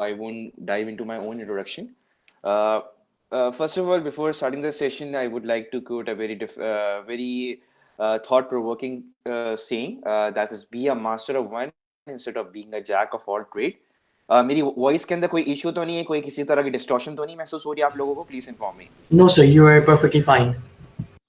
I won't dive into my own introduction. Uh, First of all, before starting the session, I would like to quote a very thought-provoking saying. That is, be a master of one instead of being a jack of all trade. मेरी voice के अंदर कोई issue तो नहीं है, कोई किसी तरह की डिस्टॉर्शन तो नहीं महसूस हो रही है आप लोगों को? Please inform me. No, sir, you are perfectly fine.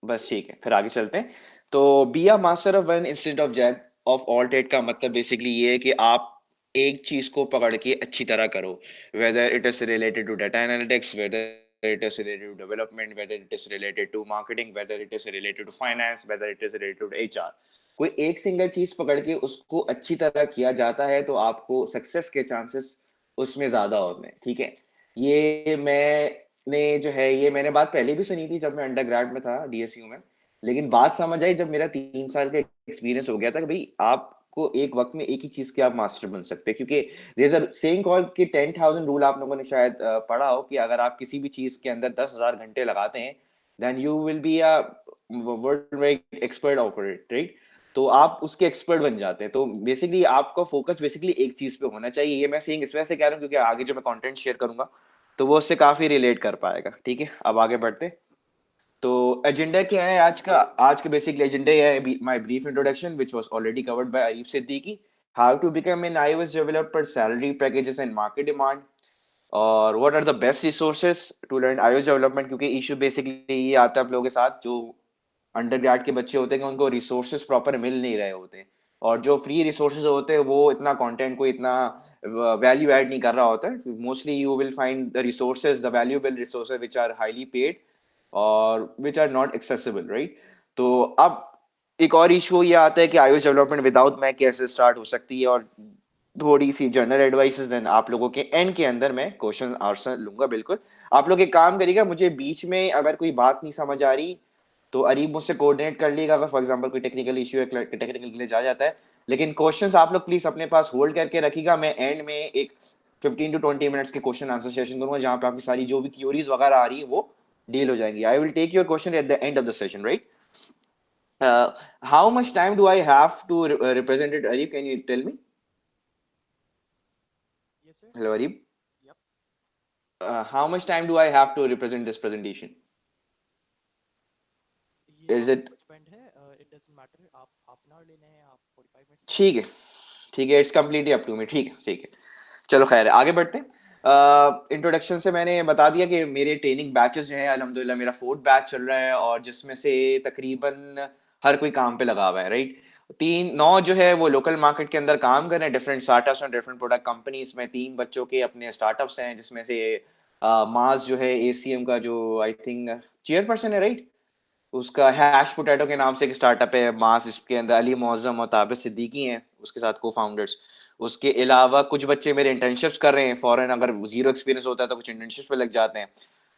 बस ठीक है, फिर आगे चलते हैं। तो be a master of one instead of jack of all trade का मतलब बेसिकली ये है कि आप एक चीज को पकड़ के अच्छी तरह करो, whether it is related to data analytics, whether it is related to development, whether it is related to marketing, whether it is related to finance, whether it is related to HR. कोई एक single चीज पकड़ के उसको अच्छी तरह किया जाता है तो आपको सक्सेस के चांसेस उसमें ज्यादा होते हैं। ठीक है, ये मैंने जो है ये मैंने बात पहले भी सुनी थी जब मैं अंडर में था डीएसयू में, लेकिन बात समझ आई जब मेरा 3 साल का एक्सपीरियंस हो गया था कि भाई आपको एक वक्त में एक ही चीज के आप मास्टर बन सकते हैं। क्योंकि there is a saying called कि 10,000 रूल, आप लोगों ने शायद पढ़ा हो कि अगर आप किसी भी चीज के अंदर 10,000 घंटे लगाते हैं then you will be a world expert of it, right? तो आप उसके एक्सपर्ट बन जाते हैं। तो बेसिकली आपका फोकस बेसिकली एक चीज पे होना चाहिए। ये मैं सेइंग इस वजह से कह रहा हूँ क्योंकि आगे जो मैं कंटेंट शेयर करूंगा तो वो उससे काफी रिलेट कर पाएगा। ठीक है, अब आगे बढ़ते। तो एजेंडा क्या है आज का? आज का बेसिकली एजेंडा ये है, my brief introduction which was already covered by Arif Siddiqui, how to become an iOS developer, salary packages and market demand, और what are the best resources to learn iOS development. क्योंकि इशू बेसिकली ये आता है आप लोगों के साथ, जो अंडर के बच्चे होते हैं कि उनको रिसोर्सेज प्रॉपर मिल नहीं रहे होते, और जो फ्री रिसोर्सेज होते हैं वो इतना कंटेंट को इतना वैल्यू ऐड नहीं कर रहा होता है। Mostly you will find the resources, the valuable resources which are highly paid और which are not accessible, right? तो अब एक और इशू ये आता है कि iOS डेवलपमेंट विदाउट मैक कैसे स्टार्ट हो सकती है, और थोड़ी सी जनरल एडवाइसेस देन आप लोगों के एंड के अंदर मैं क्वेश्चन आंसर लूंगा। बिल्कुल, आप लोग एक काम करिएगा, मुझे बीच में अगर कोई बात नहीं समझ आ रही तो अरीब मुझसे कोऑर्डिनेट कर लीजिएगा। अगर फॉर एग्जांपल कोई टेक्निकल इशू है, टेक्निकल के लिए जा जाता है, लेकिन क्वेश्चंस आप लोग प्लीज अपने पास होल्ड करके रखिएगा। मैं एंड में एक 15 to 20 मिनट्स के क्वेश्चन आंसर सेशन करूंगा जहां पे आपकी सारी जो भी क्यूरीज वगैरह आ रही है वो डील हो जाएंगी। I will take your question at the end of the session, right? How much time do I have to represent it? Areeb, can you tell me? Yes, sir. Hello Areeb, Yep. how much time do I have to represent this presentation? ये Is आपके it ऊपर depend है, it doesn't matter, आप half an hour लेने हैं, आप 45 minutes लेने ठीक हैं। है? ठीक है, it's completely up to me. ठीक है, ठीक है, चलो खैर है, आगे बढ़ते हैं। इंट्रोडक्शन से मैंने बता दिया कि मेरे ट्रेनिंग बैचेस जो हैं, अल्हम्दुलिल्लाह मेरा 4th बैच चल रहा है, और जिसमें से तकरीबन हर कोई काम पे लगा हुआ है, राइट? 3-9 जो है वो लोकल मार्केट के अंदर काम कर रहे हैं, डिफरेंट स्टार्टअप्स और डिफरेंट प्रोडक्ट कंपनीज में। 3 बच्चों के अपने स्टार्टअप्स हैं, जिसमें से मास जो है एसीएम का जो आई थिंक चेयरपर्सन है, राइट? उसका हैश पोटैटो के नाम से एक स्टार्टअप है मास, इसके अंदर अली मौजम और ताबिर सिद्दीकी हैं उसके साथ को फाउंडर्स। उसके अलावा कुछ बच्चे मेरे इंटर्नशिप्स कर रहे हैं फॉरेन, अगर जीरो एक्सपीरियंस होता है तो कुछ इंटर्नशिप्स पे लग जाते हैं।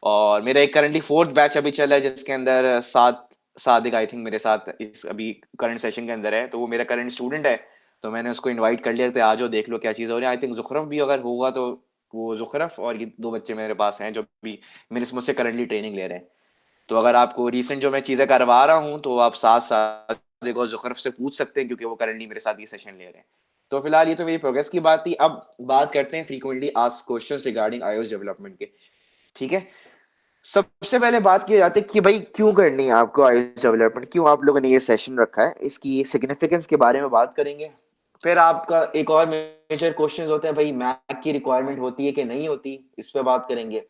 और मेरा एक करंटली 4th बैच अभी चल रहा है जिसके अंदर सादिक आई थिंक मेरे साथ इस अभी करंट सेशन के अंदर है, तो वो मेरा करंट स्टूडेंट है। तो मैंने उसको इनवाइट कर लिया था, आ जाओ देख लो क्या चीज़ हो रही है। आई थिंक जुखरफ भी अगर होगा तो, वो जुखरफ और ये 2 बच्चे मेरे पास हैं जो भी मेरे मुझसे करंटली ट्रेनिंग ले रहे हैं। तो अगर आपको रिसेंट जो मैं चीज़ें करवा रहा हूँ तो आप साथ साथ देखो जुखरफ से पूछ सकते हैं क्योंकि वो करंटली मेरे साथ ये सेशन ले रहे हैं। तो फिलहाल ये तो मेरी प्रोग्रेस की बात थी। अब बात करते हैं frequently asked questions regarding iOS development के। ठीक है, सबसे पहले बात की जाती है कि भाई क्यों करनी है आपको iOS डेवलपमेंट, क्यों आप लोगों ने ये सेशन रखा है, इसकी सिग्निफिकेंस के बारे में बात करेंगे। फिर आपका एक और मेजर क्वेश्चन होता है, भाई मैक की रिक्वायरमेंट होती है कि नहीं होती, इस पे बात करेंगे।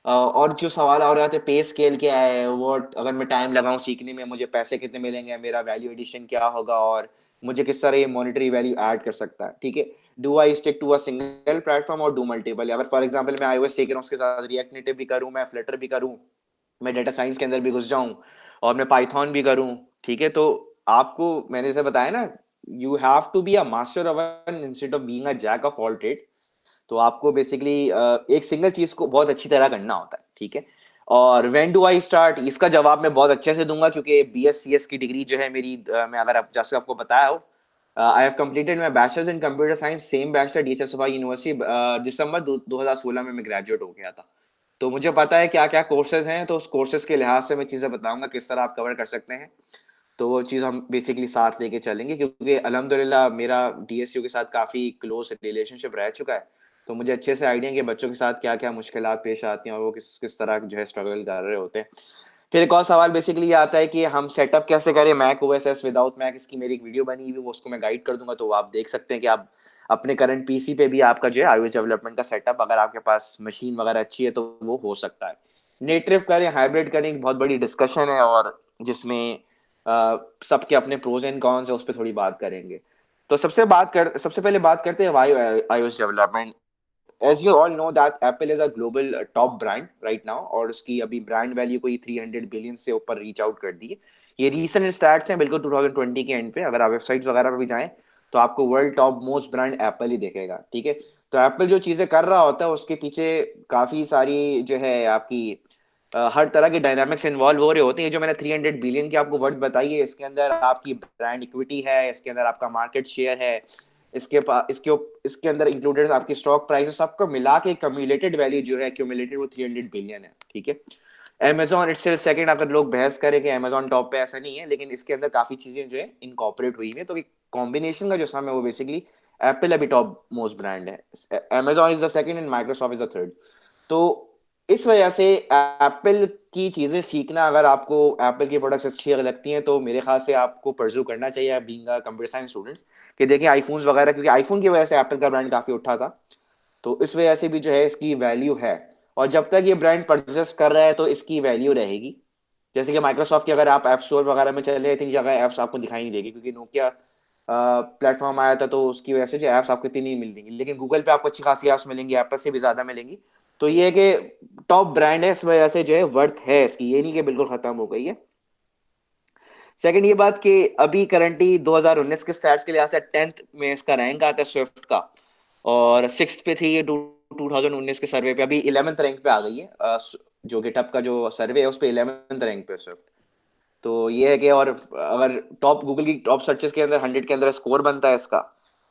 और जो सवाल आ रहा था पे स्केल क्या है, वो अगर मैं टाइम लगाऊं सीखने में मुझे पैसे कितने मिलेंगे, मेरा वैल्यू एडिशन क्या होगा, और मुझे किस तरह ये मॉनेटरी वैल्यू ऐड कर सकता है। ठीक है, do I stick to a single platform और डू मल्टीपल? अगर फॉर एग्जांपल मैं iOS सीख रहा हूँ उसके साथ रिएक्ट नेटिव भी करूँ, मैं फ्लटर भी करूँ, मैं डेटा साइंस के अंदर भी घुस जाऊं और मैं पाइथन भी करूं। ठीक है, तो आपको मैंने जैसे बताया ना, you have to be a master of one instead of being a jack of all trade. तो आपको बेसिकली एक सिंगल चीज को बहुत अच्छी तरह करना होता है। ठीक है, और व्हेन डू आई स्टार्ट, इसका जवाब मैं बहुत अच्छे से दूंगा क्योंकि BScs की डिग्री जो है मेरी, मैं अगर जैसे आपको बताया हो, I have completed my bachelors in computer science, same batch से DHSFI यूनिवर्सिटी। दिसंबर 2016 में मैं ग्रेजुएट हो गया था। तो मुझे पता है क्या क्या कोर्सेज हैं, तो उस कोर्सेज के लिहाज से मैं चीज़ें बताऊंगा किस तरह आप कवर कर सकते हैं। तो वो चीज़ हम बेसिकली साथ लेके चलेंगे क्योंकि अल्हम्दुलिल्लाह मेरा DSU के साथ काफ़ी क्लोज रिलेशनशिप रह चुका है। तो मुझे अच्छे से आइडिया है कि बच्चों के साथ क्या क्या मुश्किलात पेश आती हैं और वो किस किस तरह जो है स्ट्रगल कर रहे होते हैं। फिर एक और सवाल बेसिकली ये आता है कि हम सेटअप कैसे करें मैक ओएस विदाउट मैक। इसकी मेरी एक वीडियो बनी हुई, वो उसको मैं गाइड कर दूंगा, तो वो आप देख सकते हैं कि आप अपने करंट पीसी पे भी आपका जो है iOS डेवलपमेंट का सेटअप, अगर आपके पास मशीन वगैरह अच्छी है तो वो हो सकता है। नेटिव करें हाइब्रिड करें, एक बहुत बड़ी डिस्कशन है, और जिसमें सबके अपने प्रोज एंड कॉन्स है, उस पर थोड़ी बात करेंगे। तो सबसे पहले बात करते हैं iOS development. As you all know that Apple is a global top brand right now, और उसकी अभी ब्रांड वैल्यू कोई 300 बिलियन से ऊपर रीच आउट कर दी है। ये रीसेंट स्टैट्स हैं बिल्कुल 2020 के एंड पे। अगर आप वेबसाइट्स वगैरह पे भी जाएं तो आपको world top most brand Apple ही दिखेगा, ठीक है। तो एप्पल जो चीजें कर रहा होता है उसके पीछे काफी सारी जो है आपकी हर तरह के डायनामिक्स इन्वॉल्व हो रहे होते हैं। ये जो मैंने 300 बिलियन की आपको वर्ड बताई है, इसके अंदर आपकी ब्रांड इक्विटी है, इसके अंदर आपका मार्केट शेयर है, इसके अंदर इंक्लूडेड आपकी स्टॉक प्राइस, सबको मिला के क्यूमुलेटेड वैल्यू जो है क्यूमुलेटेड वो 300 बिलियन है, ठीक है। Amazon इटसेल्फ सेकंड, अगर लोग बहस करें कि Amazon टॉप पे, ऐसा नहीं है, लेकिन इसके अंदर काफी चीजें जो है इनकॉर्पोरेट हुई हैं। तो कॉम्बिनेशन का जो सम है वो बेसिकली एप्पल अभी टॉप मोस्ट ब्रांड है, Amazon is the second and Microsoft is the third. तो इस वजह से एप्पल की चीजें सीखना, अगर आपको एप्पल की प्रोडक्ट्स अच्छी लगती हैं तो मेरे ख्याल से आपको परस्यू करना चाहिए being a computer science students. कि देखिए आईफोन्स वगैरह, क्योंकि आईफोन की वजह से एप्पल का ब्रांड काफी उठा था, तो इस वजह से भी जो है इसकी वैल्यू है। और जब तक ये ब्रांड परचेस कर रहा है तो इसकी वैल्यू रहेगी। जैसे कि माइक्रोसॉफ्ट की अगर आप ऐप स्टोर वगैरह में चले, इतनी जगह ऐप्स आपको दिखाई नहीं देगी, क्योंकि नोकिया प्लेटफॉर्म आया था तो उसकी वजह से जो ऐप्स आपको इतनी नहीं मिलेंगी। लेकिन गूगल पे आपको अच्छी खासी ऐप्स मिलेंगी, एप्पल से भी ज्यादा मिलेंगी। तो ये है कि टॉप ब्रांड है, इस वजह से जो है वर्थ है इसकी, ये नहीं कि बिल्कुल खत्म हो गई है। सेकंड ये बात कि अभी करंटली 2019 के स्टैट्स के लिहाज से 10th में इसका रैंक आता है स्विफ्ट का, और 6th पे थी ये 2019 के सर्वे पे, अभी 11th रैंक पे आ गई है। जो गिटहब का जो सर्वे है उस पे 11th रैंक पे स्विफ्ट। तो ये है कि, और अगर टॉप गूगल की टॉप सर्चेस के अंदर 100 के अंदर स्कोर बनता है इसका।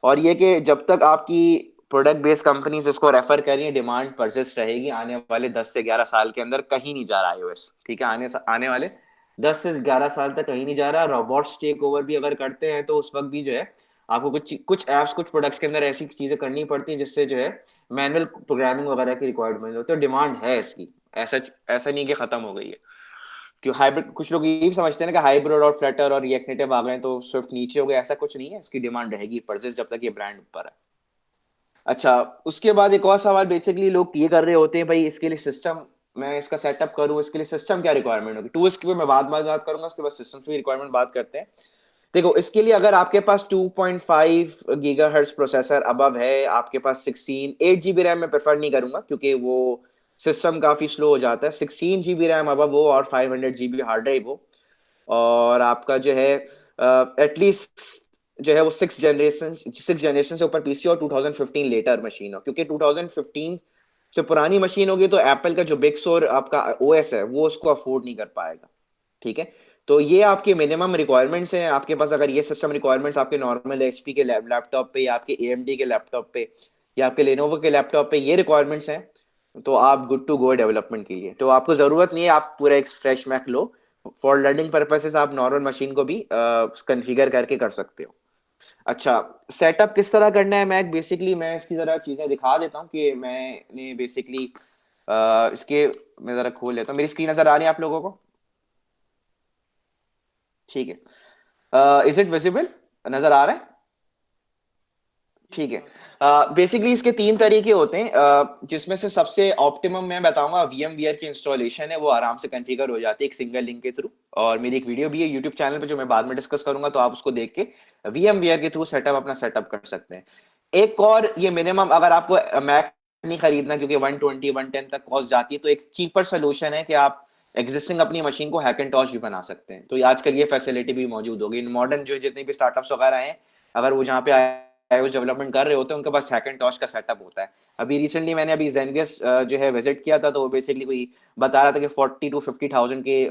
और ये कि जब तक आपकी प्रोडक्ट बेस्ड कंपनीज इसको रेफर कर रही है, डिमांड परसिस्ट रहेगी आने वाले 10 से 11 साल के अंदर, कहीं नहीं जा रहा iOS, ठीक है। आने वाले 10 से 11 साल तक कहीं नहीं जा रहा। रोबोट्स टेक ओवर भी अगर करते हैं तो उस वक्त भी जो है आपको कुछ कुछ एप्स कुछ प्रोडक्ट्स के अंदर ऐसी चीजें करनी पड़ती हैं जिससे जो है मैनुअल प्रोग्रामिंग वगैरह की रिक्वायरमेंट होती है। तो डिमांड है इसकी, ऐसा ऐसा नहीं कि खत्म हो गई है। क्यों हाइब्रिड, कुछ लोग ये भी समझते हैं ना कि हाइब्रिड और फ्लटर और रिएक्ट नेटिव आ गए तो स्विफ्ट नीचे हो गया, ऐसा कुछ नहीं है। इसकी डिमांड रहेगी परसिस्ट जब तक ये ब्रांड ऊपर है। अच्छा, उसके बाद एक और सवाल बेसिकली लोग ये कर रहे होते हैं, भाई इसके लिए सिस्टम, मैं इसका सेटअप करूं, इसके लिए सिस्टम क्या रिक्वायरमेंट होगी। टूल्स की मैं बात करूंगा, उसके बाद सिस्टम की रिक्वायरमेंट बात करते हैं। देखो, इसके लिए अगर आपके पास 2.5 गीगाहर्ट्ज प्रोसेसर अबव है, आपके पास 8 GB रैम मैं प्रेफर नहीं करूंगा क्योंकि वो सिस्टम काफी स्लो हो जाता है। 16 GB रैम अबव हो और 500 GB हार्ड ड्राइव हो, और आपका जो है एटलीस्ट जो है वो 6 जनरेशन से ऊपर पीसी और 2015 लेटर मशीन हो, क्योंकि 2015 से पुरानी मशीन होगी तो एप्पल का जो बिग सोर आपका ओएस है वो उसको अफोर्ड नहीं कर पाएगा, ठीक है। तो ये आपके मिनिमम रिक्वायरमेंट्स हैं। आपके पास अगर ये सिस्टम रिक्वायरमेंट्स आपके नॉर्मल एचपी के लैपटॉप पे, या आपके एएमडी के लैपटॉप पे, या आपके लेनोवो के लैपटॉप पे ये रिक्वायरमेंट्स हैं, तो आप गुड टू गो डेवलपमेंट के लिए। तो आपको जरूरत नहीं है आप पूरा एक फ्रेश मैक लो, फॉर लर्निंग पर्पसेस आप नॉर्मल मशीन को भी कॉन्फ़िगर करके कर सकते हो। अच्छा, सेटअप किस तरह करना है मैक, बेसिकली मैं इसकी जरा चीजें दिखा देता हूँ कि मैंने बेसिकली इसके, मैं जरा खोल लेता हूँ। मेरी स्क्रीन नजर आ रही है आप लोगों को, ठीक है। इज इट विजिबल, नजर आ रहा है, जी ठीक जी है। आ रहा बेसिकली इसके तीन तरीके होते हैं, जिसमें से सबसे ऑप्टिमम मैं बताऊंगा VMware की इंस्टॉलेशन है, वो आराम से कॉन्फ़िगर हो जाती है एक सिंगल लिंक के थ्रू। और मेरी एक वीडियो भी है यूट्यूब चैनल पे जो मैं बाद में डिस्कस करूंगा, तो आप उसको देख के VMware के थ्रू सेटअप अपना सेटअप कर सकते हैं। एक और ये मिनिमम, अगर आपको मैक नहीं खरीदना क्योंकि 120 110 तक कॉस्ट जाती है, तो एक चीपर सोल्यूशन है कि आप एग्जिस्टिंग अपनी मशीन को हैकेंटॉश भी बना सकते हैं। तो ये आजकल ये फैसिलिटी भी मौजूद होगी। मॉडर्न जो जितने भी स्टार्टअप्स वगैरह हैं, अगर वो जहाँ पे iOS डेवलपमेंट कर रहे होते हैं, उनके पास हैकेंटॉश का सेटअप होता है। अभी रिसेंटली मैंने अभी Zenvious जो है विजिट किया था, तो वो बेसिकली कोई बता रहा था कि 40 to 50,000 के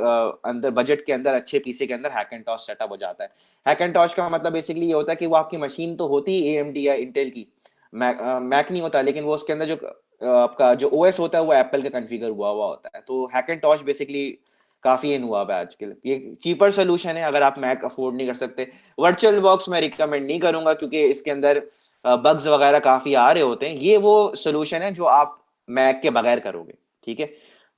अंदर बजट के अंदर अच्छे पीसी के अंदर हैकेंटॉश सेटअप हो जाता है। हैकेंटॉश का मतलब बेसिकली ये होता है कि वो आपकी मशीन तो होती है AMD या इंटेल की, मैक नहीं होता, लेकिन वो उसके अंदर जो आपका जो ओएस होता है वो एप्पल का कॉन्फ़िगर हुआ हुआ होता है। तो हैकेंटॉश बेसिकली काफी इन हुआ है आजकल, ये चीपर सोल्यूशन है अगर आप मैक अफोर्ड नहीं कर सकते। वर्चुअल बॉक्स मैं रिकमेंड नहीं करूंगा क्योंकि इसके अंदर बग्स वगैरह काफ़ी आ रहे होते हैं, ये वो सोल्यूशन है जो आप मैक के बगैर करोगे, ठीक है?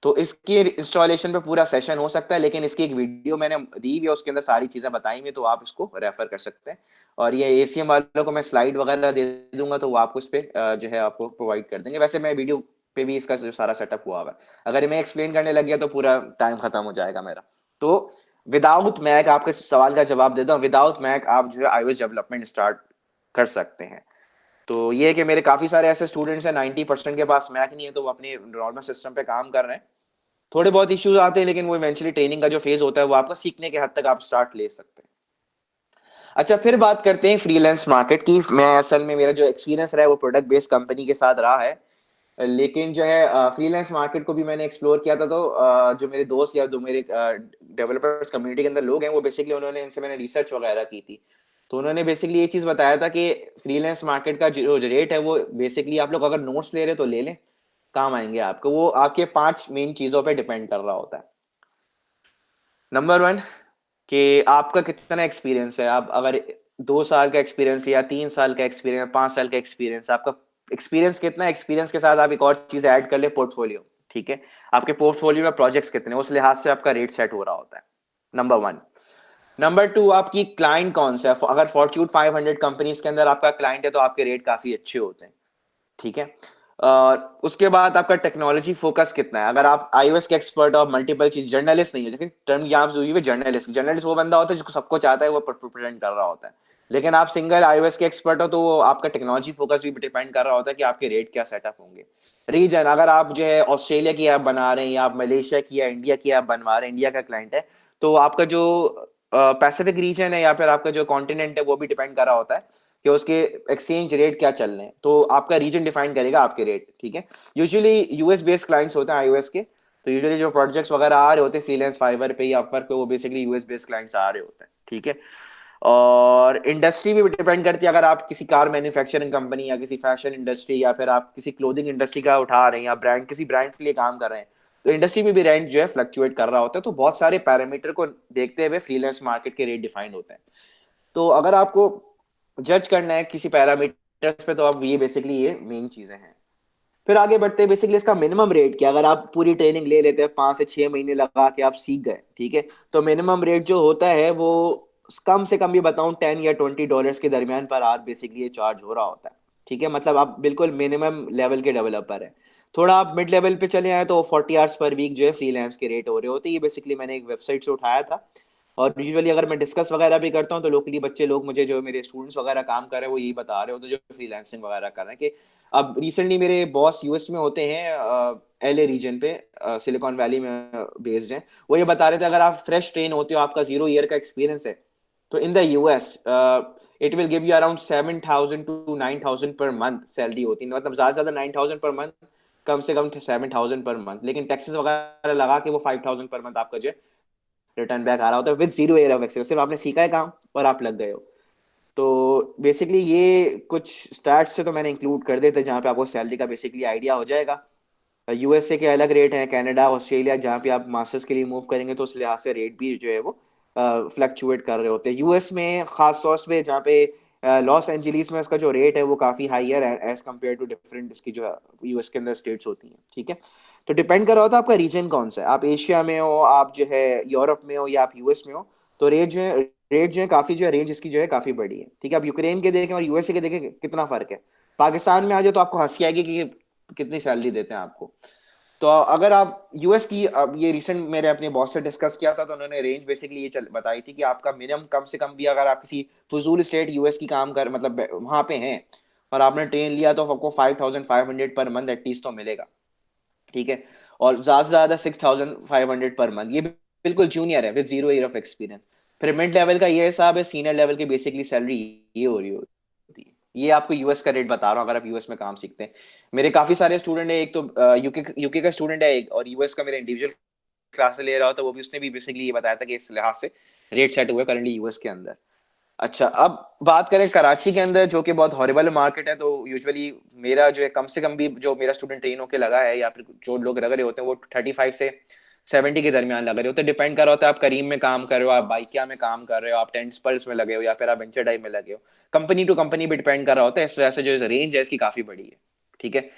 तो इसकी इंस्टॉलेशन पे पूरा सेशन हो सकता है, लेकिन इसकी एक वीडियो मैंने दी हुई है, उसके अंदर सारी चीज़ें बताई हुई हैं, तो आप इसको रेफर कर सकते हैं। और ये एसीएम वालों को मैं स्लाइड वगैरह दे दूंगा, तो वो आपको इस पे जो है आपको प्रोवाइड कर देंगे। वैसे मैं वीडियो पे भी इसका जो सारा सेटअप हुआ हुआ है, अगर मैं एक्सप्लेन करने लग गया तो पूरा टाइम खत्म हो जाएगा मेरा। तो विदाउट मैक, आपके सवाल का जवाब देता हूँ, विदाउट मैक आप जो है iOS डेवलपमेंट स्टार्ट कर सकते हैं। तो ये है कि मेरे काफ़ी सारे ऐसे स्टूडेंट्स हैं, 90% के पास मैक नहीं है, तो वो अपने नॉर्मल सिस्टम पे काम कर रहे हैं। थोड़े बहुत इश्यूज आते हैं, लेकिन वो इवेंचुअली ट्रेनिंग का जो फेज होता है वो आपका सीखने के हद तक आप स्टार्ट ले सकते हैं। अच्छा, फिर बात करते हैं फ्रीलांस मार्केट की। मैं असल में मेरा जो एक्सपीरियंस रहा है वो प्रोडक्ट बेस्ड कंपनी के साथ रहा है, लेकिन जो है फ्रीलांस मार्केट को भी मैंने एक्सप्लोर किया था। तो जो मेरे दोस्त या जो मेरे डेवलपर्स कम्युनिटी के अंदर लोग हैं, वो बेसिकली उन्होंने, इनसे मैंने रिसर्च वगैरह की थी, तो उन्होंने बेसिकली ये चीज़ बताया था कि फ्रीलांस मार्केट का जो रेट है वो बेसिकली, आप लोग अगर नोट्स ले रहे तो ले लें, काम आएंगे आपको। वो आपके 5 मेन चीज़ों पे डिपेंड कर रहा होता है। नंबर 1, कि आपका कितना एक्सपीरियंस है। आप अगर 2 साल का एक्सपीरियंस या 3 साल का एक्सपीरियंस, 5 साल का एक्सपीरियंस, आपका एक्सपीरियंस कितना है, एक्सपीरियंस के साथ आप एक और चीज ऐड कर ले, पोर्टफोलियो, ठीक है? आपके पोर्टफोलियो में प्रोजेक्ट्स कितने, उस लिहाज से आपका रेट सेट हो रहा होता है। नंबर 1। नंबर 2, आपकी क्लाइंट कौन सा है। अगर फॉर्च्यून 500 कंपनीज के अंदर आपका क्लाइंट है, तो आपके रेट काफी अच्छे होते हैं, ठीक है? उसके बाद आपका टेक्नोलॉजी फोकस कितना है। अगर आप iOS के एक्सपर्ट और मल्टीपल चीज, जर्नलिस्ट नहीं है, लेकिन टर्म यहाँ हुई है जर्नलिस्ट। जर्नलिस्ट वो बंदा होता है जो सबको चाहता है, वो प्रेजेंट कर रहा होता है। लेकिन आप सिंगल iOS के एक्सपर्ट हो, तो वो आपका टेक्नोलॉजी फोकस भी डिपेंड कर रहा होता है कि आपके रेट क्या सेटअप होंगे। रीजन, अगर आप जो है ऑस्ट्रेलिया की ऐप बना रहे हैं, या आप मलेशिया की या इंडिया की ऐप बनवा रहे हैं, इंडिया का क्लाइंट है, तो आपका जो पैसिफिक रीजन है या फिर आपका जो कॉन्टिनेंट है, वो भी डिपेंड कर रहा होता है कि उसके एक्सचेंज रेट क्या चल रहे हैं। तो आपका रीजन डिफाइन करेगा आपके रेट, ठीक है? यूजुअली यूएस बेस्ड क्लाइंट्स होते हैं iOS के, तो यूजुअली जो प्रोजेक्ट्स वगैरह आ रहे होते हैं फ्रीलांस फाइवर पे या अपवर्क पे, वो बेसिकली यूएस बेस्ड क्लाइंट्स आ रहे होते हैं, ठीक है? और इंडस्ट्री भी डिपेंड करती है। अगर आप किसी कार मैन्युफैक्चरिंग कंपनी या किसी फैशन इंडस्ट्री या फिर आप किसी क्लोथिंग इंडस्ट्री का उठा रहे हैं, या ब्रांड, किसी ब्रांड के लिए काम कर रहे हैं, तो इंडस्ट्री में भी रेंट जो है फ्लक्चुएट कर रहा होता है। तो बहुत सारे पैरामीटर को देखते हुए फ्रीलांस मार्केट के रेट डिफाइंड होते हैं। तो अगर आपको जज करना है किसी पैरामीटर्स पे, तो अब ये बेसिकली ये मेन चीजें हैं। फिर आगे बढ़ते हैं, बेसिकली इसका मिनिमम रेट क्या। अगर आप पूरी ट्रेनिंग ले लेते हैं, 5 से 6 महीने लगा के आप सीख गए, ठीक है, तो मिनिमम रेट जो होता है वो कम से कम भी बताऊं $10 या $20 के दरमियान पर आवर बेसिकली ये चार्ज हो रहा होता है, ठीक है? मतलब आप बिल्कुल मिनिमम लेवल के डेवलपर है। थोड़ा आप मिड लेवल पे चले आए तो 40 आवर्स पर वीक जो है फ्रीलांस के रेट हो रहे होते हैं। ये बेसिकली मैंने एक वेबसाइट से उठाया था। और यूजुअली अगर मैं डिस्कस वगैरह भी करता हूँ, तो लोकली बच्चे लोग मुझे, जो मेरे स्टूडेंट्स वगैरह काम कर रहे हैं, वो यही बता रहे होते हैं जो फ्रीलांसिंग वगैरह कर रहे हैं, कि अब रिसेंटली मेरे बॉस यूएस में होते हैं, एलए रीजन पे, सिलिकॉन वैली में बेस्ड हैं। वो ये बता रहे थे, अगर आप फ्रेश ट्रेन होते हो, आपका 0 ईयर का एक्सपीरियंस है, तो in the US it will give you around 7,000 to 9,000 per month salary होती है। मतलब ज्यादा से ज्यादा 9,000 पर मंथ, कम से कम 7,000 पर मंथ, लेकिन टैक्सेस वगैरह लगा के वो 5,000 पर मंथ आपका जो रिटर्न बैक आ रहा होता है, विद 0 ईयर ऑफ एक्सपीरियंस। सिर्फ आपने सीखा है काम और आप लग गए हो। तो बेसिकली ये कुछ स्टैट्स से तो मैंने इंक्लूड कर देते, जहाँ पे आपको सैलरी का बेसिकली आइडिया हो जाएगा। यूएसए के अलग रेट हैं, कनाडा, ऑस्ट्रेलिया, जहाँ पे आप मास्टर्स के लिए मूव करेंगे, तो उस लिहाज से रेट भी जो है वो फ्लक्चुएट कर रहे होते हैं। यूएस में खास तौर पे, जहाँ पे लॉस एंजलिस में इसका जो रेट है वो काफ़ी हाई है एज कम्पेयर टू डिफरेंट इसकी जो यूएस के अंदर स्टेट्स होती हैं, ठीक है? तो डिपेंड कर रहा होता है आपका रीजन कौन सा है। आप एशिया में हो, आप जो है यूरोप में हो, या आप यूएस में हो, तो रेट जो है काफ़ी जो है, रेंज इसकी जो है काफ़ी बड़ी है, ठीक है? आप यूक्रेन के देखें और यूएसए के देखें, कितना फ़र्क है। पाकिस्तान में आ जाए तो आपको हंसी आएगी कि कितनी सैलरी देते हैं आपको। तो अगर आप यूएस की, अब ये रिसेंट मेरे अपने बॉस से डिस्कस किया था, तो उन्होंने रेंज बेसिकली ये बताई थी कि आपका मिनिमम कम से कम भी, अगर आप किसी फजूल स्टेट यूएस की काम कर, मतलब वहां पे हैं और आपने ट्रेन लिया, तो आपको 5,500 पर मंथ एटलीस्ट तो मिलेगा, ठीक है? और ज्यादा से ज्यादा 6,500 पर मंथ, ये बिल्कुल जूनियर है विद 0 ईयर ऑफ एक्सपीरियंस। फिर मिड लेवल का ये हिसाब है, सीनियर लेवल की बेसिकली सैलरी ये हो रही होती है। ये आपको यूएस का रेट बता रहा हूँ, अगर आप यूएस में काम सीखते हैं। मेरे काफी सारे स्टूडेंट है, एक तो यूके का स्टूडेंट है एक, और यूएस का मेरा इंडिविजुअल क्लास ले रहा होता, वो भी, उसने भी बेसिकली ये बताया था कि इस लिहाज से रेट सेट हुए करंटली यूएस के अंदर। अच्छा, अब बात करें कराची के अंदर, जो कि बहुत हॉरिबल मार्केट है। तो यूजुअली मेरा जो है कम से कम भी जो मेरा स्टूडेंट ट्रेन होके लगा है, या फिर जो लोग लग रहे होते हैं, वो 35 से 70 के दरमियान लग रहे हो। तो डिपेंड कर रहा होता है आप करीम में काम कर रहे हो, आप बाइकिया में काम कर रहे हो, आप टेंस पल्स में लगे हो, या फिर आप वेंचर डाइव में लगे हो। कंपनी टू कंपनी भी डिपेंड कर रहा होता है, इस वजह से जो रेंज है इसकी काफी बड़ी है। ठीक है,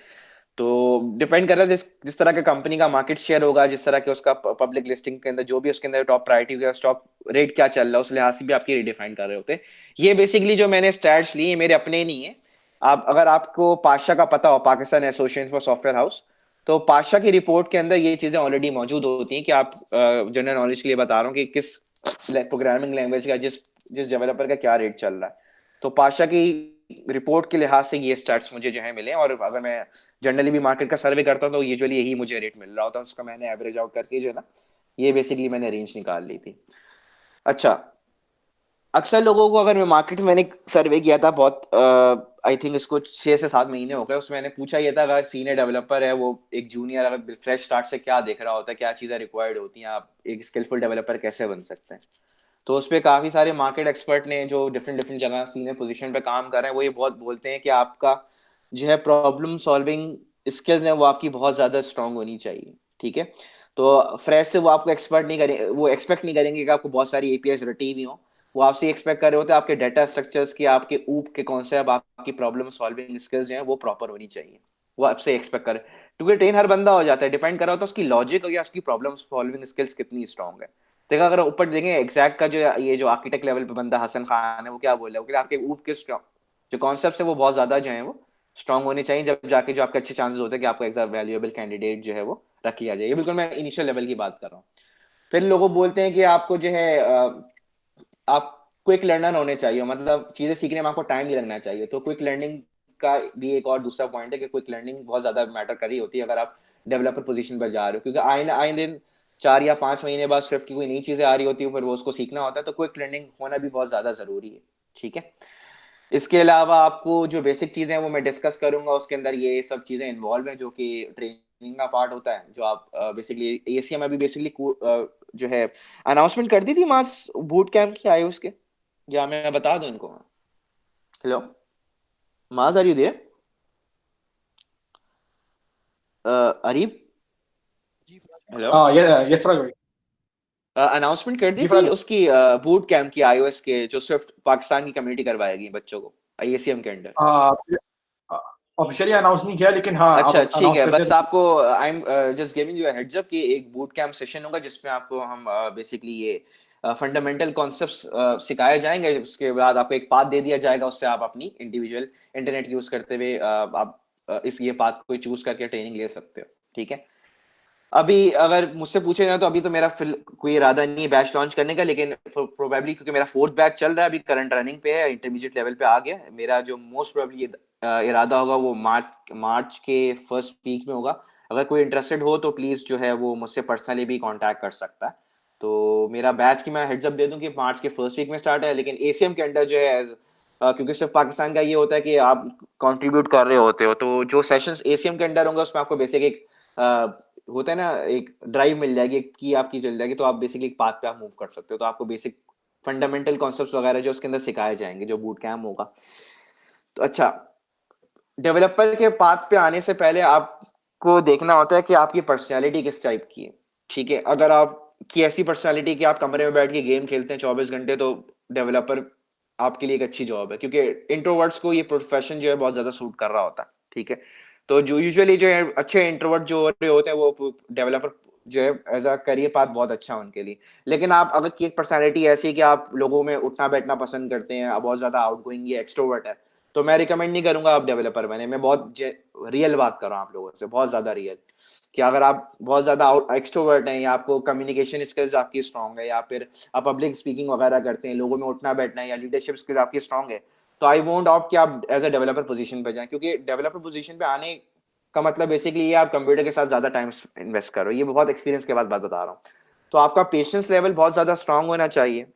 तो डिपेंड कर रहा है जिस जिस तरह का कंपनी का मार्केट शेयर होगा, जिस तरह के उसका पब्लिक लिस्टिंग के अंदर जो भी उसके अंदर टॉप प्रायोरिटी होगा, स्टॉक रेट क्या चल रहा है, उस लिहाज से भी आपकी रिडिफाइन कर रहे होते हैं। ये बेसिकली जो मैंने स्टैट्स ली है मेरे अपने नहीं है। आप अगर आपको पाशा का पता हो, Pakistan association for software house, तो पाशा की रिपोर्ट के अंदर ये चीजें ऑलरेडी मौजूद होती हैं कि आप जनरल नॉलेज के लिए बता रहा हूँ कि किस प्रोग्रामिंग लैंग्वेज का जिस जिस डेवलपर का क्या रेट चल रहा है। तो पाशा की रिपोर्ट के लिहाज से ये स्टार्ट्स मुझे जो है मिले, और अगर मैं जनरली भी मार्केट का सर्वे करता हूँ तो यूजुअली यही मुझे रेट मिल रहा होता है, उसका मैंने एवरेज आउट करके जो है ना, ये बेसिकली मैंने रेंज निकाल ली थी। अच्छा, अक्सर लोगों को, अगर मैं मार्केट में मैंने सर्वे किया था बहुत, आई थिंक इसको 6 से 7 महीने हो गए, उसमें मैंने पूछा ये था अगर सीनियर डेवलपर है वो एक जूनियर अगर फ्रेश स्टार्ट से क्या देख रहा होता है, क्या चीज़ें रिक्वायर्ड होती हैं, आप एक स्किलफुल डेवलपर कैसे बन सकते हैं। तो उस पर काफी सारे मार्केट एक्सपर्ट ने जो डिफरेंट डिफरेंट जगह सीनियर पोजीशन पे काम कर रहे हैं, वो ये बहुत बोलते हैं कि आपका जो है प्रॉब्लम सॉल्विंग स्किल्स है वो आपकी बहुत ज्यादा स्ट्रांग होनी चाहिए। ठीक है, तो फ्रेश से वो आपको एक्सपर्ट नहीं करेंगे, वो एक्सपेक्ट नहीं करेंगे कि आपको बहुत सारी एपीआई रटी हुई हो। वो आपसे एक्सपेक्ट कर रहे होते हैं आपके डाटा स्ट्रक्चर्स की, आपके ऊप के कॉन्सेप्ट, आपकी प्रॉब्लम सॉल्विंग स्किल्स जो है वो प्रॉपर होनी चाहिए। वो आपसे एक्सपेक्ट करे, क्योंकि ट्रेन हर बंदा हो जाता है, डिपेंड कर रहा होता है उसकी लॉजिक या उसकी प्रॉब्लम सॉल्विंग स्किल्स कितनी स्ट्रांग है। देखा, अगर ऊपर देखें एग्जैक्ट का जो ये जो आर्किटेक्ट लेवल पे बंदा हसन खान है, वो क्या बोल रहा है कि आपके ऊप के जो कॉन्सेप्ट है वो बहुत ज्यादा जो है वो स्ट्रांग होने चाहिए, जब जाके जो आपके अच्छे चांसेस होते हैं कि आपको एग्जाम वैल्यूएबल कैंडिडेट जो है वो रख लिया जाए। ये बिल्कुल मैं इनिशियल लेवल की बात कर रहा हूँ। फिर लोग बोलते हैं कि आपको जो है आप क्विक लर्नर होने चाहिए, मतलब चीजें सीखने में आपको टाइम नहीं लगना चाहिए। तो क्विक लर्निंग का भी एक और दूसरा पॉइंट है कि क्विक लर्निंग बहुत ज्यादा मैटर कर रही होती है अगर आप डेवलपर पोजीशन पर जा रहे हो, क्योंकि आए आए दिन 4 या 5 महीने बाद स्विफ्ट की कोई नई चीजें आ रही होती है, फिर वो उसको सीखना होता है, तो क्विक लर्निंग होना भी बहुत ज्यादा जरूरी है। ठीक है, इसके अलावा आपको जो बेसिक चीजें हैं वो मैं डिस्कस करूंगा, उसके अंदर ये सब चीजें इन्वॉल्व हैं जो कि ट्रेनिंग का पार्ट होता है, जो आप बेसिकली एसीएम अभी बेसिकली जो है अनाउंसमेंट कर दी थी मास बूट कैंप की आए उसके, या मैं बता दूं इनको। हेलो माज, आर यू देयर? अरीब? जी फराज भाई। हेलो, हाँ, यस राज भाई। अनाउंसमेंट कर दी जी थी फराज उसकी बूट कैंप की आईओएस के, जो स्विफ्ट पाकिस्तान की कम्युनिटी करवाएगी बच्चों को आईएसीएम के अंडर। भाई, ऑफिशियली अनाउंस नहीं किया, लेकिन हाँ आप अच्छा ठीक अनाउंस है, कर बस दिया। आपको I am just giving you heads up कि एक बूट कैंप सेशन होगा जिसमें आपको हम बेसिकली ये फंडामेंटल कॉन्सेप्ट्स सिखाए जाएंगे, उसके बाद आपको एक पाथ दे दिया जाएगा, उससे आप अपनी इंडिविजुअल इंटरनेट यूज करते हुए आप इस ये पाथ को चूज करके ट्रेनिंग ले सकते हो। ठीक है, अभी अगर मुझसे पूछे जाए तो अभी तो मेरा कोई इरादा नहीं है बैच लॉन्च करने का, लेकिन प्रोबेबली क्योंकि मेरा फोर्थ बैच चल रहा है, अभी करंट रनिंग पे है, इंटरमीडिएट लेवल पे आ गया है, मेरा जो मोस्ट प्रोबेबली इरादा होगा वो मार्च मार्च के फर्स्ट वीक में होगा। अगर कोई इंटरेस्टेड हो तो प्लीज जो है वो मुझसे पर्सनली भी कांटेक्ट कर सकता है। तो मेरा बैच की मैं हेड्स अप दे दूं कि मार्च के फर्स्ट वीक में स्टार्ट है, लेकिन एसीएम के अंडर जो है क्योंकि सिर्फ पाकिस्तान का ये होता है कि आप कंट्रीब्यूट कर रहे होते हो, तो जो सेशंस एसीएम के अंडर होंगे उसमें आपको बेसिक एक होता है ना, एक ड्राइव मिल जाएगी, एक की आपकी चल जाएगी, तो आप बेसिकली एक पाथ पे आप मूव कर सकते हो। तो आपको बेसिक फंडामेंटल कॉन्सेप्ट्स वगैरह जो उसके अंदर सिखाए जाएंगे, जो बूट कैम्प होगा। तो अच्छा, डेवलपर के पाथ पे आने से पहले आपको देखना होता है कि आपकी पर्सनैलिटी किस टाइप की है। ठीक है, अगर आपकी ऐसी पर्सनैलिटी कि आप कमरे में बैठ के गेम खेलते हैं 24 घंटे, तो डेवलपर आपके लिए एक अच्छी जॉब है, क्योंकि इंट्रोवर्ट्स को ये प्रोफेशन जो है बहुत ज्यादा सूट कर रहा होता है। ठीक है, तो जो यूजुअली जो है अच्छे इंट्रोवर्ट जो हो रहे होते हैं वो डेवलपर जो है एज अ करियर पाथ बहुत अच्छा है उनके लिए। लेकिन आप अगर की एक पर्सनैलिटी ऐसी है कि आप लोगों में उठना बैठना पसंद करते हैं, आप बहुत ज्यादा आउटगोइंग या एक्सट्रोवर्ट है, तो मैं रिकमेंड नहीं करूंगा आप डेवलपर बने। मैं बहुत रियल बात कर रहा हूँ आप लोगों से, बहुत ज्यादा रियल, कि अगर आप बहुत ज्यादा एक्सट्रोवर्ट हैं या आपको कम्युनिकेशन स्किल्स आपकी स्ट्रांग है, या फिर आप पब्लिक स्पीकिंग वगैरह करते हैं, लोगों में उठना बैठना है, या लीडरशिप स्किल्स आपकी स्ट्रांग है, तो आई वोंट ऑप्ट कि आप एज अ डेवलपर पोजीशन पे जाएं, क्योंकि डेवलपर पोजीशन पे आने का मतलब बेसिकली ये आप कंप्यूटर के साथ ज्यादा टाइम इन्वेस्ट करो। ये बहुत एक्सपीरियंस के बाद बात बता रहा हूँ। तो आपका पेशेंस लेवल बहुत ज्यादा स्ट्रांग होना चाहिए,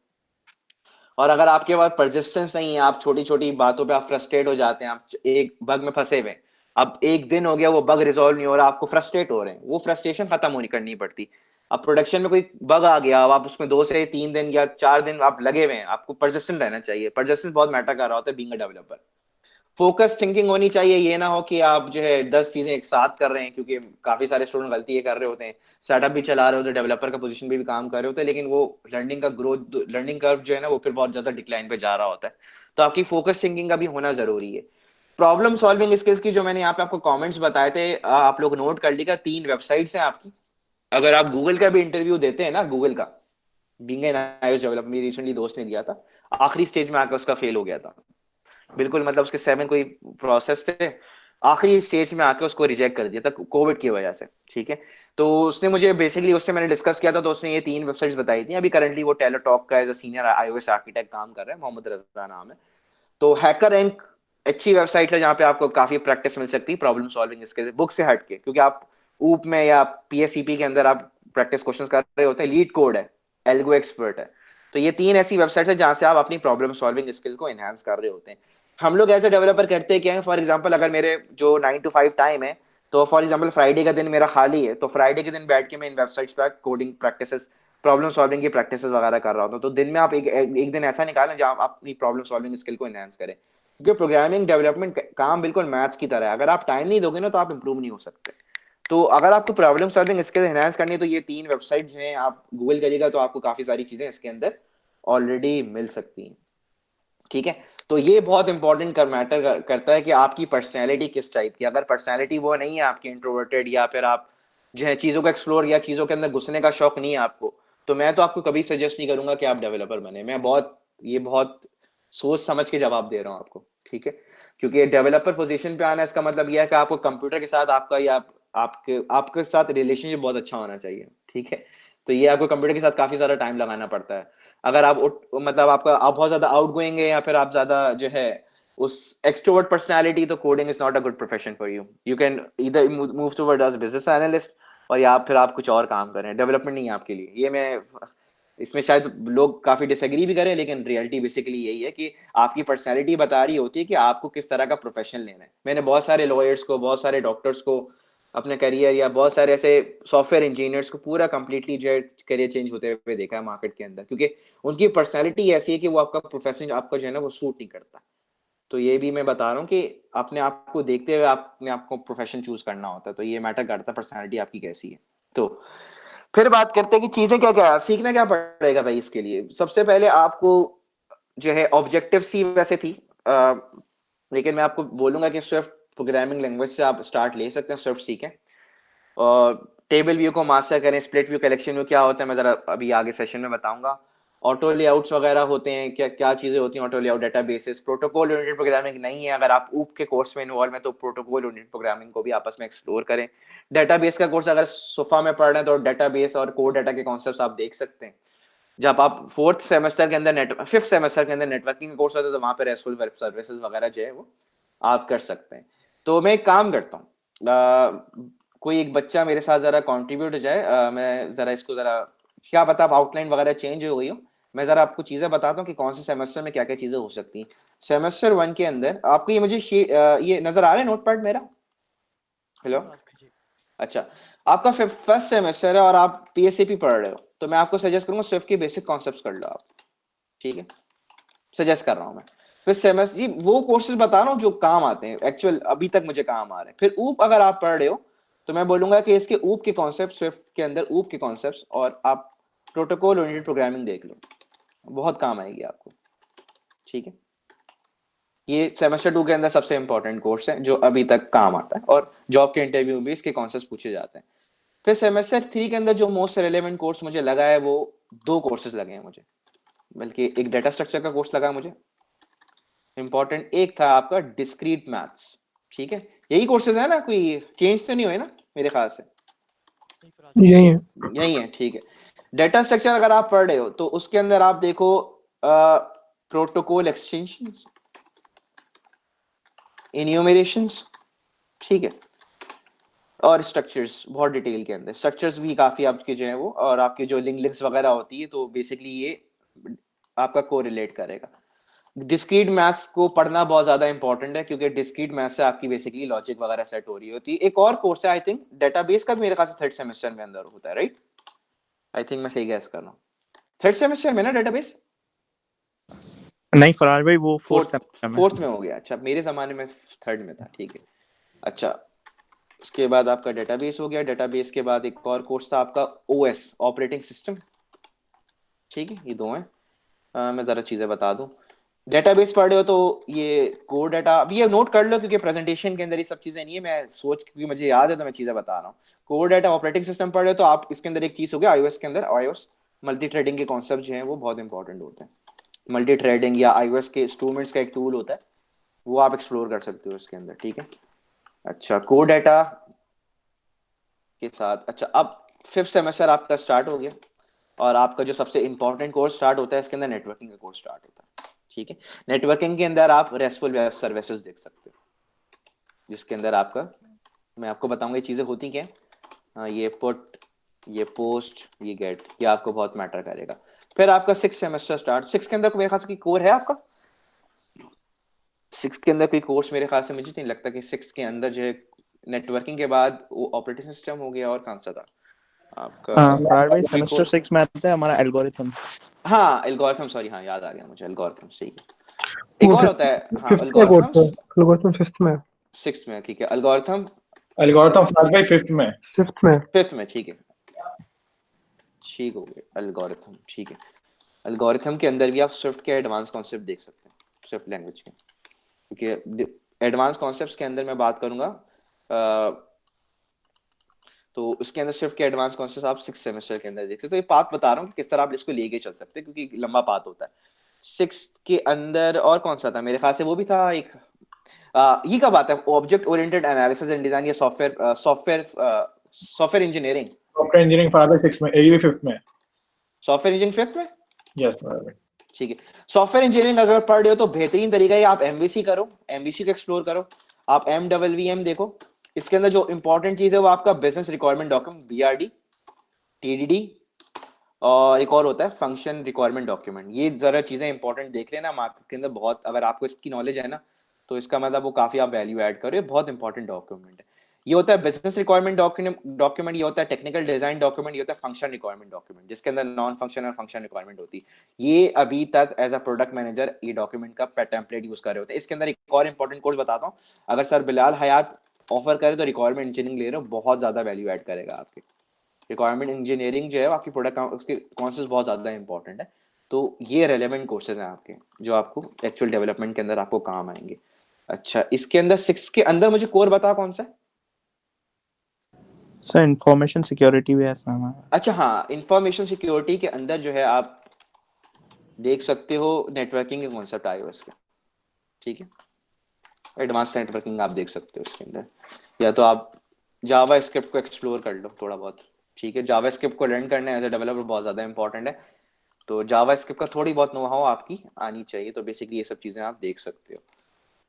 और अगर आपके पास परसिस्टेंस नहीं है, आप छोटी छोटी बातों पे आप फ्रस्ट्रेट हो जाते हैं, आप एक बग में फंसे हुए हैं, अब एक दिन हो गया वो बग रिजॉल्व नहीं हो रहा, आपको फ्रस्ट्रेट हो रहे हैं, वो फ्रस्ट्रेशन खत्म होनी करनी पड़ती। अब प्रोडक्शन में कोई बग आ गया, अब आप उसमें 2 से 3 दिन या 4 दिन आप लगे हुए हैं, आपको परसिस्टेंट रहना चाहिए। परसिस्टेंस बहुत मैटर कर रहा होता है being a developer. Focus thinking होनी चाहिए, ये ना हो कि आप जो है 10 चीजें एक साथ कर रहे हैं, क्योंकि काफी सारे स्टूडेंट गलती ये कर रहे होते हैं, सेटअप भी चला रहे होते हैं, डेवलपर का पोजीशन भी काम कर रहे होते हैं, लेकिन वो लर्निंग कर्व जो है ना वो फिर बहुत ज्यादा डिक्लाइन पे जा रहा होता है। तो आपकी फोकस थिंकिंग का भी होना जरूरी है। प्रॉब्लम सॉल्विंग स्किल्स की जो मैंने यहाँ पे आपको कमेंट्स बताए थे, आप लोग नोट कर लीजिएगा। 3 वेबसाइट्स हैं आपकी। अगर आप गूगल का भी इंटरव्यू देते हैं ना, गूगल का बीइंग एन iOS डेवलपर, मेरी रिसेंटली दोस्त ने दिया था, आखिरी स्टेज में आकर उसका फेल हो गया था। बिल्कुल, मतलब उसके 7 कोई प्रोसेस थे, आखिरी स्टेज में आके उसको रिजेक्ट कर दिया था कोविड की वजह से। ठीक है, तो उसने मुझे बेसिकली, उससे मैंने डिस्कस किया था, तो उसने ये 3 वेबसाइट्स बताई थी। अभी करंटली वो टेलीटॉक का as a senior iOS architect काम कर रहा है, मोहम्मद रजा नाम है। तो हैकर रैंक अच्छी वेबसाइट है जहाँ पे आपको काफी प्रैक्टिस मिल सकती है प्रॉब्लम सॉल्विंग स्किल्स, बुक से हट के, क्योंकि आप ऊप में या पीएससीपी के अंदर आप प्रैक्टिस क्वेश्चंस कर रहे होते हैं। लीड कोड है, एल्गो एक्सपर्ट है। तो ये 3 ऐसी वेबसाइट है जहाँ से आप अपनी प्रॉब्लम सॉल्विंग स्किल को एनहांस कर रहे होते हैं। हम लोग एज ए डेवलपर करते क्या है, फॉर एग्जाम्पल अगर मेरे जो 9 to 5 टाइम है, तो फॉर एग्जाम्पल फ्राइडे का दिन मेरा खाली है, तो फ्राइडे के दिन बैठ के मैं इन वेबसाइट्स पर कोडिंग प्रैक्टिसेस, प्रॉब्लम सॉल्विंग की प्रैक्टिस वगैरह कर रहा होता हूँ। तो दिन में आप एक दिन ऐसा निकालें जहाँ आप अपनी प्रॉब्लम सॉल्विंग स्किल को एनहांस करें, क्योंकि प्रोग्रामिंग डेवलपमेंट काम बिल्कुल मैथ्स की तरह है। अगर आप टाइम नहीं दोगे ना तो आप इंप्रूव नहीं हो सकते। तो अगर आपको प्रॉब्लम सॉल्विंग स्किल एनहांस करनी है, तो ये 3 वेबसाइट्स हैं, आप गूगल करिएगा तो आपको काफी सारी चीजें इसके अंदर ऑलरेडी मिल सकती हैं। ठीक है, तो ये बहुत इंपॉर्टेंट करता है कि आपकी पर्सनैलिटी किस टाइप की। अगर पर्सनैलिटी वो नहीं है आपकी, इंट्रोवर्टेड, या फिर आप जो है चीजों को एक्सप्लोर या चीजों के अंदर घुसने का शौक नहीं है आपको, तो मैं तो आपको कभी सजेस्ट नहीं करूंगा कि आप डेवलपर बने। मैं बहुत सोच समझ के जवाब दे रहा हूँ आपको। ठीक है, क्योंकि डेवलपर पोजीशन पे आना, इसका मतलब यह है कि आपको कंप्यूटर के साथ आपका या आपके आपके साथ रिलेशनशिप बहुत अच्छा होना चाहिए। ठीक है, तो ये आपको कंप्यूटर के साथ काफी सारा टाइम लगाना पड़ता है। अगर मतलब आप बहुत ज्यादा आउटगोइंग है, या फिर आप ज्यादा जो है उस एक्सट्रोवर्ट पर्सनालिटी, तो coding is not a good profession for you. You can either move toward as business analyst, और या फिर आप कुछ और काम करें, डेवलपमेंट नहीं है आपके लिए। ये मैं इसमें शायद लोग काफी डिसएग्री भी करें, लेकिन रियलिटी बेसिकली यही है कि आपकी पर्सनैलिटी बता रही होती है कि आपको किस तरह का प्रोफेशन लेना है। मैंने बहुत सारे लॉयर्स को, बहुत सारे डॉक्टर्स को अपने करियर, या बहुत सारे ऐसे सॉफ्टवेयर इंजीनियर्स को पूरा कंप्लीटली जो है करियर चेंज होते हुए देखा है मार्केट के अंदर, क्योंकि उनकी पर्सनैलिटी ऐसी है कि वो आपका प्रोफेशन आपका जो है ना वो सूट नहीं करता। तो ये भी मैं बता रहा हूँ कि अपने आप को देखते हुए आपने आपको प्रोफेशन चूज करना होता है। तो ये मैटर करता है पर्सनैलिटी आपकी कैसी है। तो फिर बात करते हैं कि चीजें क्या क्या है, सीखना क्या पड़ेगा भाई। इसके लिए सबसे पहले आपको जो है ऑब्जेक्टिव सी वैसे थी, लेकिन मैं आपको बोलूंगा कि स्विफ्ट प्रोग्रामिंग लैंग्वेज से आप स्टार्ट ले सकते हैं, स्विफ्ट सीखें। और टेबल व्यू को मास्टर करें। स्प्लिट व्यू, कलेक्शन व्यू क्या होता है मैं जरा अभी आगे सेशन में बताऊंगा। ऑटो लेआउट्स वगैरह होते हैं, क्या क्या चीजें होती हैं auto layout, databases. Protocol oriented programming नहीं है, अगर आप ऊप के कोर्स में इन्वॉल्व हैं तो प्रोटोकॉल ओरिएंटेड प्रोग्रामिंग को भी आपस में एक्सप्लोर करें। डेटाबेस का कोर्स अगर सोफा में पढ़ रहे हैं तो डेटाबेस और कोर डाटा के कॉन्सेप्ट्स आप देख सकते हैं। जब आप 4th सेमेस्टर के अंदर 5th सेमेस्टर के अंदर नेटवर्किंग कोर्स होता है, तो वहां पे रेस्टफुल वेब सर्विसेज वगैरह जो है वो आप कर सकते हैं। तो मैं एक काम करता हूँ, कोई एक बच्चा मेरे साथ जरा कंट्रीब्यूट हो जाए। मैं जरा इसको जरा, क्या पता आप आउटलाइन वगैरह चेंज हो गई हो, मैं जरा आपको चीजें बताता हूँ कि कौन से सेमेस्टर में क्या क्या चीजें हो सकती हैं। सेमेस्टर 1 के अंदर आपको ये मुझे ये नजर आ रहा है नोटपैड मेरा? हेलो? हाँ जी। अच्छा, आपका फर्स्ट सेमेस्टर है और आप पीएसएपी पढ़ रहे हो, तो मैं आपको सजेस्ट करूंगा स्विफ्ट के बेसिक कॉन्सेप्ट्स कर लो आप। ठीक है, सजेस्ट कर रहा हूं मैं। फिर सेमेस्टर ये वो कोर्सेज बता रहा हूँ जो काम आते हैं, एक्चुअल अभी तक मुझे काम आ रहे हैं। फिर ऊप अगर आप पढ़ रहे हो, तो मैं बोलूंगा कि इसके ऊप के कॉन्सेप्ट, स्विफ्ट के अंदर ऊप के कॉन्सेप्ट्स, और आप प्रोटोकॉल ओरिएंटेड प्रोग्रामिंग देख लो, बहुत काम आएगी आपको। ठीक है, ये सेमेस्टर 2 के अंदर सबसे इंपॉर्टेंट कोर्स है जो अभी तक काम आता है, और जॉब के इंटरव्यू में भी इसके कॉन्सेप्ट पूछे जाते हैं। फिर सेमेस्टर 3 के अंदर जो मोस्ट रेलेवेंट कोर्स मुझे लगा है, वो 2 कोर्सेज लगे हैं मुझे, बल्कि एक डेटा स्ट्रक्चर का कोर्स लगा मुझे इंपॉर्टेंट, एक था आपका डिस्क्रीट मैथ्स। ठीक है, यही कोर्सेज है ना, कोई चेंज तो नहीं हुए ना मेरे ख्याल से? नहीं फिर यही है। यही है, ठीक है। डेटा स्ट्रक्चर अगर आप पढ़ रहे हो तो उसके अंदर आप देखो प्रोटोकॉल एक्सटेंशंस, इन्यूमरेशंस, ठीक है, और स्ट्रक्चर्स बहुत डिटेल के अंदर। स्ट्रक्चर्स भी काफी आपके जो है वो, और आपके जो लिंक्स वगैरह होती है, तो बेसिकली ये आपका कोरिलेट करेगा। डिस्क्रीट मैथ्स को पढ़ना बहुत ज्यादा इंपॉर्टेंट है, क्योंकि डिस्क्रीट मैथ्स से आपकी बेसिकली लॉजिक वगैरह सेट हो रही होती है। एक और कोर्स है आई थिंक डेटाबेस का भी, मेरे ख्याल से 3rd सेमेस्टर में अंदर होता है, राइट? आई थिंक मैं सही गैस कर रहा हूँ, 3rd सेमेस्टर में ना डेटाबेस। नहीं फरार भाई वो फोर्थ सेमेस्टर में। फोर्थ में हो गया, अच्छा मेरे ज़माने में थर्ड में था, ठीक है। अच्छा उसके बाद आपका डेटाबेस हो गया, डेटाबेस के बाद एक और कोर्स था आपका ओएस, ऑपरेटिंग सिस्टम, ठीक है, ये दो हैं। मैं ज़रा चीज़ें बता दूं। डेटाबेस पढ़ रहे हो तो ये कोर डाटा, अभी ये नोट कर लो क्योंकि प्रेजेंटेशन के अंदर ये सब चीज़ें नहीं है, मैं सोच क्योंकि मुझे याद है तो मैं चीज़ें बता रहा हूँ। कोर डाटा ऑपरेटिंग सिस्टम पढ़ रहे हो तो आप इसके अंदर एक चीज़ हो गया iOS के अंदर, iOS मल्टी थ्रेडिंग के कॉन्सेप्ट जो हैं वो बहुत इंपॉर्टेंट होते हैं। मल्टी थ्रेडिंग या iOS के इंस्ट्रूमेंट्स का एक टूल होता है, वो आप एक्सप्लोर कर सकते हो इसके अंदर, ठीक है। अच्छा कोर डाटा के साथ, अच्छा अब फिफ्थ सेमेस्टर आपका स्टार्ट हो गया और आपका जो सबसे इंपॉर्टेंट कोर्स स्टार्ट होता है इसके अंदर नेटवर्किंग का कोर्स स्टार्ट होता है, ठीक है। नेटवर्किंग के अंदर आप रेस्टफुल वेब सर्विसेज देख सकते हो, जिसके अंदर आपका, मैं आपको बताऊंगा ये चीज़ें होती क्या हैं। ये पुट, ये पोस्ट, ये गेट, ये आपको बहुत मैटर करेगा। फिर आपका सिक्स सेमेस्टर स्टार्ट, सिक्स के अंदर मेरे ख्याल से कोई कोर है आपका, सिक्स के अंदर कोई कोर्स मेरे ख्याल से मुझे नहीं लगता कि सिक्स के अंदर जो है नेटवर्किंग के बाद वो ऑपरेटिंग सिस्टम हो गया और कौन सा था आपका फरार भाई कोई सेमेस्टर कोर्स। 6 में आता है हमारा एल्गोरिथम्स। हाँ एल्गोरिथम, सॉरी हाँ याद आ गया मुझे, एल्गोरिथम सही है। एक वो और होता है हाँ फिफ्थ में कोर्स है, एल्गोरिथम्स, एल्गोरिथम फिफ्थ में। सिक्स में, ठीक है। एल्गोरिथम एल्गोरिथम फराज भाई फिफ्थ में। फिफ्थ में फिफ्थ में, ठीक है, ठीक हो गया एल्गोरिथम, ठीक है। एल्गोरिथम के अंदर भी आप स्विफ्ट के एडवांस कॉन्सेप्ट देख सकते हैं, स्विफ्ट लैंग्वेज के, क्योंकि एडवांस कॉन्सेप्ट्स के अंदर मैं बात करूंगा तो उसके अंदर स्विफ्ट के एडवांस कॉन्सेप्ट आप सिक्स सेमेस्टर के अंदर देख सकते हो। तो ये पाथ बता रहा हूँ कि किस तरह आप इसको लेके चल सकते हैं क्योंकि लंबा पाथ होता है। सिक्स के अंदर और कौन सा था मेरे ख्याल से, वो भी था एक, ये कब आता है, object oriented analysis and design, या software engineering. Software engineering Faraz भाई सिक्स में, ये भी फिफ्थ में। सॉफ्टवेयर इंजीनियरिंग फिफ्थ में, यस फराज भाई। ठीक है। सॉफ्टवेयर इंजीनियरिंग अगर पढ़ रहे हो तो बेहतरीन तरीका है आप एमवीसी करो, एमवीसी को एक्सप्लोर करो, आप MWM देखो। इसके अंदर जो इंपॉर्टेंट चीज है वो आपका business requirement document, BRD, TDD, और एक और होता है फंक्शन रिक्वायरमेंट डॉक्यूमेंट। ये जरा चीजें इंपॉर्टेंट देख लेना मार्केट के अंदर बहुत, अगर आपको इसकी नॉलेज है ना तो इसका मतलब वो काफी आप वैल्यू ऐड करो, ये बहुत इंपॉर्टेंट डॉक्यूमेंट है। ये होता है बिजनेस रिक्वायरमेंट डॉक्यूमेंट, ये होता है टेक्निकल डिजाइन डॉक्यूमेंट, ये होता है फंक्शन रिक्वायरमेंट डॉक्यूमेंट, जिसके अंदर नॉन फंक्शन और फंक्शन रिक्वायरमेंट होती है। ये अभी तक एज अ प्रोडक्ट मैनेजर ये डॉक्यूमेंट का टेम्पलेट यूज कर रहे होते हैं। इसके अंदर एक और इंपॉर्टेंट कोर्स बताता हूँ, अगर सर बिलाल हयात ऑफर करे तो रिक्वायरमेंट इंजीनियरिंग ले रहे हो, बहुत ज्यादा वैल्यू ऐड करेगा आपके। रिक्वायरमेंट इंजीनियरिंग जो है आपकी प्रोडक्ट उसके कॉन्सेप्ट बहुत ज़्यादा इंपॉर्टेंट है। तो ये रेलेवेंट कोर्सेज हैं आपके जो आपको एक्चुअल डेवलपमेंट के अंदर आपको काम आएंगे। अच्छा इसके अंदर सिक्स के अंदर मुझे कोर बता कौन सा है। सर इंफॉर्मेशन सिक्योरिटी भी है सर हमारा। अच्छा हाँ, इंफॉर्मेशन सिक्योरिटी के अंदर जो है आप देख सकते हो नेटवर्किंग के कॉन्सेप्ट iOS के, ठीक है। एडवांस नेटवर्किंग आप देख सकते हो इसके अंदर, या तो आप जावा स्क्रिप्ट को एक्सप्लोर कर लो थोड़ा बहुत, ठीक है। जावा स्क्रिप्ट को लर्न करना एज ए डेवलपर बहुत ज़्यादा इंपॉर्टेंट है, तो जावा स्क्रिप्ट का थोड़ी बहुत नो हाउ आपकी आनी चाहिए, तो बेसिकली ये सब चीजें आप देख सकते हो।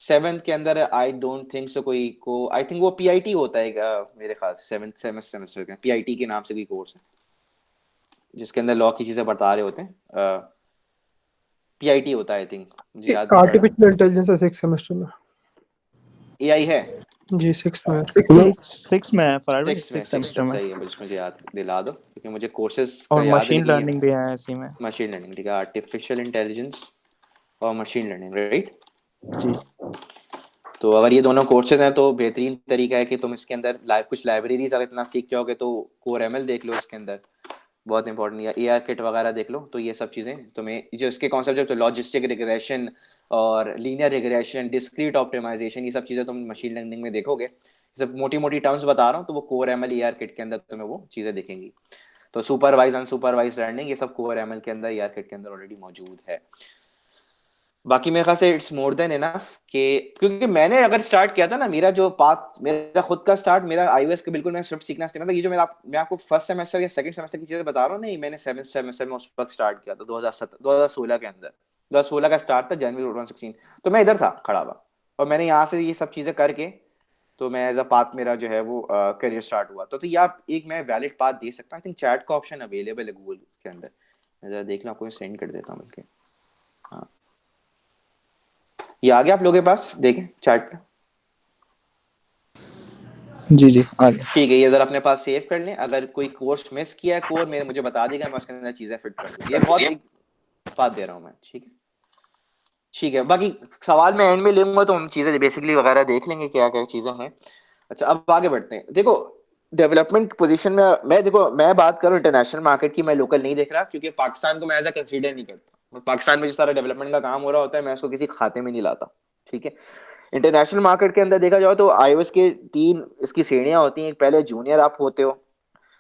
सेवेंथ के अंदर आई डोंट थिंक सो कोई को, आई थिंक वो PIT होता है मेरे ख्याल से सेवेंथ सेमेस्टर का PIT के नाम से कोई कोर्स है जिसके अंदर लॉ की चीजें बता रहे होते हैं। PIT होता है आई थिंक, मुझे याद नहीं पड़ आर्टिफिशियल इंटेलिजेंस है सिक्स सेमेस्टर में। रहा। AI है जी सिक्स में। ये 6 में है फरार भाई, सिक्स में, 6 सिक्स सेमेस्टर में। सही है, मुझे याद दिला दो क्योंकि मुझे कोर्सेज का और याद है मशीन लेकिन ये लर्निंग भी है इसी में। मशीन लर्निंग, ठीक है, आर्टिफिशियल इंटेलिजेंस और मशीन लर्निंग, राइट जी। तो अगर ये दोनों कोर्सेज हैं तो बेहतरीन तरीका है कि तुम इसके अंदर कुछ लाइब्रेरीज अगर इतना सीख जाओगे तो कोर ML देख लो इसके अंदर, बहुत इंपॉर्टेंट, या ARKit वगैरह देख लो। तो ये सब चीज़ें तुम्हें जो इसके कॉन्सेप्ट जो लॉजिस्टिक रिग्रेशन और लीनियर रिग्रेशन, डिस्क्रीट ऑप्टिमाइजेशन, ये सब चीज़ें तुम मशीन लर्निंग में देखोगे। ये सब मोटी मोटी टर्म्स बता रहा हूँ, तो वो कोर ML ARKit के अंदर तुम्हें वो चीज़ें दिखेंगी। तो सुपरवाइज अनसुपरवाइज लर्निंग ये सब कोर ML के अंदर ARKit के अंदर ऑलरेडी मौजूद है। बाकी मेरे ख्याल से इट्स मोर देन इनफ कि, क्योंकि मैंने अगर स्टार्ट किया था ना, मेरा जो पाथ, मेरा खुद का स्टार्ट, मेरा iOS के बिल्कुल मैं स्विफ्ट सीखना, मतलब ये जो मैं आपको फर्स्ट सेमेस्टर या सेकंड सेमेस्टर की चीजें बता रहा हूँ, नहीं मैंने सेवंथ सेमेस्टर में उस वक्त स्टार्ट किया था 2016 के अंदर, 2016 का स्टार्ट था, जनवरी 2016। तो मैं इधर था खड़ा हुआ और मैंने यहाँ से ये सब चीजें करके तो मैं एज अ पाथ मेरा जो है वो करियर स्टार्ट हुआ। तो ये आप एक मैं वैलिड पाथ दे सकता हूँ। आई थिंक चैट का ऑप्शन अवेलेबल है गूगल के अंदर, मैं जरा देख लो, आपको सेंड कर देता हूँ बल्कि। हाँ ये आ गया आप लोगों के पास, देखें चैट पे। जी जी आ गया। ठीक है, ये जरा अपने पास सेव कर लें, अगर कोई कोर्स मिस किया है कोर मेरे मुझे बता देगा, मैं उसके अंदर चीजें फिट कर दूँ। ये बहुत एक बात दे रहा हूँ मैं, ठीक है। ठीक है, बाकी सवाल मैं एंड में लूंगा तो हम चीजें बेसिकली वगैरह देख लेंगे क्या क्या चीजें हैं। अच्छा, अब आगे बढ़ते हैं। देखो, डेवलपमेंट पोजीशन में मैं, देखो मैं बात करूं इंटरनेशनल मार्केट की, मैं लोकल नहीं देख रहा, क्योंकि पाकिस्तान को मैं एज अ कंसीडर नहीं करता। पाकिस्तान में जिस सारा डेवलपमेंट का काम हो रहा होता है, मैं उसको किसी खाते में नहीं लाता। ठीक है, इंटरनेशनल मार्केट के अंदर देखा जाए तो iOS के तीन इसकी श्रेणियां होती हैं। पहले जूनियर आप होते हो,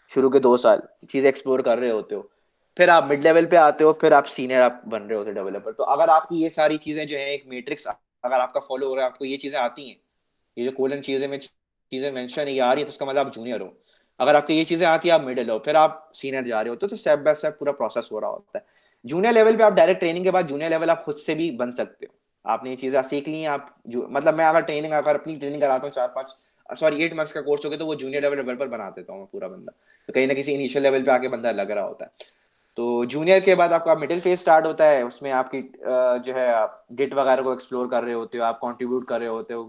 शुरू के 2 साल चीजें एक्सप्लोर कर रहे होते हो, फिर आप मिड लेवल पे आते हो, फिर आप सीनियर आप बन रहे होते हो डेवलपर। तो अगर आपकी ये सारी चीजें जो है एक मैट्रिक्स अगर आपका फॉलो हो रहा है, आपको ये चीजें आती हैं, ये जो कोलन चीजें में चीजें मेंशन ये आ रही है, तो उसका मतलब आप जूनियर हो। अगर आपको ये चीजें आती है, आप मिडिल हो, फिर आप सीनियर जा रहे हो, तो स्टेप बाय स्टेप पूरा प्रोसेस हो रहा होता है। जूनियर लेवल पे आप डायरेक्ट ट्रेनिंग के बाद जूनियर लेवल आप खुद से भी बन सकते हो। आपने ये चीजें सीख ली हैं, आप जो मतलब मैं अगर अपनी ट्रेनिंग कराता हूँ 4-5 सॉरी 8 मंथ्स का कोर्स हो गया, तो वो जूनियर लेवल डेवलपर बना देता हूँ मैं पूरा बंदा। तो कहीं ना किसी इनिशियल लेवल पे आके बंदा लग रहा होता है। तो जूनियर के बाद आपका मिडिल फेज स्टार्ट होता है, उसमें आपकी जो है आप गिट वगैरह को एक्सप्लोर कर रहे होते हो, आप कंट्रीब्यूट कर रहे होते हो,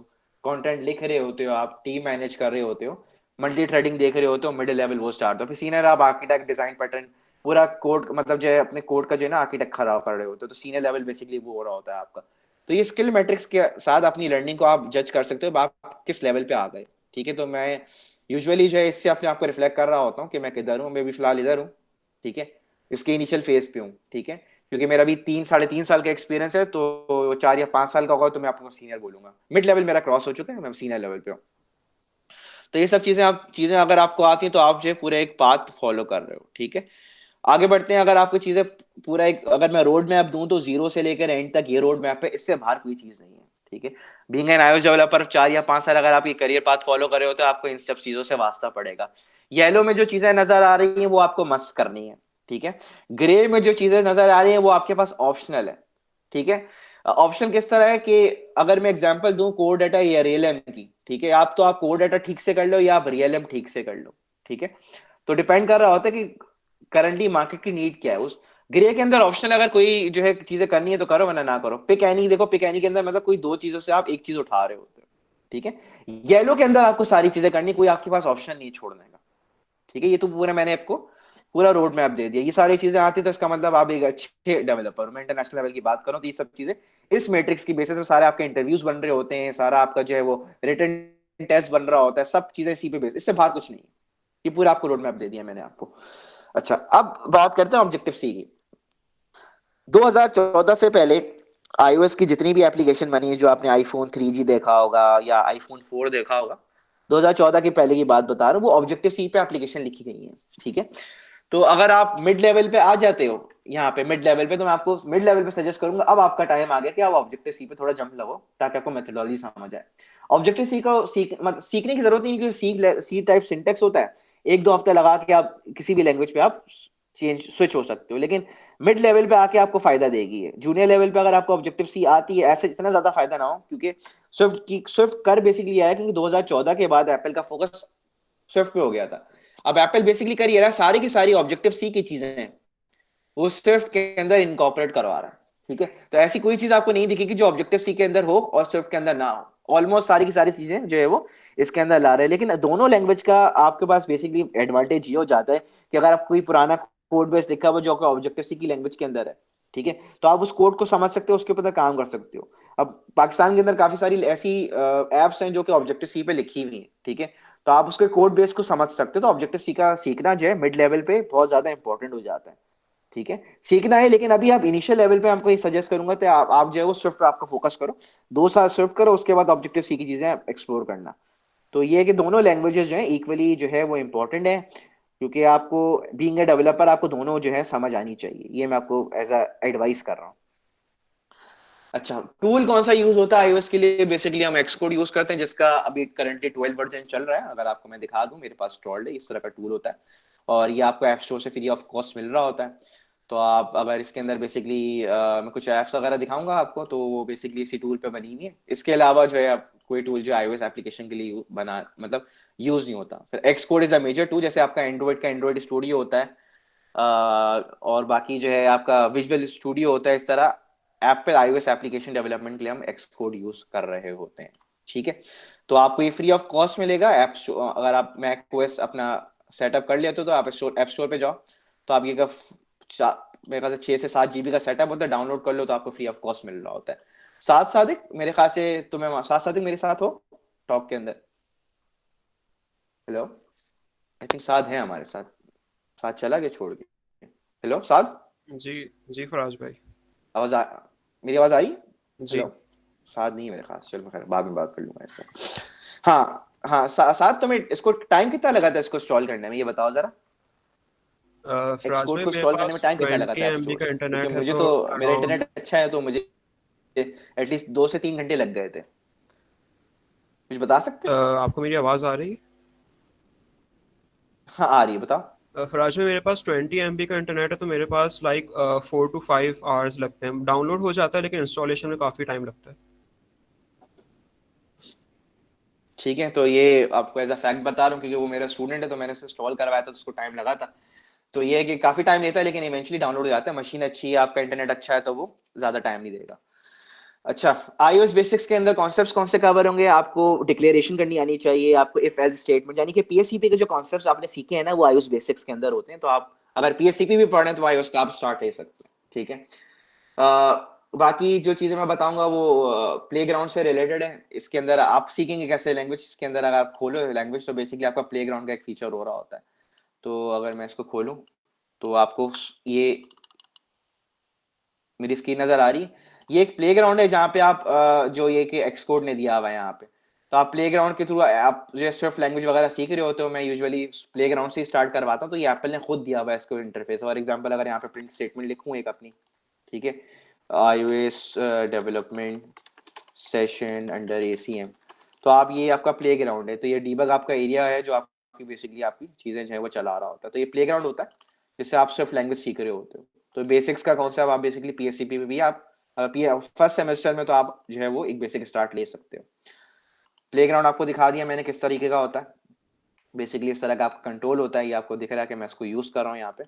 कंटेंट लिख रहे होते हो, आप टीम मैनेज कर रहे होते हो, मल्टी थ्रेडिंग देख रहे होते हो। मिडिल लेवल वो स्टार्ट हो, फिर सीनियर आप आर्किटेक्ट, डिजाइन पैटर्न, पूरा कोड मतलब जो है अपने कोड का जो है ना आर्किटेक्ट खड़ा कर रहे होते हो। तो सीनियर लेवल बेसिकली वो हो रहा होता है आपका। तो ये स्किल मैट्रिक्स के साथ अपनी लर्निंग को आप जज कर सकते हो आप किस लेवल पे आ गए। ठीक है, तो मैं यूजुअली जो है इससे अपने आप को रिफ्लेक्ट कर रहा होता हूँ कि मैं किधर हूँ। मैं भी फिलहाल इधर हूँ। ठीक है, इसके इनिशियल फेज पे हूँ। ठीक है, क्योंकि मेरा भी 3 साढ़े 3 साल का एक्सपीरियंस है, तो 4 या 5 साल का होगा तो मैं आपको सीनियर बोलूंगा। मिड लेवल मेरा क्रॉस हो चुका है, मैं सीनियर लेवल पे हूँ। तो ये सब चीजें अगर आपको आती हैं तो आप जो है पूरा एक पाथ फॉलो कर रहे हो। ठीक है, आगे बढ़ते हैं। अगर आपको चीजें पूरा एक अगर मैं रोड मैप दूं तो 0 से लेकर एंड तक ये रोड मैप है, इससे बाहर कोई चीज नहीं है। ठीक है, बीइंग एन iOS डेवलपर 4 या 5 साल अगर आप ये करियर पाथ फॉलो कर रहे हो तो आपको इन सब चीजों से वास्ता पड़ेगा। येलो में जो चीजें नजर आ रही हैं वो आपको मस्त करनी है। ठीक है, ग्रे में जो चीजें नजर आ रही हैं वो आपके पास ऑप्शनल है। ठीक है, ऑप्शन किस तरह है कि अगर मैं एग्जांपल दूं कोड डाटा या रियलएम की, ठीक है, आप कोड डाटा ठीक से कर लो या आप रियलएम ठीक से कर लो। ठीक है, तो डिपेंड कर रहा होता है कि करंटली मार्केट की नीड क्या है। उस ग्रे के अंदर ऑप्शन अगर कोई जो है चीजें करनी है तो करो, वरना ना करो। पिक एनी, देखो पिक एनी के अंदर मतलब कोई 2 चीजों से आप एक चीज उठा रहे होते हो। ठीक है, येलो के अंदर आपको सारी चीजें करनी, कोई आपके पास ऑप्शन नहीं छोड़ने का। ठीक है, ये तो पूरा मैंने आपको पूरा रोड मैप दे दिया। ये सारी चीजें आती तो इसका मतलब आप एक अच्छे डेवलपर। मैं इंटरनेशनल लेवल की बात करूं तो ये सब चीजें इस मैट्रिक्स की बेसिस पे सारे आपके इंटरव्यूज बन रहे होते हैं, सारा आपका जो है वो रिटन टेस्ट बन रहा होता है, सब चीजें इसी पे बेस, इससे बाहर कुछ नहीं है। ये पूरा आपको रोड मैप दे दिया मैंने आपको। अच्छा, अब बात करते हैं ऑब्जेक्टिव सी की। 2014 से पहले iOS की जितनी भी एप्लीकेशन बनी है, जो आपने आईफोन 3G देखा होगा या आईफोन 4 देखा होगा, 2014 के पहले की बात बता रहा हूँ, वो ऑब्जेक्टिव सी पे एप्लीकेशन लिखी गई है। ठीक है, तो अगर आप मिड लेवल पे आ जाते हो, यहाँ पे मिड लेवल पे, तो मैं आपको मिड लेवल पे सजेस्ट करूंगा अब आपका टाइम आ गया कि आप ऑब्जेक्टिव सी पे थोड़ा जंप लगो, ताकि आपको मेथोडोलॉजी समझ आए। ऑब्जेक्टिव सी को मतलब सीखने की जरूरत नहीं, क्योंकि सी टाइप सिंटेक्स होता है। 1-2 हफ्ते लगा के आप किसी भी लैंग्वेज पे आप चेंज स्विच हो सकते हो, लेकिन मिड लेवल पे आके आपको फायदा देगी है। जूनियर लेवल पे अगर आपको ऑब्जेक्टिव सी आती है, ऐसे इतना ज्यादा फायदा ना हो, क्योंकि स्विफ्ट कर बेसिकली आया क्योंकि 2014 के बाद एप्पल का फोकस स्विफ्ट पे हो गया था। अब एप्पल बेसिकली कर ये रहा है, सारी की सारी ऑब्जेक्टिव सी की चीजें हैं वो स्विफ्ट के अंदर इनकॉर्पोरेट करवा रहा है। ठीक है, तो ऐसी कोई चीज आपको नहीं दिखेगी जो ऑब्जेक्टिव सी के अंदर हो और स्विफ्ट के अंदर ना हो। ऑलमोस्ट सारी की सारी चीजें जो है वो इसके अंदर ला रहे हैं। लेकिन दोनों लैंग्वेज का आपके पास बेसिकली एडवांटेज ये हो जाता है कि अगर आप कोई पुराना कोड बेस लिखा हुआ जो ऑब्जेक्टिव सी की लैंग्वेज के अंदर है, ठीक है, तो आप उस कोड को समझ सकते हो, उसके ऊपर काम कर सकते हो। अब पाकिस्तान के अंदर काफी सारी ऐसी एप्स हैं जो कि ऑब्जेक्टिव सी पे लिखी हुई हैं। ठीक है, तो आप उसके कोड बेस को समझ सकते हो। तो ऑब्जेक्टिव सी का सीखना जो है मिड लेवल पे बहुत ज्यादा इंपॉर्टेंट हो जाता है। ठीक है, सीखना है, लेकिन अभी आप इनिशियल लेवल पे आपको ये सजेस्ट करूंगा तो आप जो है वो स्विफ्ट पे आपका फोकस करो। 2 साल स्विफ्ट करो, उसके बाद ऑब्जेक्टिव सी की चीजें एक्सप्लोर करना। तो ये है कि दोनों लैंग्वेजेस जो है इक्वली जो है वो इंपॉर्टेंट है, क्योंकि आपको बीइंग ए डेवलपर आपको दोनों जो है समझ आनी चाहिए। ये मैं आपको एज अ एडवाइस कर रहा हूँ। अच्छा, टूल कौन सा यूज होता है iOS के लिए? बेसिकली हम एक्सकोड यूज करते हैं, जिसका अभी करंटली 12 वर्जन चल रहा है। अगर आपको मैं दिखा दूं, मेरे पास इंस्टॉल्ड है, इस तरह का टूल होता है और ये आपको ऐप स्टोर से फ्री ऑफ कॉस्ट मिल रहा होता है। तो आप अगर इसके अंदर बेसिकली मैं कुछ ऐप्स वगैरह दिखाऊंगा आपको, तो वो बेसिकली इसी टूल पे बनी हुई है। इसके अलावा जो है आप कोई टूल जो iOS एप्लीकेशन के लिए बना मतलब यूज नहीं होता। फिर Xcode is a major tool, जैसे आपका एंड्रॉइड का एंड्रॉइड स्टूडियो होता है, और बाकी जो है आपका विजुअल स्टूडियो होता है। इस तरह एप्पल iOS एप्लीकेशन डेवलपमेंट के लिए हम एक्सकोड यूज कर रहे होते हैं। ठीक है, तो आपको ये फ्री ऑफ कॉस्ट मिलेगा। अगर आप मैक ओएस अपना सेटअप कर लेते हो तो आप ऐप स्टोर पे जाओ, तो आप ये मेरे ख्याल से 6 से 7 GB का सेटअप होता है, डाउनलोड कर लो तो आपको फ्री ऑफ कॉस्ट मिल रहा होता है। साथ सादिक, मेरे ख्याल से तुम्हें साथ सादिक मेरे साथ हो टॉक के अंदर। हेलो, आई थिंक साथ है हमारे साथ। साथ चला गया छोड़ के। हेलो साथ, जी जी फराज भाई। आवाज आ मेरी आवाज आ रही? जी हेलो, साथ नहीं है मेरे ख्याल से। चलो खैर, बाद में बात कर लूंगा इससे। हाँ हाँ, साथ तुम्हें इसको टाइम कितना लगा था इसको इंस्टॉल करने में, ये बताओ जरा। फराज एक्सकोड भाई को मेरे इंस्टॉल करने में पास टाइम कितना लगा 20 था ऐप MB स्टोर का से? क्योंकि इंटरनेट है मुझे तो तो, मेरा अराउंड इंटरनेट अच्छा है तो मुझे एटलीस्ट 2 से 3 घंटे लग गए थे। कुछ बता सकते? आपको मेरी आवाज़ आ रही? हाँ आ रही है, बताओ। फराज भाई मेरे पास 20 MB का इंटरनेट है तो मेरे पास लाइक 4 to 5 आवर्स लगते हैं। डाउनलोड हो जाता है लेकिन इंस्टॉलेशन में काफ़ी टाइम लगता है। ठीक है, तो ये आपको एज अ फैक्ट बता रहा हूँ क्योंकि वो मेरा स्टूडेंट है तो मैंने इसे इंस्टॉल करवाया था तो उसको टाइम लगा था। तो ये है कि काफी टाइम लेता है लेकिन इवेंचुअली डाउनलोड हो जाता है। मशीन अच्छी है, आपका इंटरनेट अच्छा है तो वो ज्यादा टाइम नहीं देगा। अच्छा, iOS बेसिक्स के अंदर कॉन्सेप्ट्स कौन से कवर होंगे? आपको डिक्लेरेशन करनी आनी चाहिए, आपको इफ एल्स स्टेटमेंट, यानी कि पीएससीपी के जो कॉन्सेप्ट्स आपने सीखे हैं ना वो iOS बेसिक्स के अंदर होते हैं। तो आप अगर पीएससीपी भी पढ़ रहे हैं तो iOS का आप स्टार्ट ले सकते हैं, ठीक है। बाकी जो चीजें मैं बताऊंगा वो प्लेग्राउंड से रिलेटेड है। इसके अंदर आप सीखेंगे कैसे लैंग्वेज। इसके अंदर अगर आप खोलो लैंग्वेज तो बेसिकली आपका प्लेग्राउंड का एक फीचर हो रहा होता है। तो अगर मैं इसको खोलूं तो आपको ये मेरी स्क्रीन नजर आ रही है। ये एक प्लेग्राउंड है जहाँ पे आप जो ये कि एक्सकोड ने दिया हुआ है यहाँ पे। तो आप प्लेग्राउंड के थ्रू आप जो स्विफ्ट लैंग्वेज वगैरह सीख रहे होते हो, मैं यूजुअली प्लेग्राउंड से ही स्टार्ट करवाता हूँ। तो ये एप्पल ने खुद दिया हुआ है इसको इंटरफेस। और एग्जांपल अगर यहाँ पे प्रिंट स्टेटमेंट लिखूँ एक अपनी, ठीक है, iOS development session under ACM, तो आप ये आपका प्लेग्राउंड है। तो ये डीबग आपका एरिया है जो आपकी बेसिकली आपकी चीजें जो है वो चला रहा होता है। तो ये प्लेग्राउंड होता है जिससे आप सिर्फ लैंग्वेज सीख रहे होते हो। तो बेसिक्स का कॉन्सेप्ट आप बेसिकली पीएससीपी में भी आप फर्स्ट सेमेस्टर में तो आप जो है वो एक बेसिक स्टार्ट ले सकते हो। प्लेग्राउंड आपको दिखा दिया मैंने किस तरीके का होता है। बेसिकली इस तरह का आपका कंट्रोल होता है, ये आपको दिख रहा है कि मैं इसको यूज कर रहा हूँ यहाँ पे।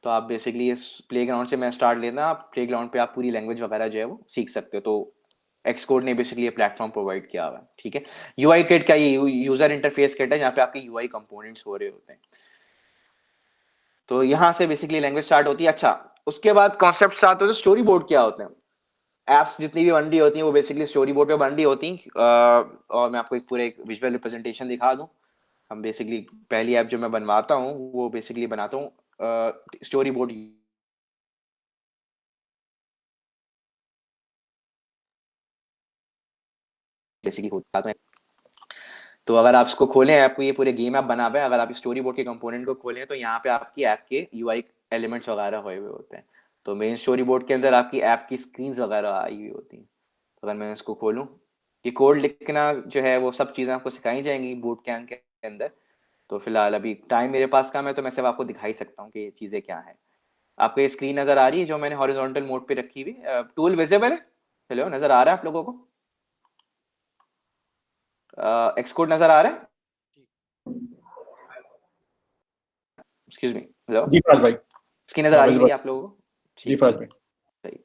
तो आप बेसिकली इस प्लेग्राउंड से मैं स्टार्ट लेना, आप प्लेग्राउंड पे आप पूरी लैंग्वेज वगैरह जो है वो सीख सकते हो। तो एक्सकोड ने बेसिकली ये प्लेटफॉर्म प्रोवाइड किया हुआ है, ठीक है। यूआई किट का ये यूजर इंटरफेस किट है जहाँ पे आपके यूआई कंपोनेंट्स हो रहे होते हैं। तो यहाँ से बेसिकली लैंग्वेज स्टार्ट होती है। अच्छा, उसके बाद कॉन्सेप्ट स्टार्ट होते हैं। स्टोरी बोर्ड क्या होते हैं? एप्स जितनी भी बन रही होती हैं वो बेसिकली स्टोरी बोर्ड पे बन रही होती हैं। और मैं आपको एक पूरे एक विजुअल रिप्रेजेंटेशन दिखा दूं। हम बेसिकली पहली ऐप जो मैं बनवाता हूँ वो बेसिकली बनाता हूँ स्टोरी बोर्ड बेसिकली होता है। तो अगर आप इसको खोलें, आपको ये पूरे गेम ऐप बना हुआ है, अगर आप स्टोरी बोर्ड के कंपोनेंट को खोलें तो यहाँ पे आपकी ऐप के यूआई एलिमेंट्स वगैरह हुए हुए होते हैं। तो मेन स्टोरी बोर्ड के अंदर आपकी ऐप की स्क्रीन्स वगैरह आई हुई होती हैं। तो अगर मैं इसको खोलूँ, ये कोड लिखना जो है वो सब चीज़ें आपको सिखाई जाएंगी बूट कैम्प के अंदर। तो फिलहाल अभी टाइम मेरे पास कम है तो मैं सिर्फ आपको दिखा ही सकता हूँ कि ये चीज़ें क्या हैं। आपको ये स्क्रीन नज़र आ रही है जो मैंने हॉरिजॉन्टल मोड पे रखी हुई? टूल विजिबल है? हेलो, नज़र आ रहा है आप लोगों को? एक्सकोड नज़र आ रहा है? एक्सक्यूज मी, हेलो, जी फराज भाई। स्क्रीन नज़र आ रही है विजिबल। मेरी आप लोगों को? जी ठीक है, फराज भाई। सही,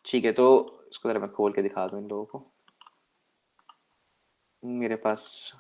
ठीक है। तो इसको जरा मैं खोल के दिखा दूँ इन लोगों को। मेरे पास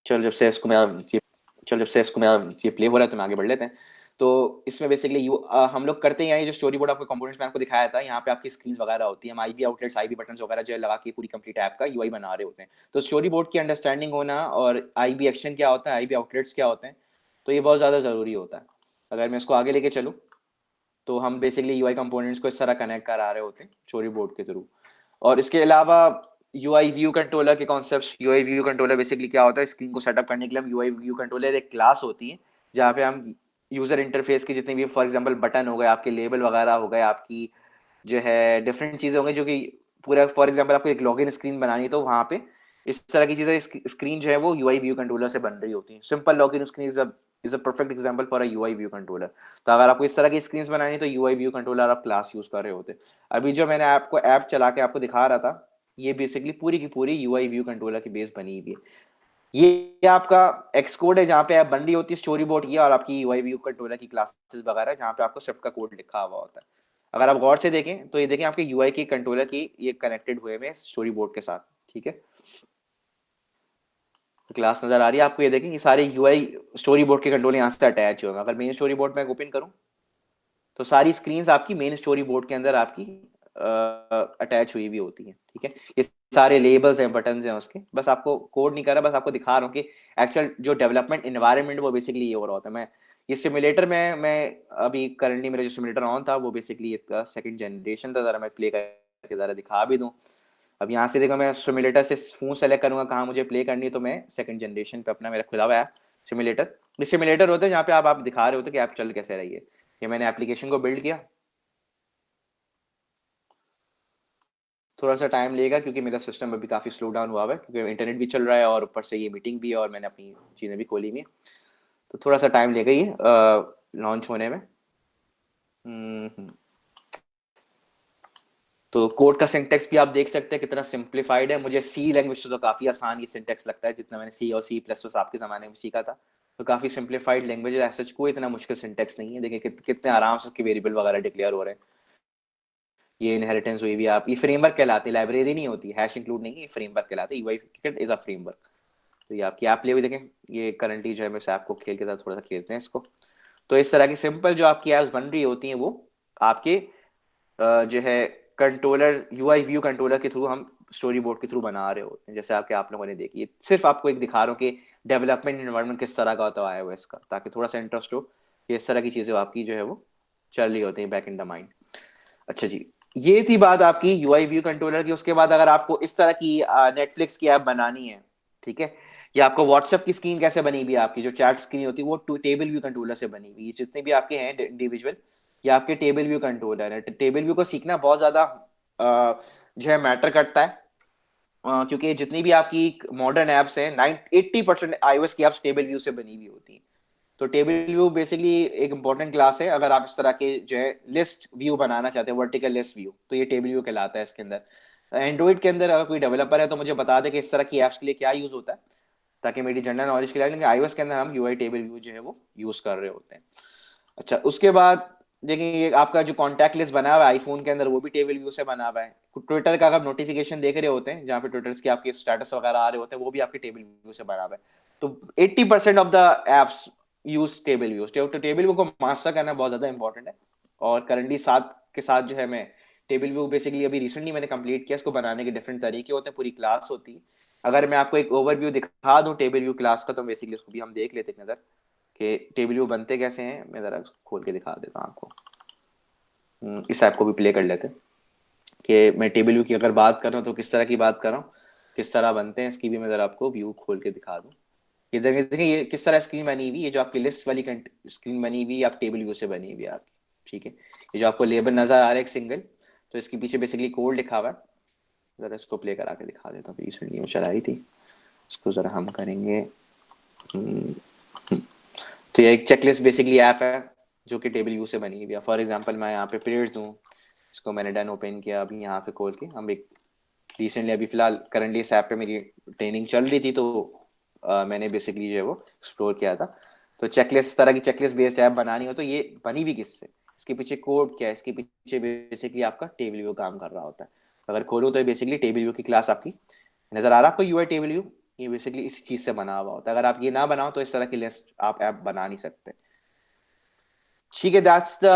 चलो जब से इसको मेरा ये चलो जब से इसको मेरा ये प्ले हो रहा है तो मैं आगे बढ़ लेते हैं। तो इसमें बेसिकली हम लोग करते हैं ये जो स्टोरी बोर्ड आपको कंपोनेंट्स में आपको दिखाया था, यहाँ पे आपकी स्क्रीन्स वगैरह होती है। हम आईबी आउटलेट्स, आईबी बटन्स वगैरह जो है लगा के पूरी कंप्लीट ऐप का यूआई बना रहे होते हैं। तो स्टोरी बोर्ड की अंडरस्टैंडिंग होना और आईबी एक्शन क्या होता है, आईबी आउटलेट्स क्या होते हैं, तो ये बहुत ज़्यादा ज़रूरी होता है। अगर मैं इसको आगे लेके चलूँ तो हम बेसिकली यूआई कंपोनेंट्स को इस तरह कनेक्ट करा रहे होते हैं स्टोरी बोर्ड के थ्रू। और इसके अलावा यूआई व्यू कंट्रोलर के concepts. UI view controller basically क्या होता है, स्क्रीन को सेटअप करने के लिए हम यूआई व्यू कंट्रोलर एक क्लास होती है जहाँ पे हम यूजर इंटरफेस की जितनी भी फॉर एग्जांपल बटन हो गए, आपके लेबल वगैरह हो गए, आपकी जो है डिफरेंट चीज़ें होंगी जो कि पूरा फॉर एग्जांपल आपको एक लॉगिन स्क्रीन बनानी है तो वहाँ पे इस तरह की चीज़ें स्क्रीन जो है वो यूआई व्यू कंट्रोलर से बन रही होती है। Simple login screen is a perfect example for a UI view controller. तो अगर आपको इस तरह की स्क्रीन्स बनानी है तो यूआई व्यू कंट्रोलर आप क्लास यूज कर रहे होते। अभी जो मैंने आपको ऐप चला के आपको दिखा रहा था ये बेसिकली पूरी की पूरी यूआई व्यू कंट्रोलर की बेस बनी हुई है। ये आपका एक्सकोड है जहाँ पे ऐप बन रही होती है स्टोरी बोर्ड की, और आपकी यूआई व्यू कंट्रोलर की क्लासेस वगैरह जहाँ पे आपको स्विफ्ट का कोड लिखा हुआ होता है। अगर आप गौर से देखें तो ये देखें आपके यूआई की कंट्रोलर की ये कनेक्टेड हुए में स्टोरी बोर्ड के साथ, ठीक है। क्लास नजर आ रही है आपको, ये देखें ये सारे यूआई स्टोरी बोर्ड के कंट्रोल यहाँ से अटैच होगा। अगर मेन स्टोरी बोर्ड में ओपन करूँ तो सारी स्क्रीन्स आपकी मेन स्टोरी बोर्ड के अंदर आपकी अटैच हुई भी होती है, ठीक है। ये सारे लेबल्स हैं, बटन्स हैं उसके, बस आपको कोड नहीं कर रहा, बस आपको दिखा रहा हूँ कि एक्चुअल जो डेवलपमेंट एनवायरनमेंट वो बेसिकली ये हो रहा होता है। ये सिमुलेटर में मैं अभी करंटली मेरा जो सिमुलेटर ऑन था वो बेसिकली इसका सेकंड जनरेशन था। जरा मैं प्ले करके जरा दिखा भी दूँ। अब यहाँ से देखो मैं सिमुलेटर से फोन सेलेक्ट करूंगा कहाँ मुझे प्ले करनी है, तो मैं सेकंड जनरेशन पे अपना मेरा खुला हुआ है सिमुलेटर। ये सिमुलेटर होता है जहाँ पे आप दिखा रहे होते कि ऐप चल कैसे रही है। ये मैंने एप्लीकेशन को बिल्ड किया, थोड़ा सा टाइम लेगा क्योंकि मेरा सिस्टम अभी काफ़ी स्लो डाउन हुआ है, क्योंकि इंटरनेट भी चल रहा है और ऊपर से ये मीटिंग भी है और मैंने अपनी चीज़ें भी खोली हुई हैं, तो थोड़ा सा टाइम लेगा ये लॉन्च होने में। तो कोड का सिंटेक्स भी आप देख सकते हैं कितना सिंप्लीफाइड है। मुझे सी लैंग्वेज से तो काफ़ी आसान ये सिंटेक्स लगता है, जितना मैंने सी और सी प्लस प्लस आपके ज़माने में सीखा था, तो काफ़ी सिंप्लीफाइड लैंग्वेज है। सच कोई इतना मुश्किल सिंटेक्स नहीं है। देखिए कितने आराम से उसके वेरिएबल वगैरह डिक्लेयर हो रहे हैं। ये इनहेरिटेंस हुई भी आप, ये फ्रेमवर्क कहलाती है, लाइब्रेरी नहीं होती, हैश इंक्लूड नहीं है, ये फ्रेमवर्क कहलाते हैं। UI is a framework. तो ये आपकी ऐप ले हुई देखें, ये करंटली जो है मैं इस ऐप को खेल के साथ थोड़ा सा खेलते हैं इसको। तो इस तरह की सिंपल जो आपकी ऐप्स बन रही होती हैं वो आपके जो है कंट्रोलर यूआई व्यू कंट्रोलर के थ्रू हम स्टोरी बोर्ड के थ्रू बना रहे होते हैं। जैसे आपके आप लोगों ने देखी, सिर्फ आपको एक दिखा रहा हूँ कि डेवलपमेंट एनवायरनमेंट किस तरह का होता है iOS का, ताकि थोड़ा सा इंटरेस्ट हो कि इस तरह की चीज़ें आपकी जो है वो चल रही होती हैं बैक इन द माइंड। अच्छा जी, ये थी बात आपकी यूआई व्यू कंट्रोलर की। उसके बाद अगर आपको इस तरह की नेटफ्लिक्स की ऐप बनानी है, ठीक है, या आपको व्हाट्सएप की स्क्रीन कैसे बनी हुई है, आपकी जो चैट स्क्रीन होती है वो टेबल व्यू कंट्रोलर से बनी हुई है। जितने भी आपके हैं इंडिविजुअल, ये आपके टेबल व्यू कंट्रोलर है। टेबल व्यू को सीखना बहुत ज्यादा जो है मैटर करता है, क्योंकि जितनी भी आपकी मॉडर्न एप्स हैं 80% iOS की एप्स टेबल व्यू से बनी हुई होती हैं। तो टेबल व्यू बेसिकली एक इंपॉर्टेंट क्लास है। अगर आप इस तरह के जो है लिस्ट व्यू बनाना चाहते हैं, वर्टिकल लिस्ट व्यू, तो ये टेबल व्यू कहलाता है इसके अंदर। एंड्रॉइड के अंदर अगर कोई डेवलपर है तो मुझे बता दे कि इस तरह की एप्स के लिए क्या यूज होता है, ताकि मेरी जनरल नॉलेज के लिए। लेकिन iOS के अंदर हम यूआई टेबल व्यू जो है वो यूज कर रहे होते हैं। अच्छा, उसके बाद देखिए ये आपका जो कॉन्टैक्ट लिस्ट बना हुआ है आईफोन के अंदर, वो भी टेबल व्यू से बना हुआ है। ट्विटर का अगर नोटिफिकेशन देख रहे होते हैं, जहाँ पे ट्विटर के आपके स्टेटस वगैरह आ रहे होते हैं, वो भी आपके टेबल व्यू से बना हुआ है। तो 80% of the apps use table view. तो टेबल व्यू को मास्टर करना बहुत ज्यादा इंपॉर्टेंट है। और करंटली साथ के साथ जो है मैं टेबल व्यू बेसिकली अभी रिसेंटली मैंने कंप्लीट किया। इसको बनाने के डिफरेंट तरीके होते हैं, पूरी क्लास होती है। अगर मैं आपको एक ओवरव्यू दिखा दूं टेबल व्यू क्लास का, तो बेसिकली उसको भी हम देख लेते हैं नजर कि टेबल व्यू बनते कैसे हैं। मैं जरा खोल के दिखा देता हूँ आपको। इस ऐप को भी प्ले कर लेते हैं कि मैं टेबल व्यू की अगर बात कर रहा हूँ तो किस तरह की बात कर रहा हूँ, किस तरह बनते हैं, इसकी भी मैं जरा आपको व्यू खोल के दिखा दूँ। ये देखिए ये किस तरह स्क्रीन बनी हुई है। ये जो आपकी लिस्ट वाली स्क्रीन बनी हुई है आप टेबल व्यू से बनी हुई है आपकी, ठीक है। ये जो आपको लेबल नजर आ रहा है एक सिंगल, तो इसके पीछे बेसिकली कोड लिखा हुआ है। जरा इसको प्ले करा के दिखा देता हूँ, रिसेंटली में चलाई थी। इसको जरा हम करेंगे। तो ये एक चेकलिस्ट बेसिकली ऐप है जो कि टेबल व्यू से बनी हुई है। फॉर एग्जांपल मैं यहाँ पे पीरियड्स दूँ, इसको मैंने डन ओपन किया, अभी यहाँ पे खोल के हम एक रिसेंटली अभी फिलहाल करंटली इस ऐप पे मेरी ट्रेनिंग चल रही थी, तो मैंने बेसिकली जो है वो एक्सप्लोर किया था। तो चेकलिस्ट तरह की चेकलिस्ट बेस्ड ऐप बनानी हो तो ये बनी भी किससे, इसके पीछे कोड क्या है, इसके पीछे बेसिकली आपका टेबल व्यू काम कर रहा होता है। अगर खोलो तो बेसिकली टेबल व्यू की क्लास आपकी नजर आ रहा है आपको, यूआई टेबल व्यू। ये बेसिकली इस चीज से बना हुआ होता है। अगर आप ये ना बनाओ तो इस तरह की लिस्ट आप ऐप बना नहीं सकते। ठीक है, that's the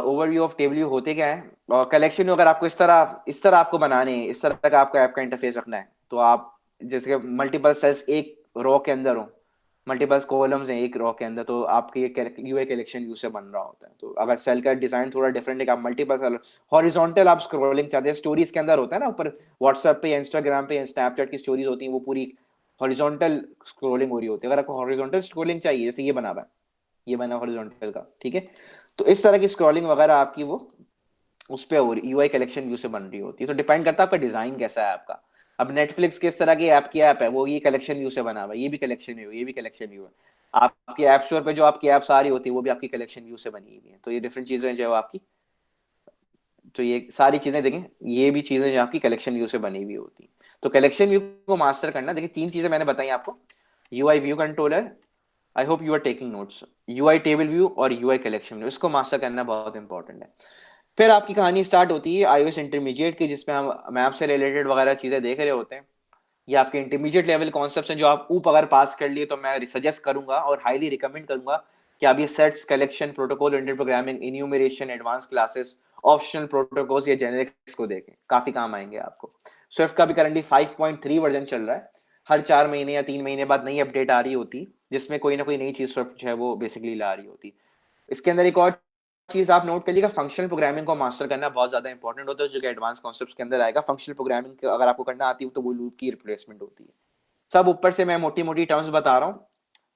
overview of table view होते क्या है। और कलेक्शन व्यू अगर आपको इस तरह आपको बनाने हैं, इस तरह का आपका ऐप का इंटरफेस रखना है, तो आप जैसे मल्टीपल सेल्स एक रो के अंदर हो, मल्टीपल कॉलम्स हैं एक रो के अंदर, तो आपके यूआई कलेक्शन व्यू से बन रहा होता है। तो अगर सेल का डिजाइन थोड़ा डिफरेंट है, आप मल्टीपल सेल हॉरिजॉन्टल आप स्क्रॉलिंग चाहते हैं, स्टोरीज के अंदर होता है ना, ऊपर व्हाट्सएप पे या इंस्टाग्राम पे या स्नैपचैट की स्टोरीज होती हैं, वो पूरी हॉरिजॉन्टल स्क्रॉलिंग हो रही होती है। अगर आपको हॉरिजॉन्टल स्क्रॉलिंग चाहिए, जैसे ये बना हुआ है, ये बना हॉरिजॉन्टल का, ठीक है, तो इस तरह की स्क्रॉलिंग वगैरह आपकी वो उस पे हो रही, यूआई कलेक्शन व्यू से बन रही होती है। तो डिपेंड करता है आपका डिजाइन कैसा है आपका। अब नेटफ्लिक्स किस तरह की ऐप है, वो ये कलेक्शन व्यू से बना हुआ है, ये भी कलेक्शन व्यू, ये भी कलेक्शन व्यू है। आपकी ऐप स्टोर पे जो आपकी ऐप्स आ रही होती है वो भी आपकी कलेक्शन व्यू से बनी हुई है। तो ये डिफरेंट चीजें जो है आपकी, तो ये सारी चीजें देखें, ये भी चीजें जो आपकी कलेक्शन व्यू से बनी हुई होती है। तो कलेक्शन व्यू को मास्टर करना, देखिए 3 चीजें मैंने बताई आपको, UI view controller, I hope you are taking notes, UI table view और यूआई कलेक्शन व्यू, इसको मास्टर करना बहुत इंपॉर्टेंट है। फिर आपकी कहानी स्टार्ट होती है iOS इंटरमीडिएट की, जिसमें हम मैप से रिलेटेड वगैरह चीज़ें देख रहे होते हैं। ये आपके इंटरमीडिएट लेवल कॉन्सेप्ट्स हैं जो आप ऊप अगर पास कर लिए तो मैं सजेस्ट करूंगा और हाईली रिकमेंड करूंगा कि आप ये sets, collection, protocol oriented programming, enumeration, advance classes, optional protocols या जेनेरिक्स को देखें, काफी काम आएंगे आपको। स्विफ्ट का भी करंटली 5.3 वर्जन चल रहा है। हर 4 महीने या 3 महीने बाद नई अपडेट आ रही होती, जिसमें कोई ना कोई नई चीज स्विफ्ट जो है वो बेसिकली ला रही होती। इसके अंदर एक और चीज आप नोट करिएगा, फंक्शनल प्रोग्रामिंग को मास्टर करना बहुत ज्यादा इंपॉर्टेंट होता है, जो कि एडवांस कॉन्सेप्ट्स के अंदर आएगा। फंक्शनल प्रोग्रामिंग अगर आपको करना आती है तो वो लूप की रिप्लेसमेंट होती है। सब ऊपर से मैं मोटी मोटी टर्म्स बता रहा हूँ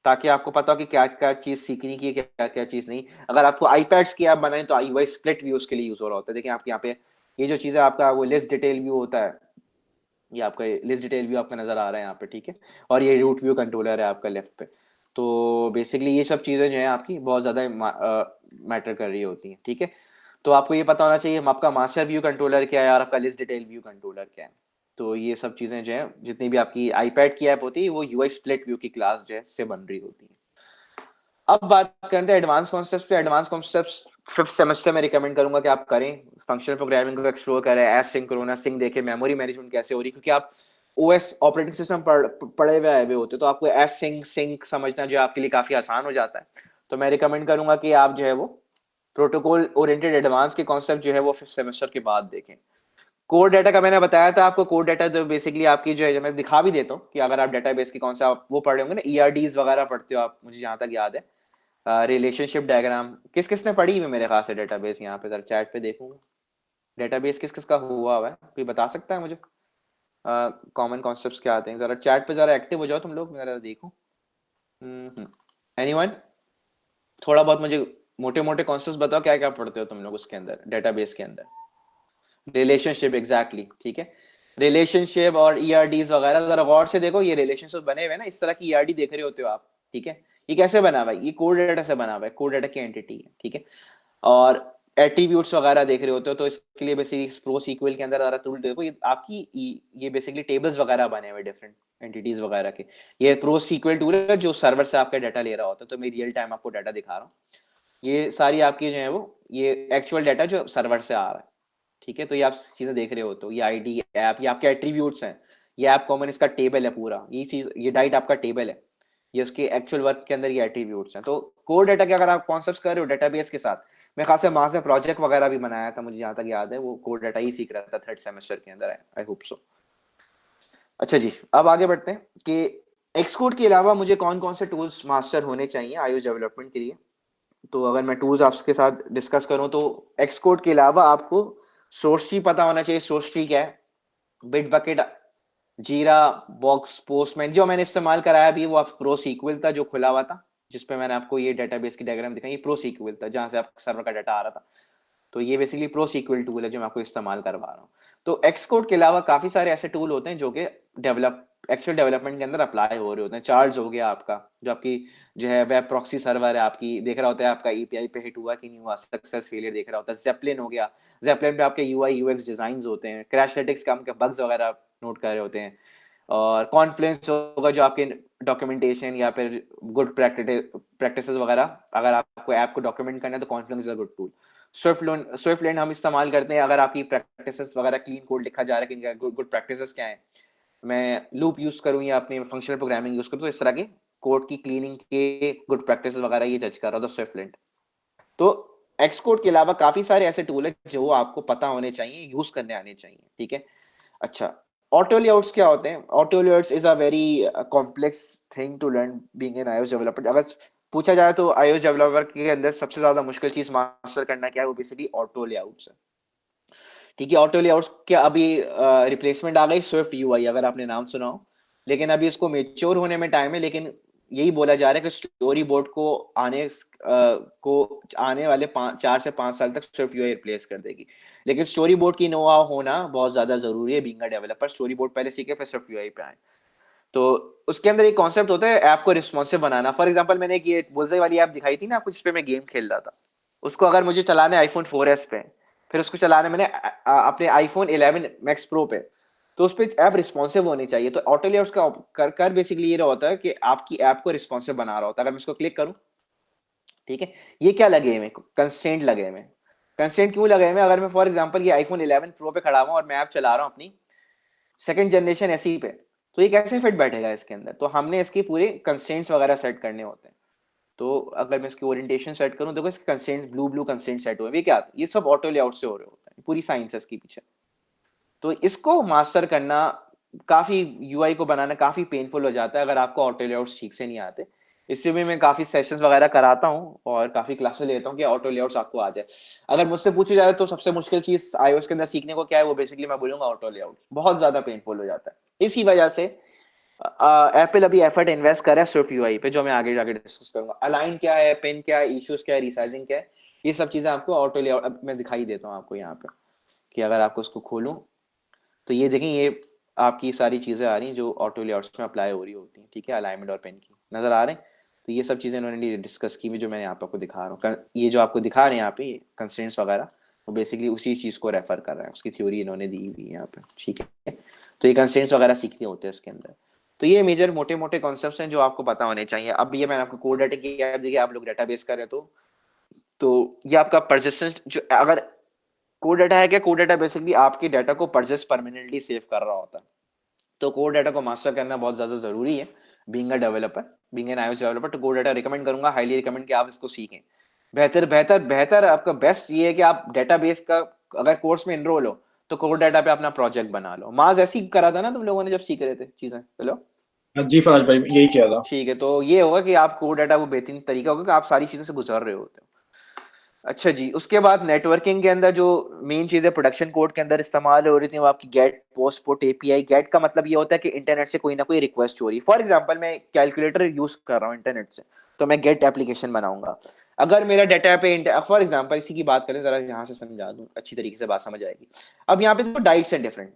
ताकि आपको पता हो कि क्या क्या चीज सीखनी की है, क्या क्या चीज नहीं। अगर आपको आईपैड्स की ऐप बनाए तो UI स्प्लिट व्यू उसके लिए यूज हो रहा होता है। देखिए आपके यहाँ पे ये जो चीज है आपका वो लिस्ट डिटेल व्यू होता है, ये आपका लिस्ट डिटेल व्यू आपका नजर आ रहा है यहाँ पे, ठीक है। और ये रूट व्यू कंट्रोलर है आपका लेफ्ट पे। तो बेसिकली ये सब चीजें जो है आपकी बहुत ज्यादा मैटर कर रही होती हैं, ठीक है। तो आपको ये पता होना चाहिए आपका मास्टर व्यू कंट्रोलर क्या है और आपका लिस्ट डिटेल व्यू कंट्रोलर क्या है। तो ये सब चीजें जो है जितनी भी आपकी आईपैड की ऐप होती है वो UI स्प्लिट व्यू की क्लास जो है से बन रही होती है। अब बात करते हैं एडवांस कॉन्सेप्ट्स पे। एडवांस कॉन्सेप्ट्स 5th सेमेस्टर में रिकमेंड करूंगा कि आप करें, फंक्शनल प्रोग्रामिंग को एक्सप्लोर करें, एसिंक्रोनस सिंक देखें, मेमोरी मैनेजमेंट कैसे हो रही है, क्योंकि आप OS ऑपरेटिंग सिस्टम पढ़े हुए आए हुए होते तो आपको एसिंक सिंक समझना जो आपके लिए काफी आसान हो जाता है। तो मैं रिकमेंड करूंगा कि आप जो है वो प्रोटोकॉल ओरिएंटेड एडवांस के कॉन्सेप्ट जो है वो 5th सेमेस्टर के बाद देखें। कोर डाटा का मैंने बताया था आपको। कोर डाटा जो बेसिकली आपकी जो है, मैं दिखा भी देता हूँ कि अगर आप डेटाबेस की कौन सा वो पढ़ रहे होंगे ना, ERDs वगैरह पढ़ते हो आप, मुझे जहाँ तक याद है। रिलेशनशिप डायग्राम किस किस ने पढ़ी हुई मेरे ख्याल से डेटाबेस, यहाँ पे जरा चैट पे देखूंगा डेटाबेस किस किस का हुआ है, कोई बता सकता है मुझे कॉमन कॉन्सेप्ट्स क्या आते हैं? जरा चैट पे जरा एक्टिव हो जाओ तुम लोग, जरा देखो। एनीवन थोड़ा बहुत मुझे मोटे मोटे कॉन्सेप्ट्स बताओ, क्या क्या पढ़ते हो तुम लोग उसके अंदर, डेटाबेस के अंदर? रिलेशनशिप, एग्जैक्टली, ठीक है। रिलेशनशिप और ERDs वगैरह जरा गौर से देखो, ये रिलेशनशिप बने हुए ना, इस तरह की ERD देख रहे होते हो आप, ठीक है। ये कैसे बना हुआ है? ये कोर डाटा से बना हुआ है, कोर डाटा की एंटिटी है, ठीक है। और एट्रीब्यूट्स वगैरह देख रहे होते हो तो इसके लिए बेसिकली प्रो सीक्वल के अंदर जरा टूल देखो, ये आपकी ये बेसिकली टेबल्स वगैरह बने हुए डिफरेंट एंटिटीज वगैरह के। ये प्रो सीक्वल टूल है जो सर्वर से आपका डाटा ले रहा होता है, तो मैं रियल टाइम आपको डाटा दिखा रहा हूँ। ये सारी आपकी जो है वो ये एक्चुअल डाटा जो सर्वर से आ रहा है, ठीक है। तो ये आप चीजें देख रहे हो तो ये ID ऐप, ये आपके एट्रीब्यूट्स हैं, ये ऐप कॉमन इसका टेबल है पूरा, ये चीज, ये डाइट आपका टेबल है, ये उसके एक्चुअल वर्क के अंदर ये एट्रीब्यूट्स हैं। तो कोर डाटा के अगर आप कॉन्सेप्ट्स कर रहे हो डेटाबेस के साथ, मैं खास वहां से प्रोजेक्ट वगैरह भी बनाया था, मुझे जहां तक याद है वो कोर डाटा ही सीख रहा था 3rd सेमेस्टर के अंदर, आई होप सो। अच्छा जी, अब आगे बढ़ते हैं कि एक्सकोड के अलावा मुझे कौन कौन से टूल्स मास्टर होने चाहिए iOS डेवलपमेंट के लिए। तो अगर मैं टूल्स आपके साथ डिस्कस करूं तो एक्सकोड के अलावा आपको सोर्स ट्री पता होना चाहिए। सोर्स ट्री क्या है? बिटबकेट, जीरा, बॉक्स, पोस्टमैन। जो मैंने इस्तेमाल कराया अभी वो आप प्रो सीक्वल था जो खुला हुआ था, जिसपे मैंने आपको ये डेटाबेस की डायग्राम दिखाई, ये प्रो सीक्वल था जहां से आप सर्वर का डाटा आ रहा था। तो ये बेसिकली प्रो सीक्वल टूल है जो मैं आपको इस्तेमाल करवा रहा हूँ। तो एक्सकोड के अलावा काफी सारे ऐसे टूल होते हैं जो कि एक्चुअल डेवलपमेंट के अंदर अप्लाई हो रहे होते हैं। चार्ज हो गया आपका, जो आपकी जो है वेब प्रॉक्सी सर्वर है आपकी, देख रहा होता है आपका API पे हिट हुआ कि नहीं हुआ, सक्सेस फेलियर देख रहा होता है। जेप्लिन हो गया, जेप्लिन पे आपके UI UX डिजाइन होते हैं। क्रैशलेटिक्स का बग्स वगैरह नोट कर रहे होते हैं। और कॉन्फ्लुएंस होगा जो आपके डॉक्यूमेंटेशन या फिर गुड प्रैक्टिसेस वगैरह, अगर आपको ऐप को डॉक्यूमेंट करना है तो Confluence is a good tool. SwiftLint हम इस्तेमाल करते हैं अगर आपकी प्रैक्टिसेस वगैरह क्लीन कोड लिखा जा रहा है कि गुड प्रैक्टिसेस क्या है। मैं लूप यूज करूँ या अपने फंक्शनल प्रोग्रामिंग यूज करूँ, तो इस तरह के कोड की क्लीनिंग के गुड प्रैक्टिसेस वगैरह ये जज कर रहा था स्विफ्टलेंड। तो एक्सकोड के अलावा काफी सारे ऐसे टूल है जो आपको पता होने चाहिए, यूज करने आने चाहिए, ठीक है। अच्छा, ऑटो लेआउट्स क्या होते हैं? Auto layouts is a very complex thing to learn being an iOS developer. अगर पूछा जाए तो iOS डेवलपर के अंदर सबसे ज्यादा मुश्किल चीज मास्टर करना क्या है, वो बेसिकली ऑटो लेआउट्स है, ठीक है। ऑटो लेआउट्स के अभी रिप्लेसमेंट आ गई स्विफ्ट UI, अगर आपने नाम सुना हो, लेकिन अभी इसको मेच्योर होने में टाइम है। लेकिन यही बोला जा रहा है कि स्टोरी बोर्ड को आने वाले 4 से 5 साल तक स्विफ्ट UI रिप्लेस कर देगी। लेकिन स्टोरी बोर्ड की नो हाउ होना बहुत ज्यादा जरूरी है being a developer. Story board पहले सीखे फिर स्विफ्ट UI पे आए। तो उसके अंदर एक कॉन्सेप्ट होता है ऐप को रिस्पॉन्सिव बनाना। फॉर एग्जांपल मैंने एक ये बुलसआई वाली ऐप दिखाई थी ना आपको, जिसपे मैं गेम खेल रहा था, उसको अगर मुझे चलाना है iPhone 4S पे, फिर उसको चलाने मैंने अपने iPhone 11 Max Pro पे, तो उस पे ऐप रिस्पॉन्सिव होनी चाहिए। तो ऑटो लेआउट्स का कर बेसिकली ये होता है कि आपकी ऐप को रिस्पॉन्सिव बना रहा होता है। अगर मैं इसको क्लिक करूं, ठीक है, ये क्या लगे हुए कंस्ट्रेंट लगे हुए, कंस्ट्रेंट क्यों लगाए मैं? अगर मैं फॉर एग्जांपल ये आईफोन 11 प्रो पे खड़ा हुआ और मैं ऐप चला रहा हूँ अपनी सेकंड जनरेशन एसई पे, तो ये कैसे फिट बैठेगा इसके अंदर? तो हमने इसके पूरे कंस्ट्रेंट्स वगैरह सेट करने होते हैं। तो अगर मैं इसकी ओरिएंटेशन सेट करूं, देखो इसके कंस्ट्रेंट्स ब्लू कंस्ट्रेंट सेट हुए हैं। ये क्या? ये सब ऑटो लेआउट से हो रहे होते हैं, पूरी साइंस है इसके पीछे। तो इसको मास्टर करना काफी, यूआई को बनाना काफी पेनफुल हो जाता है अगर आपको ऑटो लेआउट्स ठीक से नहीं आते। इससे भी मैं काफी सेशंस वगैरह कराता हूँ और काफी क्लासेस लेता हूँ कि ऑटो लेआउट्स आपको आ जाए। अगर मुझसे पूछी जाए तो सबसे मुश्किल चीज iOS के अंदर सीखने को क्या है, वो बेसिकली मैं बोलूंगा ऑटो लेआउट। बहुत ज्यादा पेनफुल हो जाता है। इसी वजह से एप्पल अभी एफर्ट इन्वेस्ट कर रहा है स्विफ्ट यूआई पे, जो मैं आगे जाके डिस्कस करूंगा। अलाइन क्या है, पिन क्या है, इश्यूज क्या है, रिसाइजिंग क्या है, ये सब चीजें आपको ऑटो लेआउट, अब मैं दिखाई देता हूँ आपको यहाँ पे कि अगर आपको इसको खोलूं तो ये देखें, ये आपकी सारी चीजें आ रही हैं जो ऑटो लेआउट्स में अप्लाई हो रही होती हैं, ठीक है, अलाइनमेंट और पेन की नजर आ रहे हैं। तो ये सब चीजें इन्होंने डिस्कस की हुई जो मैं यहाँ पे आपको दिखा रहा हूँ। ये जो आपको दिखा रहे हैं यहाँ पे कंस्ट्रेंट्स वगैरह, वो बेसिकली उसी चीज को रेफर कर रहा है, उसकी थ्योरी इन्होंने दी हुई है यहाँ पे, ठीक है। तो ये कंस्ट्रेंट्स वगैरह सीखने होते हैं इसके अंदर। तो ये मेजर मोटे मोटे कॉन्सेप्ट्स हैं जो आपको पता होने चाहिए। अब ये मैंने आपको कोड डाटा की ऐप देखिए, आप लोग डेटाबेस कर रहे हो तो ये आपका परसिस्टेंट, जो अगर कोड डाटा है क्या, कोड डाटा बेसिकली आपके डाटा को परसिस्ट परमानेंटली सेव कर रहा होता है। तो कोड डाटा को मास्टर करना बहुत ज्यादा जरूरी है being a developer, being an iOS developer. तो कोड डाटा रिकमेंड करूंगा, हाईली रिकमेंड कि आप इसको सीखें। बेहतर बेहतर बेहतर आपका बेस्ट ये है कि आप डेटाबेस का अगर कोर्स में इनरोल हो तो कोड डाटा पे अपना प्रोजेक्ट बना लो। माज ऐसे ही करा था ना तुम लोगों ने जब सीख रहे थे चीजें? हेलो, जी फराज भाई यही किया था। ठीक है। तो ये होगा कि आप कोड डाटा, वो बेहतरीन तरीका होगा कि आप सारी चीजों से गुजर रहे होते हो। अच्छा जी, उसके बाद नेटवर्किंग के अंदर जो मेन चीज है प्रोडक्शन कोड के अंदर इस्तेमाल हो रही थी वो आपकी get post put API. Get का मतलब ये होता है कि इंटरनेट से कोई ना कोई रिक्वेस्ट हो रही है। फॉर एग्जांपल मैं कैलकुलेटर यूज कर रहा हूँ इंटरनेट से, तो मैं गेट एप्लीकेशन बनाऊंगा। अगर मेरा डाटा पे फॉर एग्जांपल इसी की बात करें, जरा यहाँ से समझा दूं, अच्छी तरीके से बात समझ आएगी। अब यहाँ पे देखो डाइट्स एंड डिफरेंट,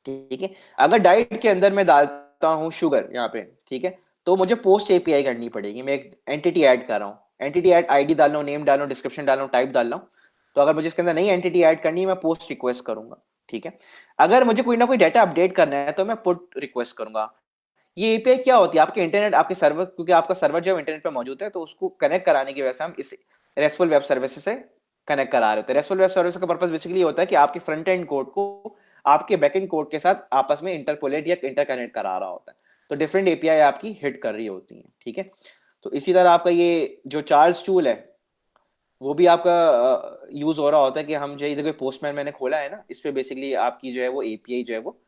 ठीक है। अगर डाइट के अंदर मैं डालता हूँ शुगर यहाँ पे, ठीक है, तो मुझे पोस्ट एपीआई करनी पड़ेगी। मैं एक एंटिटी ऐड कर रहा हूँ, एंटिटी ऐड आईडी डाल रहा हूँ, नेम डाल रहा हूँ, डिस्क्रिप्शन डाल रहा हूँ, टाइप डाल रहा हूँ। तो अगर मुझे इसके अंदर नई एंटिटी ऐड करनी है मैं पोस्ट रिक्वेस्ट करूंगा, ठीक है। अगर मुझे कोई ना कोई डाटा अपडेट करना है तो मैं पुट रिक्वेस्ट करूंगा। ये एपीआई क्या होती है? आपके इंटरनेट, आपके सर्वर, क्योंकि आपका सर्वर जो इंटरनेट पे मौजूद है तो उसको कनेक्ट कराने की वजह से हम इस रेस्टफुल वेब सर्विसेज से कनेक्ट करा रहे होते हैं। रेस्टफुल वेब सर्विस का पर्पस बेसिकली होता है कि आपके फ्रंट एंड कोड को आपके बैकएंड कोड के साथ आपस में इंटरपोलेट या इंटरकनेक्ट करा रहा होता है। तो डिफरेंट एपीआई आपकी हिट कर रही होती हैं, ठीक है। तो इसी तरह आपका ये जो चार्ल्स टूल है वो भी आपका यूज हो रहा होता है कि हम जो इधर पोस्टमैन मैंने खोला है ना, इस पे बेसिकली आपकी जो है वो एपीआई जो है वो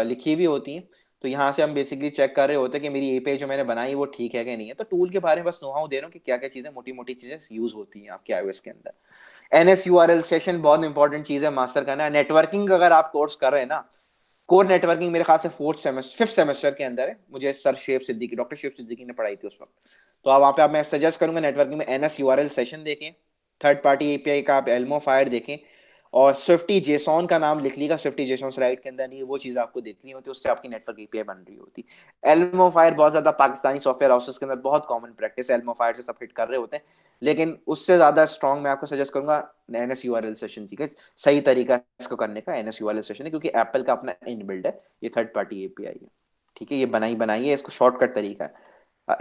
लिखी भी होती है। तो यहाँ से हम बेसिकली चेक कर रहे होते हैं कि मेरी एपीआई जो मैंने बनाई वो ठीक है कि नहीं है। तो टूल के बारे में बस नो हाउ दे रहा हूँ कि क्या क्या चीजें, मोटी मोटी चीजें यूज होती हैं आपके iOS के अंदर। NSURL सेशन बहुत इंपॉर्टेंट चीज है मास्टर करना है। नेटवर्किंग अगर आप कोर्स कर रहे हैं ना, कोर नेटवर्किंग मेरे ख्याल से फिफ्थ सेमेस्टर के अंदर है। मुझे सर शेख सिद्दीकी, डॉक्टर शेख सिद्दीकी ने पढ़ाई थी उस वक्त। तो आप वहाँ पे, आप मैं सजेस्ट करूंगा नेटवर्किंग में NSURL सेशन देखें, थर्ड पार्टी एपीआई का आप एल्मो फायर देखें, और स्विफ्टी जेसॉन का नाम लिख लीजिएगा। स्विफ्टी जेसॉन स्लाइड के अंदर नहीं है, वो चीज आपको देखनी होती है, उससे आपकी नेटवर्क एपीआई बन रही होती है। एल्मो फायर बहुत ज्यादा पाकिस्तानी सॉफ्टवेयर हाउसेस के अंदर बहुत कॉमन प्रैक्टिस है, एल्मो फायर से सब हिट कर रहे होते हैं। लेकिन उससे ज्यादा स्ट्रॉन्ग मैं आपको सजेस्ट करूंगा NSURL सेशन, ठीक है। सही तरीका इसको करने का NSURL सेशन है, क्योंकि एप्पल का अपना इनबिल्ड है, ये थर्ड पार्टी एपीआई है, ठीक है। ये बनाई है, इसको शॉर्टकट तरीका है।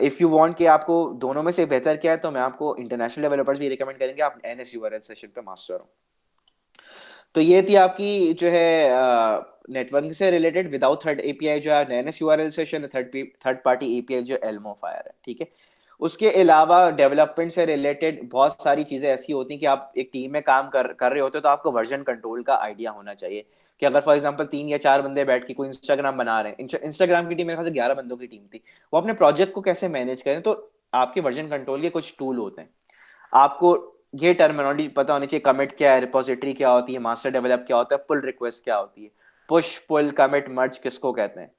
इफ यू वांट कि आपको दोनों में से बेहतर क्या है, तो मैं आपको इंटरनेशनल डेवलपर्स भी रिकमेंड करेंगे आप NSURL सेशन पे मास्टर हो। तो ये थी आपकी जो है नेटवर्किंग से रिलेटेड विदाउट थर्ड एपीआई जो है NSURL session, third party API जो एल्मो फायर है, ठीक है। उसके अलावा डेवलपमेंट से रिलेटेड बहुत सारी चीजें ऐसी होती हैं कि आप एक टीम में काम कर रहे होते हो तो आपको वर्जन कंट्रोल का आइडिया होना चाहिए कि अगर फॉर एग्जांपल 3 या 4 बंदे बैठ के कोई इंस्टाग्राम बना रहे हैं, इंस्टाग्राम की टीम मेरे ख्याल से 11 बंदों की टीम थी, वो अपने प्रोजेक्ट को कैसे मैनेज करें। तो आपके वर्जन कंट्रोल के कुछ टूल होते हैं, आपको ये टर्मिनोलॉजी पता होनी चाहिए। कमिट क्या है, रिपोजिटरी क्या होती है, मास्टर डेवलप क्या होता है, पुल रिक्वेस्ट क्या होती है, पुश पुल कमिट मर्ज किसको कहते हैं।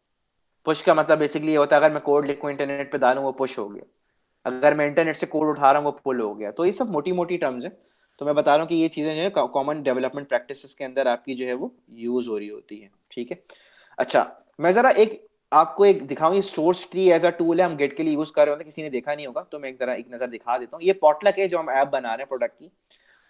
पुश का मतलब बेसिकली ये होता है अगर मैं कोड लिखूं इंटरनेट पे डालूं वो पुश हो गया, अगर मैं इंटरनेट से कोड उठा रहा हूँ वो पुल हो गया। तो ये सब मोटी मोटी टर्म्स है। तो मैं बता रहा हूँ कि ये चीजें जो है कॉमन डेवलपमेंट प्रैक्टिसेस के अंदर आपकी जो है वो यूज हो रही होती है, ठीक है। अच्छा, मैं जरा आपको एक दिखाऊं, ये source tree as a tool है, हम गेट के लिए यूज कर रहे होते हैं, किसी ने देखा नहीं होगा तो मैं एक नजर दिखा देता हूँ। ये पॉटलक है जो हम ऐप बना रहे हैं प्रोडक्ट की।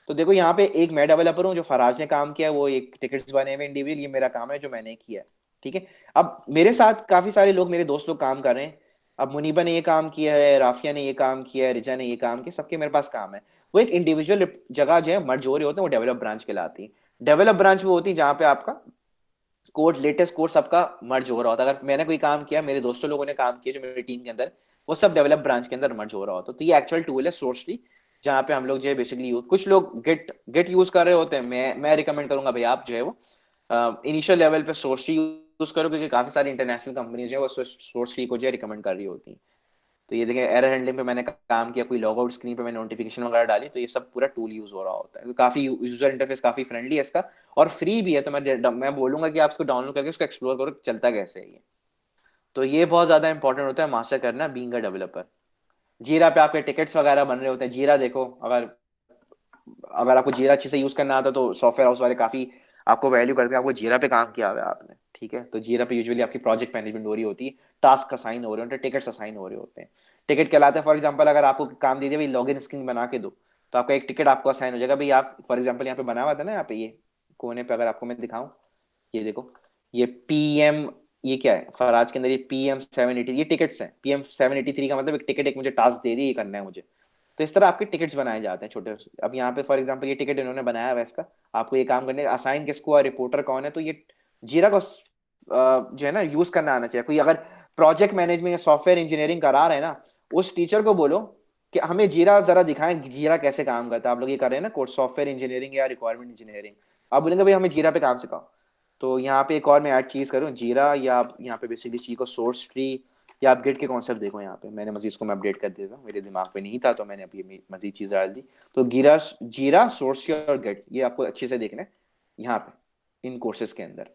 तो देखो यहाँ पे एक मैं डेवलपर हूँ, जो फराज ने काम किया है, वो एक टिकट्स बने हुए इंडिविजुअल, ये मेरा काम है जो मैंने किया है, ठीक है। अब मेरे साथ काफी सारे लोग, मेरे दोस्त लोग काम कर रहे हैं। अब मुनीबा ने ये काम किया है, राफिया ने ये काम किया है, रिजा ने ये काम किया, सबके मेरे पास काम है। वो एक इंडिविजुअल जगह जो है मर्ज हो रहे होते हैं, वो डेवलप ब्रांच कहलाती है। डेवलप ब्रांच वो होती है जहाँ पे आपका कोड, लेटेस्ट कोड सबका मर्ज हो रहा होता है। अगर मैंने कोई काम किया, मेरे दोस्तों लोगों ने काम किया जो मेरी टीम के अंदर, वो सब डेवलप ब्रांच के अंदर मर्ज हो रहा होता है। तो ये एक्चुअल टूल है सोर्सली, जहाँ पे हम लोग जो है बेसिकली यूज, कुछ लोग गिट यूज कर रहे होते हैं। मैं रिकमेंड करूंगा भाई आप जो है वो इनिशियल लेवल पे सोर्सली यूज करो, क्योंकि काफी सारी इंटरनेशनल कंपनीज जो है वो सोर्सली को जो है रिकमेंड कर रही होती हैं। तो ये देखें, एरर हैंडलिंग पे मैंने काम किया, कोई लॉग आउट स्क्रीन पे मैंने नोटिफिकेशन वगैरह डाली, तो ये सब पूरा टूल यूज हो रहा होता है। तो काफी यूजर इंटरफेस काफी फ्रेंडली है इसका, और फ्री भी है। तो मैं बोलूंगा कि आप इसको डाउनलोड करके उसको एक्सप्लोर करो चलता कैसे है ये। तो ये बहुत ज्यादा इंपॉर्टेंट होता है मास्टर करना बीइंग अ डेवलपर। जीरा पे आपके टिकट्स वगैरह बन रहे होते हैं। जीरा देखो, अगर अगर आपको जीरा अच्छे से यूज करना आता तो सॉफ्टवेयर हाउस वाले काफी आपको वैल्यू करते हैं, आपको जीरा पे काम किया हुआ है आपने, ठीक है। तो जीरा पे यूजुअली आपकी प्रोजेक्ट मैनेजमेंट हो रही होती है, टास्क असाइन हो रहे होते हैं, टिकट्स असाइन हो रहे होते हैं। टिकट कहलाते हैं, फॉर एग्जांपल अगर आपको काम दे दिया भाई लॉगिन स्क्रीन बना के दो, तो आपका एक टिकट आपको असाइन हो जाएगा भाई। आप फॉर एग्जाम्पल यहाँ पे बना हुआ था ना, यहाँ पे ये कोने पे अगर आपको मैं दिखाऊं, ये देखो, ये पीएम, ये क्या है फराज के अंदर, ये PM780, ये टिकट्स हैं। PM783 का मतलब एक टिकट, एक मुझे टास्क दे दी, ये करना है मुझे। तो इस तरह आपके टिकट्स बनाए जाते हैं छोटे। अब यहाँ पे फॉर एग्जांपल ये टिकट इन्होंने बनाया हुआ है इसका, आपको ये काम करने असाइन किसको है, रिपोर्टर कौन है। तो ये जीरा को जो है ना यूज करना आना चाहिए। कोई अगर प्रोजेक्ट मैनेजमेंट या सॉफ्टवेयर इंजीनियरिंग करा रहे हैं ना, उस टीचर को बोलो कि हमें जीरा जरा दिखाएं, जीरा कैसे काम करता है। आप लोग ये कर रहे हैं ना कोर्स सॉफ्टवेयर इंजीनियरिंग या रिक्वायरमेंट इंजीनियरिंग, आप बोलेंगे भाई हमें जीरा पे काम सिखाओ। तो यहाँ पे एक और मैं ऐड चीज करूँ, जीरा, या आप यहाँ पे बेसिकली चीज को सोर्स ट्री या आप गिट के कॉन्सेप्ट देखो। यहाँ पे मैंने मजीद इसको मैं अपडेट कर देता हूँ, मेरे दिमाग पे नहीं था तो मैंने अभी मजीद चीज डाल दी। तो जीरा सोर्स और गिट, ये आपको अच्छे से देखना है यहाँ पे इन कोर्सेज के अंदर।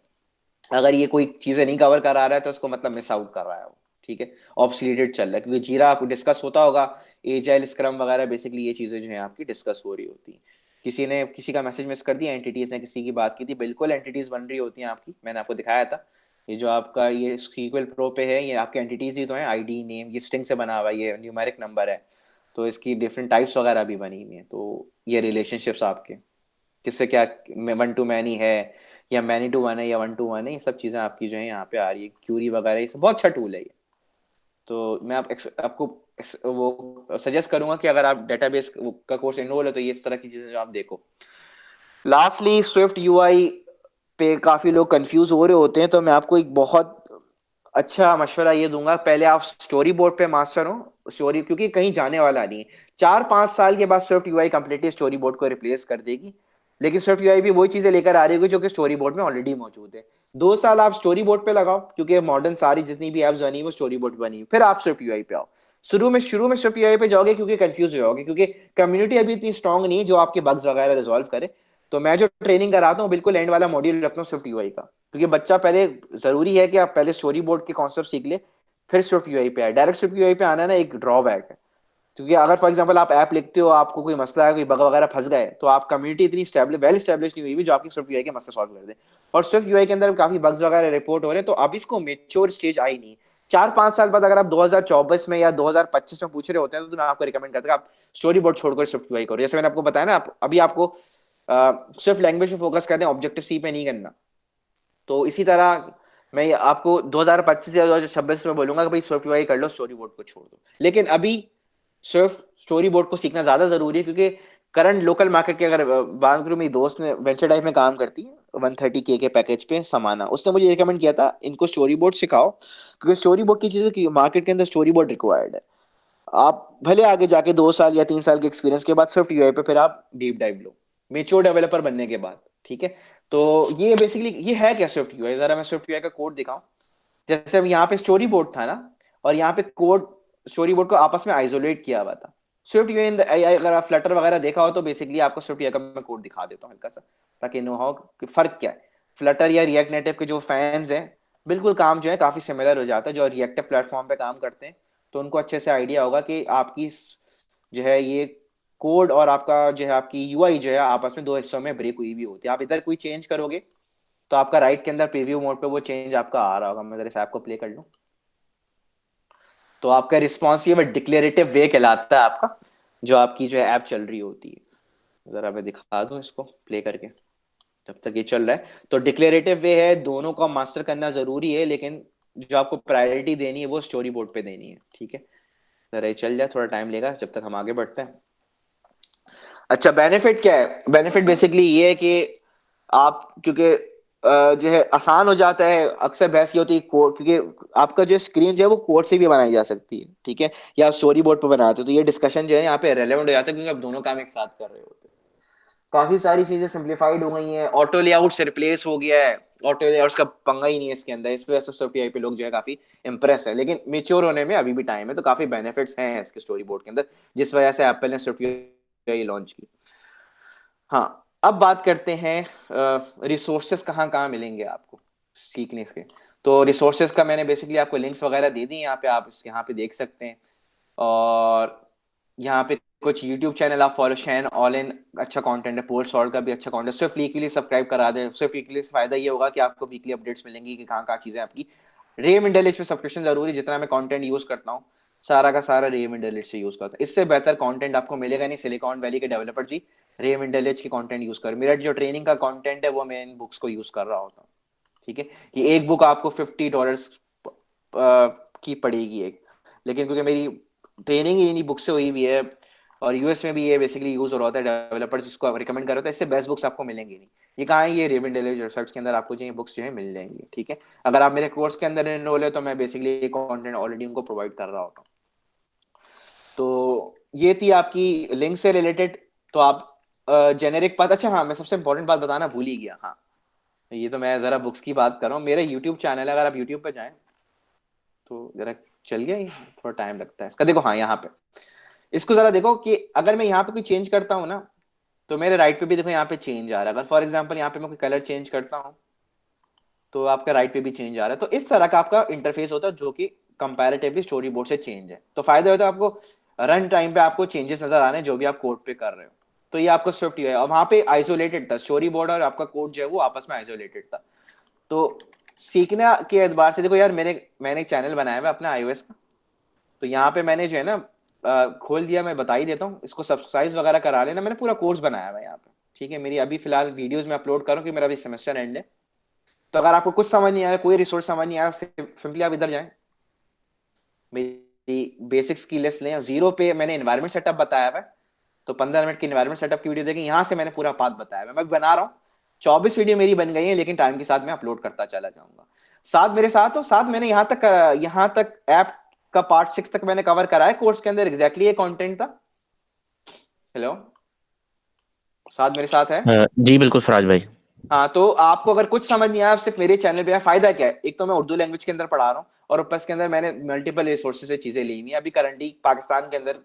अगर ये कोई चीजें नहीं कवर करा रहा है तो उसको मतलब मिस आउट कर रहा है वो, ठीक है, ऑब्सोलीटेड चल रहा है। क्योंकि जीरा आपको डिस्कस होता होगा, एजाइल, स्क्रम वगैरह, बेसिकली ये चीजें जो है आपकी डिस्कस हो रही होती हैं। किसी ने किसी का मैसेज मिस कर दिया, एंटिटीज ने किसी की बात की थी, बिल्कुल एंटिटीज बन रही होती हैं आपकी, मैंने आपको दिखाया था। ये जो आपका ये SQL Pro पे है, ये आपके एंटिटीज ही तो है, आईडी नेम, ये स्ट्रिंग से बना हुआ है, ये न्यूमेरिक नंबर है। तो इसकी डिफरेंट टाइप्स वगैरह भी बनी हुई हैं। तो ये रिलेशनशिप्स आपके किससे क्या, 1 to many है या many to 1 है या 1 to 1 है, ये सब चीजें आपकी जो है यहाँ पे आ रही है। क्यूरी वगैरह ये सब बहुत अच्छा टूल है ये। तो मैं आपको वो सजेस्ट करूंगा कि अगर आप डेटाबेस का कोर्स एनरोल है तो ये इस तरह की चीजें जो आप देखो। लास्टली स्विफ्ट यूआई पे काफी लोग कंफ्यूज हो रहे होते हैं, तो मैं आपको एक बहुत अच्छा मशवरा ये दूंगा, पहले आप स्टोरी बोर्ड पे मास्टर हो स्टोरी, क्योंकि कहीं जाने वाला नहीं है। 4-5 साल के बाद Swift UI completely story board को रिप्लेस कर देगी, लेकिन स्विफ्ट यूआई भी वही चीजें लेकर आ रही होगी जो कि स्टोरी बोर्ड में ऑलरेडी मौजूद है। 2 साल आप स्टोरी बोर्ड पे लगाओ, क्योंकि मॉडर्न सारी जितनी भी एप्स बनी वो स्टोरी बोर्ड बनी, फिर आप स्विफ्ट यूआई पे आओ। शुरू में स्विफ्ट यूआई पे जाओगे क्योंकि कंफ्यूज हो जाओगे, क्योंकि कम्युनिटी अभी इतनी स्ट्रांग नहीं है जो आपके बग्स वगैरह रिजॉल्व करे। तो मैं जो ट्रेनिंग कराता हूँ बिल्कुल एंड वाला मॉड्यूल रखता हूँ स्विफ्ट यूआई का, क्योंकि बच्चा पहले, जरूरी है कि आप पहले स्टोरी बोर्ड के कॉन्सेप्ट सीख ले, फिर स्विफ्ट यूआई पे आए। डायरेक्ट स्विफ्ट यूआई पे आना ना एक ड्रॉबैक है, क्योंकि अगर फॉर एग्जांपल आप ऐप लिखते हो, आपको कोई मसला है, कोई बग वगैरह फंस गए, तो आप कम्युनिटी इतनी वेल एस्टेब्लिश नहीं हुई भी जो आपकी स्विफ्ट यूआई के मसले सॉल्व कर दे। और स्विफ्ट यूआई के अंदर काफी बग्स वगैरह रिपोर्ट हो रहे हैं, तो अब इसको मेच्योर स्टेज आई नहीं। 4-5 साल बाद अगर आप 2024 में या 2025 में पूछ रहे होते हैं, तो मैं आपको रिकमेंड करता हूँ आप स्टोरी बोर्ड छोड़कर स्विफ्ट यूआई करो। जैसे मैंने आपको बताया ना, आप अभी आपको स्विफ्ट लैंग्वेज पे फोकस करना है, ऑब्जेक्टिव सी पे नहीं करना। तो इसी तरह मैं आपको 2025 या 2026 में बोलूंगा कि भाई स्विफ्ट यूआई कर लो, स्टोरी बोर्ड को छोड़ दो। लेकिन अभी स्विफ्ट स्टोरी बोर्ड को सीखना ज्यादा जरूरी है, क्योंकि करंट लोकल मार्केट की अगर बात करूं, मेरी दोस्त ने वेंचर टाइप में काम करती है, 130K के पैकेज पे समाना, उसने मुझे रिकमेंड किया था इनको स्टोरी बोर्ड सिखाओ, क्योंकि स्टोरी बोर्ड की चीजें की मार्केट के अंदर स्टोरी बोर्ड रिक्वायर्ड है। आप भले आगे जाके 2 साल या 3 साल के एक्सपीरियंस के बाद स्विफ्ट यूआई पे फिर आप डीप डाइव लो, मेच्योर डेवलपर बनने के बाद, ठीक है। तो ये बेसिकली ये है क्या स्विफ्ट यूआई, जरा मैं स्विफ्ट यूआई का कोड दिखाऊं। जैसे अब यहाँ पे स्टोरी बोर्ड था ना, और यहाँ पे कोड, स्टोरी बोर्ड को आपस में आइसोलेट किया हुआ था। स्विफ्ट यूआई अगर आप फ्लटर वगैरह देखा हो तो बेसिकली आपको स्विफ्ट यूआई का मैं कोड दिखा देता हूँ हल्का सा, ताकि नो हो कि फर्क क्या है। फ्लटर या रिएक्ट नेटिव के जो फैंस हैं, बिल्कुल काम जो है काफी सिमिलर हो जाता है। जो रिएक्टिव प्लेटफॉर्म पे काम करते हैं तो उनको अच्छे से आइडिया होगा कि आपकी जो है ये कोड और आपका जो है आपकी यूआई जो है आपस में 2 हिस्सों में ब्रेक हुई भी होती है। आप इधर कोई चेंज करोगे तो आपका राइट के अंदर प्रीव्यू मोड पे वो चेंज आपका आ रहा होगा। मैं जरा इस ऐप को प्ले कर लूं, तो आपका रिस्पॉन्स ये डिक्लेरेटिव वे कहलाता है आपका, जो आपकी जो है ऐप चल रही होती है। जरा मैं दिखा दूं इसको प्ले करके जब तक ये चल रहा है। तो डिक्लेरेटिव वे है, दोनों का मास्टर करना जरूरी है, लेकिन जो आपको प्रायोरिटी देनी है वो स्टोरी बोर्ड पे देनी है, ठीक है। जरा ये चल जाए, थोड़ा टाइम लेगा जब तक हम आगे बढ़ते हैं। अच्छा, बेनिफिट क्या है? बेनिफिट बेसिकली ये है कि आप, क्योंकि जो है आसान हो जाता है। अक्सर बहस ये होती है कोड, क्योंकि आपका जो स्क्रीन जो है वो कोड से भी बनाई जा सकती है, ठीक है, या आप स्टोरी बोर्ड पर बनाते हो, तो ये डिस्कशन जो है यहाँ पे रेलेवेंट हो जाता है, क्योंकि आप दोनों काम एक साथ कर रहे होते हैं। काफी सारी चीजें सिंप्लीफाइड हो गई हैं, ऑटो लेआउट से रिप्लेस हो गया है, ऑटो लेआउट का पंगा ही नहीं है इसके अंदर। इस वजह से SwiftUI पे लोग जो है काफी इंप्रेस है, लेकिन मेच्योर होने में अभी भी टाइम है, तो काफी बेनिफिट्स हैं इसके स्टोरी बोर्ड के अंदर, जिस वजह से एप्पल ने SwiftUI लॉन्च की। हाँ, अब बात करते हैं रिसोर्सेज कहाँ कहाँ मिलेंगे आपको सीखने के। तो रिसोर्सेज का मैंने बेसिकली आपको लिंक्स वगैरह दे दी यहाँ पे, आप यहाँ पे देख सकते हैं। और यहाँ पे कुछ यूट्यूब चैनल आप फॉलो, शैन ऑल इन अच्छा कंटेंट है, पोल सॉल्ट का भी अच्छा कंटेंट, स्विफ्ट वीकली सब्सक्राइब करा दें। स्विफ्ट वीकली से फायदा ये होगा कि आपको वीकली अपडेट्स मिलेंगी कि कहाँ कहाँ चीजें आपकी। रे मिंडलिज पे सब्सक्रिप्शन जरूरी, जितना मैं कंटेंट यूज करता हूँ सारा का सारा रे मिंडलिज से यूज करता हूँ। इससे बेहतर कंटेंट आपको मिलेगा नहीं। सिलिकॉन वैली के डेवलपर जी रे मिंडलिज की कंटेंट यूज कर, मेरा जो ट्रेनिंग का कंटेंट है वो मैं इन बुक्स को यूज कर रहा होता हूँ, ठीक है। ये एक बुक आपको $50 की पड़ेगी एक, लेकिन क्योंकि मेरी ट्रेनिंग ही इन्हीं बुक से हुई हुई है, और यूएस में भी ये बेसिकली यूज हो रहा होता है, डेवलपर्स इसको रिकमेंड कर रहे होते हैं, इससे बेस्ट बुक्स आपको मिलेंगी नहीं। ये कहाँ है? ये रेविंडलेज रिसर्च के अंदर आपको जो बुक्स जो है मिल जाएंगी, ठीक है। अगर आप मेरे कोर्स के अंदर एनरोल है तो मैं बेसिकली ये कंटेंट ऑलरेडी उनको प्रोवाइड कर रहा होता हूँ। तो ये थी आपकी लिंक से रिलेटेड। तो आप जेनेरिक बात, अच्छा हाँ, मैं सबसे इंपॉर्टेंट बात बताना भूल ही गया। हाँ, ये तो मैं जरा बुक्स की बात कर रहा हूँ। मेरा यूट्यूब चैनल है, अगर आप यूट्यूब पे जाएं तो जरा चल गया, ये थोड़ा टाइम लगता है इसका। देखो हाँ, यहाँ पे इसको जरा देखो कि अगर मैं यहाँ पे कोई चेंज करता हूँ ना, तो मेरे राइट पे भी देखो यहाँ पे चेंज आ रहा है। अगर फॉर एग्जांपल यहाँ पे मैं कोई कलर चेंज करता हूँ तो आपका राइट पे भी चेंज आ रहा है। तो इस तरह का आपका इंटरफेस होता है जो कि कंपैरेटिवली स्टोरी बोर्ड से चेंज है। तो फायदा होता है आपको रन टाइम पे आपको चेंजेस नजर आने जो भी आप कोड पे कर रहे हो। तो ये आपको स्विफ्ट है, और वहां पे आइसोलेटेड था स्टोरी बोर्ड, और आपका कोड जो है वो आपस में आइसोलेटेड था। तो सीखने के एतबार से देखो यार, मैंने एक चैनल बनाया हुआ अपना iOS का। तो यहाँ पे मैंने जो है ना खोल दिया, मैं बता ही देता हूँ, इसको सब्सक्राइब वगैरह करा लेना। मैंने पूरा कोर्स बनाया हुआ है यहाँ पे, ठीक है। मेरी अभी फिलहाल वीडियोस में अपलोड करूँ कि मेरा अभी सेमेस्टर एंड है। तो अगर आपको कुछ समझ नहीं आया, कोई रिसोर्स समझ नहीं आया, सिंपली आप इधर जाएं, मेरी बेसिक स्किल लिस्ट लें। जीरो पे मैंने एनवायरनमेंट सेटअप बताया हुआ है, तो 15 मिनट की एनवायरनमेंट सेटअप की वीडियो देखें। यहाँ से मैंने पूरा पाथ बताया हुआ है, मैं बना रहा हूँ। 24 वीडियो मेरी बन गई है, लेकिन टाइम के साथ मैं अपलोड करता चला जाऊंगा। साथ मेरे साथ हो, साथ मैंने यहाँ तक ऐप का पार्ट 6 तक मैंने कवर करा है कोर्स के अंदर, एग्जैक्टली ये कंटेंट था। हेलो, साथ मेरे साथ है? जी बिल्कुल फराज भाई। हाँ, तो आपको अगर कुछ समझ नहीं आया सिर्फ मेरे चैनल पे, फायदा क्या है? एक तो मैं उर्दू लैंग्वेज के अंदर पढ़ा रहा हूँ, और ऊपर इसके अंदर मैंने मल्टीपल रिसोर्सेज से चीजें ली हुई हैं। अभी करंटली पाकिस्तान के अंदर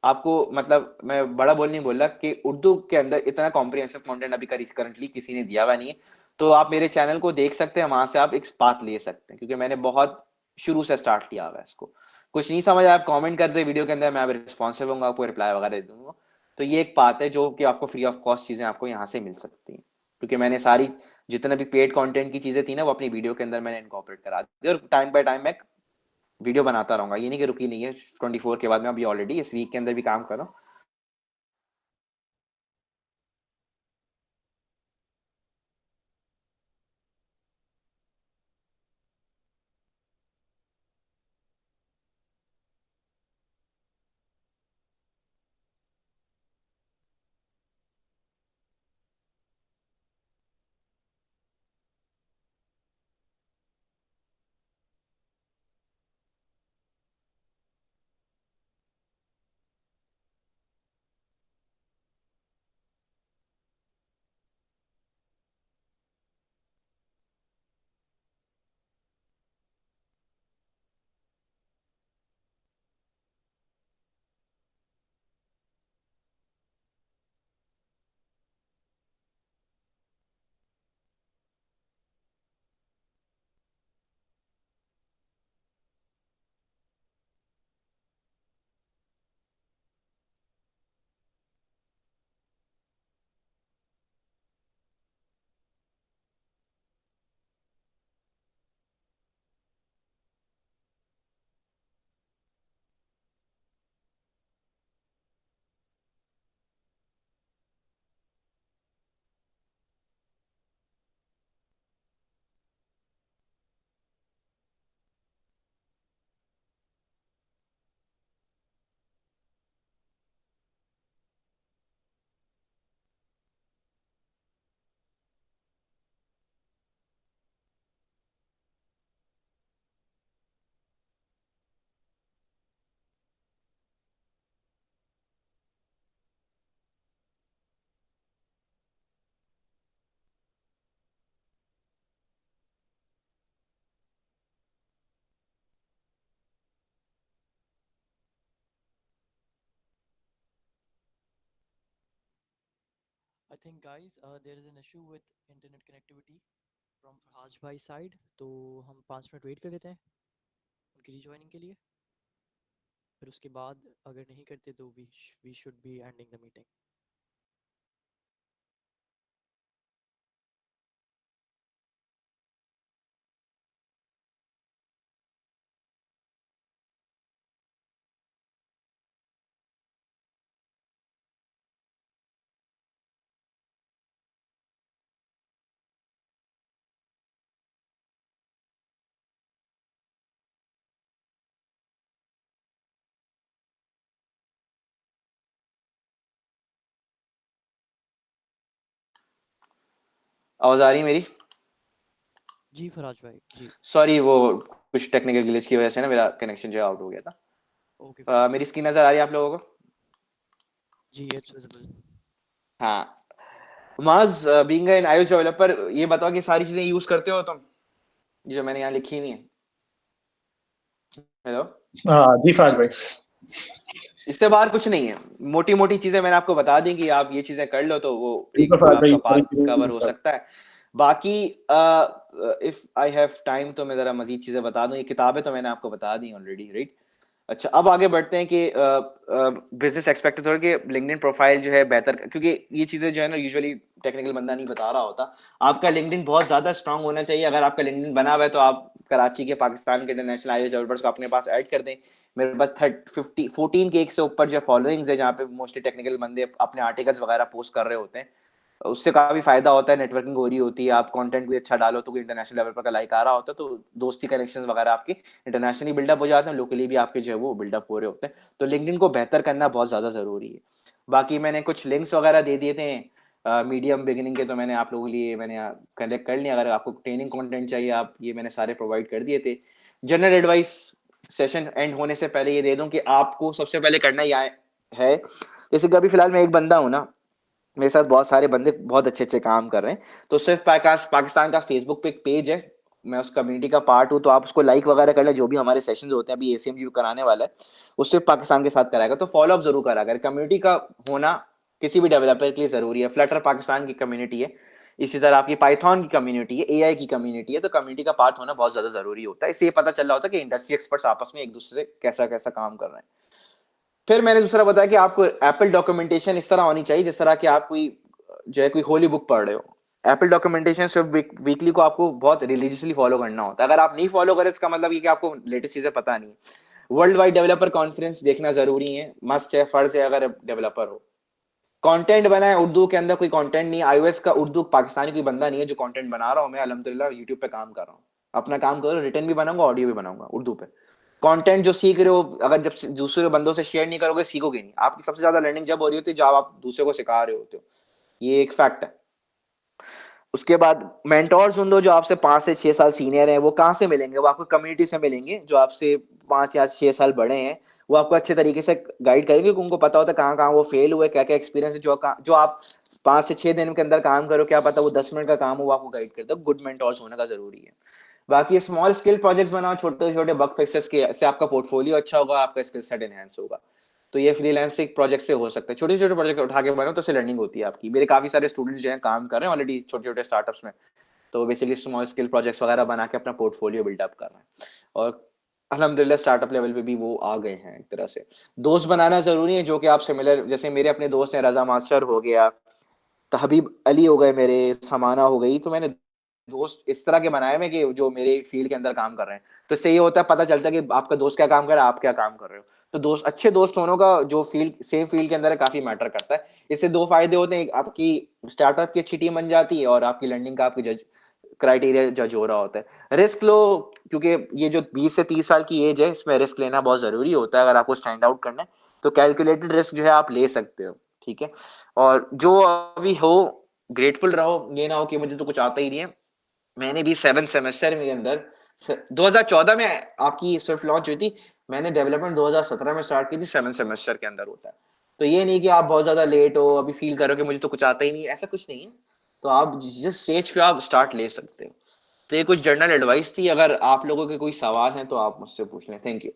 आपको, मतलब मैं बड़ा बोल नहीं बोला कि उर्दू के अंदर इतना कॉम्प्रिहेंसिव कंटेंट अभी करंटली किसी ने दिया हुआ नहीं है। तो आप मेरे चैनल को देख सकते हैं, वहां से आप एक पाथ ले सकते हैं, क्योंकि मैंने बहुत शुरू से स्टार्ट किया हुआ है इसको। कुछ नहीं समझ आया आप कमेंट कर दे वीडियो के अंदर, मैं आप रिस्पॉन्सिव होऊंगा, आपको रिप्लाई वगैरह दे दूंगा। तो ये एक बात है जो कि आपको फ्री ऑफ कॉस्ट चीजें आपको यहाँ से मिल सकती हैं, क्योंकि मैंने सारी जितना भी पेड कंटेंट की चीजें थी ना वो अपनी वीडियो के अंदर मैंने इनकॉर्पोरेट करा दी। और टाइम बाय टाइम मैं वीडियो बनाता रहूंगा, ये नहीं कि रुकी नहीं है। 24 के बाद मैं अभी ऑलरेडी इस वीक के अंदर भी काम कर रहा हूँ। I think guys, there is an issue with internet connectivity from Farhaj भाई side, तो हम 5 मिनट वेट कर लेते हैं उनकी रिजॉइनिंग के लिए, फिर उसके बाद अगर नहीं करते तो we should be ending the meeting. आवाज आ रही है मेरी? जी फराज भाई जी। सॉरी, वो कुछ टेक्निकल ग्लिच की वजह से ना मेरा कनेक्शन जो है आउट हो गया था। ओके फराज मेरी स्क्रीन नजर आ रही है आप लोगों को? जी, इट्स विजिबल। हाँ। माज, बीइंग एन iOS डेवलपर, ये बताओ कि सारी चीजें यूज करते हो तुम, ये जो मैंने यहाँ लिखी हुई है? हेलो? हाँ जी फराज भाई। इससे बाहर कुछ नहीं है। मोटी मोटी चीजें मैंने आपको बता दी कि आप ये चीजें कर लो तो वो बिल्कुल एक फराज आपका भाई, पार्ट सारी कवर चीजें हो सकता है। बाकी इफ आई हैव टाइम तो मैं जरा मजीद चीजें बता दूं। ये किताबें तो मैंने आपको बता दी ऑलरेडी, राइट? अच्छा, अब आगे बढ़ते हैं कि बिजनेस एक्सपेक्टेड हो कि लिंक्डइन प्रोफाइल जो है बेहतर, क्योंकि ये चीजें जो है ना यूजुअली टेक्निकल बंदा नहीं बता रहा होता। आपका लिंक्डइन बहुत ज्यादा स्ट्रांग होना चाहिए। अगर आपका लिंक्डइन बना हुआ है तो आप कराची के, पाकिस्तान के इंटरनेशनल iOS डेवलपर्स को अपने पास ऐड कर दें। मेरे पास 14 के एक से ऊपर जो फॉलोइंग्स है, जहाँ पे मोस्टली टेक्निकल बंदे अपने आर्टिकल्स वगैरह पोस्ट कर रहे होते हैं। उससे काफी फायदा होता है, नेटवर्किंग हो रही होती है, आप कंटेंट भी अच्छा डालो तो कोई इंटरनेशनल डेवलपर का लाइक आ रहा होता है, तो दोस्ती कनेक्शंस वगैरह आपके इंटरनेशनली बिल्डअप हो जाते हैं, लोकली भी आपके जो है वो बिल्डअप हो रहे होते हैं। तो लिंक्डइन को बेहतर करना बहुत ज्यादा जरूरी है। बाकी मैंने कुछ लिंक्स वगैरह दे दिए थे मीडियम बिगिनिंग के, तो मैंने आप लोगों के लिए मैंने कनेक्ट कर लिया। अगर आपको ट्रेनिंग कंटेंट चाहिए, आप ये मैंने सारे प्रोवाइड कर दिए थे। जनरल एडवाइस सेशन एंड होने से पहले ये दे दूं कि आपको सबसे पहले करना ही है, जैसे कि अभी फिलहाल मैं एक बंदा हूं ना, मेरे साथ बहुत सारे बंदे बहुत अच्छे अच्छे काम कर रहे हैं। तो सिर्फ पाकिस्तान का फेसबुक पे एक पेज है, मैं उस कम्युनिटी का पार्ट हूँ, तो आप उसको लाइक वगैरह कर ले। जो भी हमारे सेशंस होते हैं, अभी ACMG कराने वाला है, वो सिर्फ पाकिस्तान के साथ कराएगा, तो फॉलो अप जरूर करा कर। कम्युनिटी का होना किसी भी डेवलपर के लिए जरूरी है। फ्लटर पाकिस्तान की कम्युनिटी है, इसी तरह आपकी पाइथन की कम्युनिटी है, AI की कम्युनिटी है, तो कम्युनिटी का पार्ट होना बहुत ज्यादा जरूरी होता है। इससे ये पता चल रहा होता है कि इंडस्ट्री एक्सपर्ट्स आपस में एक दूसरे से कैसा कैसा काम कर रहे हैं। फिर मैंने दूसरा बताया कि आपको एप्पल डॉक्यूमेंटेशन इस तरह होनी चाहिए जिस तरह कि आप कोई जो है कोई होली बुक पढ़ रहे हो। एप्पल डॉक्यूमेंटेशन सिर्फ वीकली को आपको बहुत रिलीजियसली फॉलो करना होता है। अगर आप नहीं फॉलो करें, इसका मतलब ये कि आपको लेटेस्ट चीजें पता नहीं है। वर्ल्ड वाइड डेवलपर कॉन्फ्रेंस देखना जरूरी है, मस्ट है, फर्ज है अगर डेवलपर हो। कंटेंट बनाए उर्दू के अंदर, कोई कंटेंट नहीं, iOS का उर्दू पाकिस्तानी कोई बंदा नहीं है जो कंटेंट बना रहा हूं। मैं अल्हम्दुलिल्लाह यूट्यूब पे काम कर रहा हूँ, अपना काम करो, रिटर्न भी बनाऊंगा, ऑडियो भी बनाऊंगा उर्दू पे। कंटेंट जो सीख रहे हो, अगर जब दूसरे बंदों से शेयर नहीं करोगे, सीखोगे नहीं। आपकी सबसे ज्यादा लर्निंग जब हो रही होती है जब आप दूसरे को सिखा रहे होते हो, ये एक फैक्ट है। उसके बाद मेंटोर्स ढूंढो जो आपसे 5 से 6 साल सीनियर हैं। वो कहाँ से मिलेंगे? वो आपको कम्युनिटी से मिलेंगे। जो आपसे 5 या 6 साल बड़े हैं, वो आपको अच्छे तरीके से गाइड करेंगे, क्योंकि उनको पता होता है कहाँ कहाँ वो फेल हुए, क्या क्या एक्सपीरियंस है। जो आप 5 से 6 दिन के अंदर काम करो, क्या पता वो 10 मिनट का काम हो, वो आपको गाइड करते हो। गुड मेंटोर्स होने का जरूरी है। बाकी स्मॉल स्किल प्रोजेक्ट्स बनाओ, छोटे छोटे बग फिक्सेस के, से आपका पोर्टफोलियो अच्छा होगा, आपका स्किल सेट एनहांस होगा। तो ये फ्रीलांसिंग प्रोजेक्ट से हो सकता है। छोटे छोटे प्रोजेक्ट उठा के बनाओ तो उससे लर्निंग होती है आपकी। मेरे काफी सारे स्टूडेंट्स जो हैं काम कर रहे हैं ऑलरेडी छोटे छोटे स्टार्टअप्स में, तो बेसिकली स्मॉल स्किल प्रोजेक्ट्स वगैरह बना के अपना पोर्टफोलियो बिल्डअप कर रहे हैं। और अल्हम्दुलिल्लाह स्टार्टअप लेवल पे भी वो आ गए हैं एक तरह से। दोस्त बनाना जरूरी है जो कि आप सिमिलर, जैसे मेरे अपने दोस्त हैं, रजा मास्टर हो गया, हबीब अली हो गए, मेरे समाना हो गई। तो मैंने दोस्त इस तरह के बनाए हैं कि जो मेरे फील्ड के अंदर काम कर रहे हैं। तो इससे ये होता है, पता चलता है कि आपका दोस्त क्या काम कर रहा है, आप क्या काम कर रहे हो। तो दोस्त, अच्छे दोस्त होने का जो फील्ड सेम फील्ड के अंदर है, काफी मैटर करता है। इससे दो फायदे होते हैं, आपकी स्टार्टअप की अच्छी टीम बन जाती है, और आपकी लर्निंग का आपकी जज क्राइटेरिया जज हो रहा होता है। रिस्क लो, क्योंकि ये जो 20 से 30 साल की एज है, इसमें रिस्क लेना बहुत जरूरी होता है। अगर आपको स्टैंड आउट करना है तो कैलकुलेटेड रिस्क जो है आप ले सकते हो, ठीक है। और जो अभी हो, ग्रेटफुल रहो, ये ना हो कि मुझे तो कुछ आता ही नहीं है। मैंने भी 7 सेमेस्टर के अंदर 2014 में आपकी स्विफ्ट लॉन्च हुई थी, मैंने डेवलपमेंट 2017 में स्टार्ट की थी, 7 सेमेस्टर के अंदर होता है। तो ये नहीं कि आप बहुत ज्यादा लेट हो, अभी फील करो कि मुझे तो कुछ आता ही नहीं, ऐसा कुछ नहीं है। तो आप जिस स्टेज पे आप स्टार्ट ले सकते हो। तो ये कुछ जनरल एडवाइस थी। अगर आप लोगों के कोई सवाल हैं तो आप मुझसे पूछ लें। Thank you.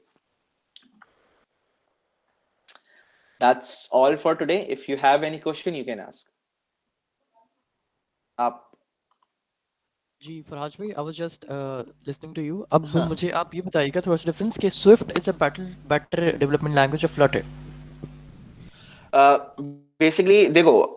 That's all for today. If you have any question, you can ask. आप जी फरहाज भाई, I was just listening to you. अब हाँ मुझे आप ये बताइएगा थोड़ा सा डिफरेंस कि Swift is a better development language of Flutter. Basically देखो,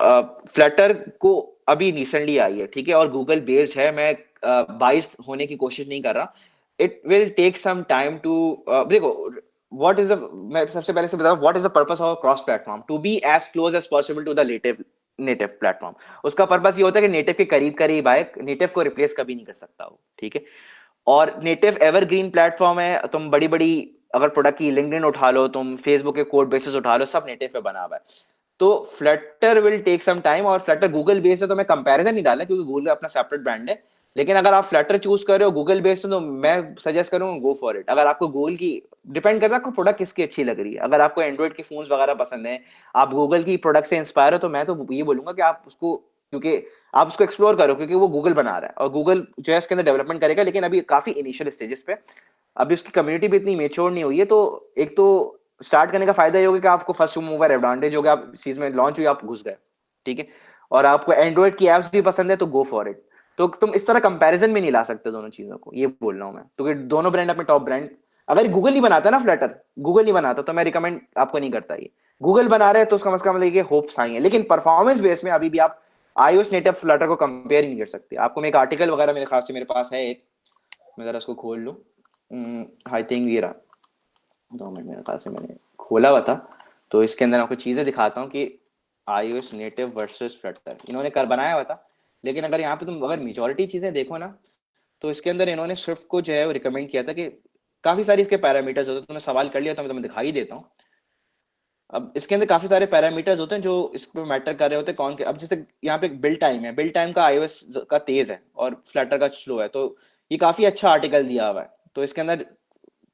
फ्लटर को अभी रिसेंटली आई है, ठीक है, और गूगल बेस्ड है। मैं बाइस होने की कोशिश नहीं कर रहा। It will take some time to देखो, व्हाट इज मैं सबसे पहले से बता what is the purpose of cross platform, to be as close as possible to the native native platform. उसका पर्पस ये होता है कि नेटिव के करीब करीब आए, नेटिव को रिप्लेस कभी नहीं कर सकता वो, ठीक है। और नेटिव एवरग्रीन प्लेटफॉर्म है। तुम बड़ी बड़ी अगर प्रोडक्ट की लिंक्डइन उठा लो, तुम फेसबुक के कोड बेसिस उठा लो, सब नेटिव पे बना हुआ है। तो Flutter will take some time, और फ्लटर गूगल बेस्ड है, तो मैं कंपैरिजन नहीं डालना क्योंकि गूगल अपना सेपरेट ब्रांड है। लेकिन अगर आप फ्लटर चूज कर रहे हो गूगल बेस्ड, तो मैं सजेस्ट करूंगा गो फॉर इट। अगर आपको गूगल की, डिपेंड करता है आपको प्रोडक्ट किसकी अच्छी लग रही है। अगर आपको एंड्रॉइड के फोन्स वगैरह पसंद है, आप गूगल की प्रोडक्ट से इंस्पायर हो, तो मैं तो ये बोलूंगा कि आप उसको, क्योंकि आप उसको एक्सप्लोर करो, क्योंकि वो गूगल बना रहा है और गूगल जो है इसके अंदर डेवलपमेंट करेगा, लेकिन अभी काफी इनिशियल स्टेजेस पे, अभी उसकी कम्युनिटी भी इतनी मेच्योर नहीं हुई है। तो एक तो स्टार्ट करने का फायदा ये होगा कि आपको फर्स्ट मूवर एडवांटेज होगा, आप चीज में लॉन्च हुई आप घुस गए, ठीक है। और आपको एंड्रॉइड की एप्स भी पसंद है तो गो फॉर इट। तो तुम इस तरह कंपैरिजन में नहीं ला सकते दोनों चीजों को, ये बोल रहा हूं मैं, क्योंकि दोनों ब्रांड अपने टॉप ब्रांड। अगर गूगल नहीं बनाता ना फ्लटर, गूगल नहीं बनाता, तो मैं रिकमेंड आपको नहीं करता। ये गूगल बना रहे हैं तो उसका मतलब ये होप्स आई है, लेकिन परफॉर्मेंस बेस में अभी भी आप iOS नेटिव फ्लटर को कंपेयर नहीं कर सकते। आपको मैं एक आर्टिकल वगैरह मेरे खास से मेरे पास है एक, मैं जरा उसको खोल लूं। आई थिंक ये रहा, 2 मिनट, मेरे ख्याल से मैंने खोला हुआ था। तो इसके अंदर आपको चीजें दिखाता हूँ कि iOS नेटिव वर्सेस फ्लटर इन्होंने कर बनाया हुआ था। लेकिन अगर यहाँ पे तुम अगर मेजोरिटी चीजें देखो ना, तो इसके अंदर इन्होंने स्विफ्ट को जो है वो रिकमेंड किया था कि काफी सारी इसके पैरामीटर्स होते हैं। तुमने सवाल कर लिया तो मैं तुम्हें दिखाई देता हूँ। अब इसके अंदर काफी सारे पैरामीटर्स होते हैं जो इस पे मैटर कर रहे होते हैं कौन के। अब जैसे यहाँ पे बिल्ड टाइम है, बिल्ड टाइम का iOS का तेज है और फ्लटर का स्लो है, तो ये काफी अच्छा आर्टिकल दिया हुआ है। तो इसके अंदर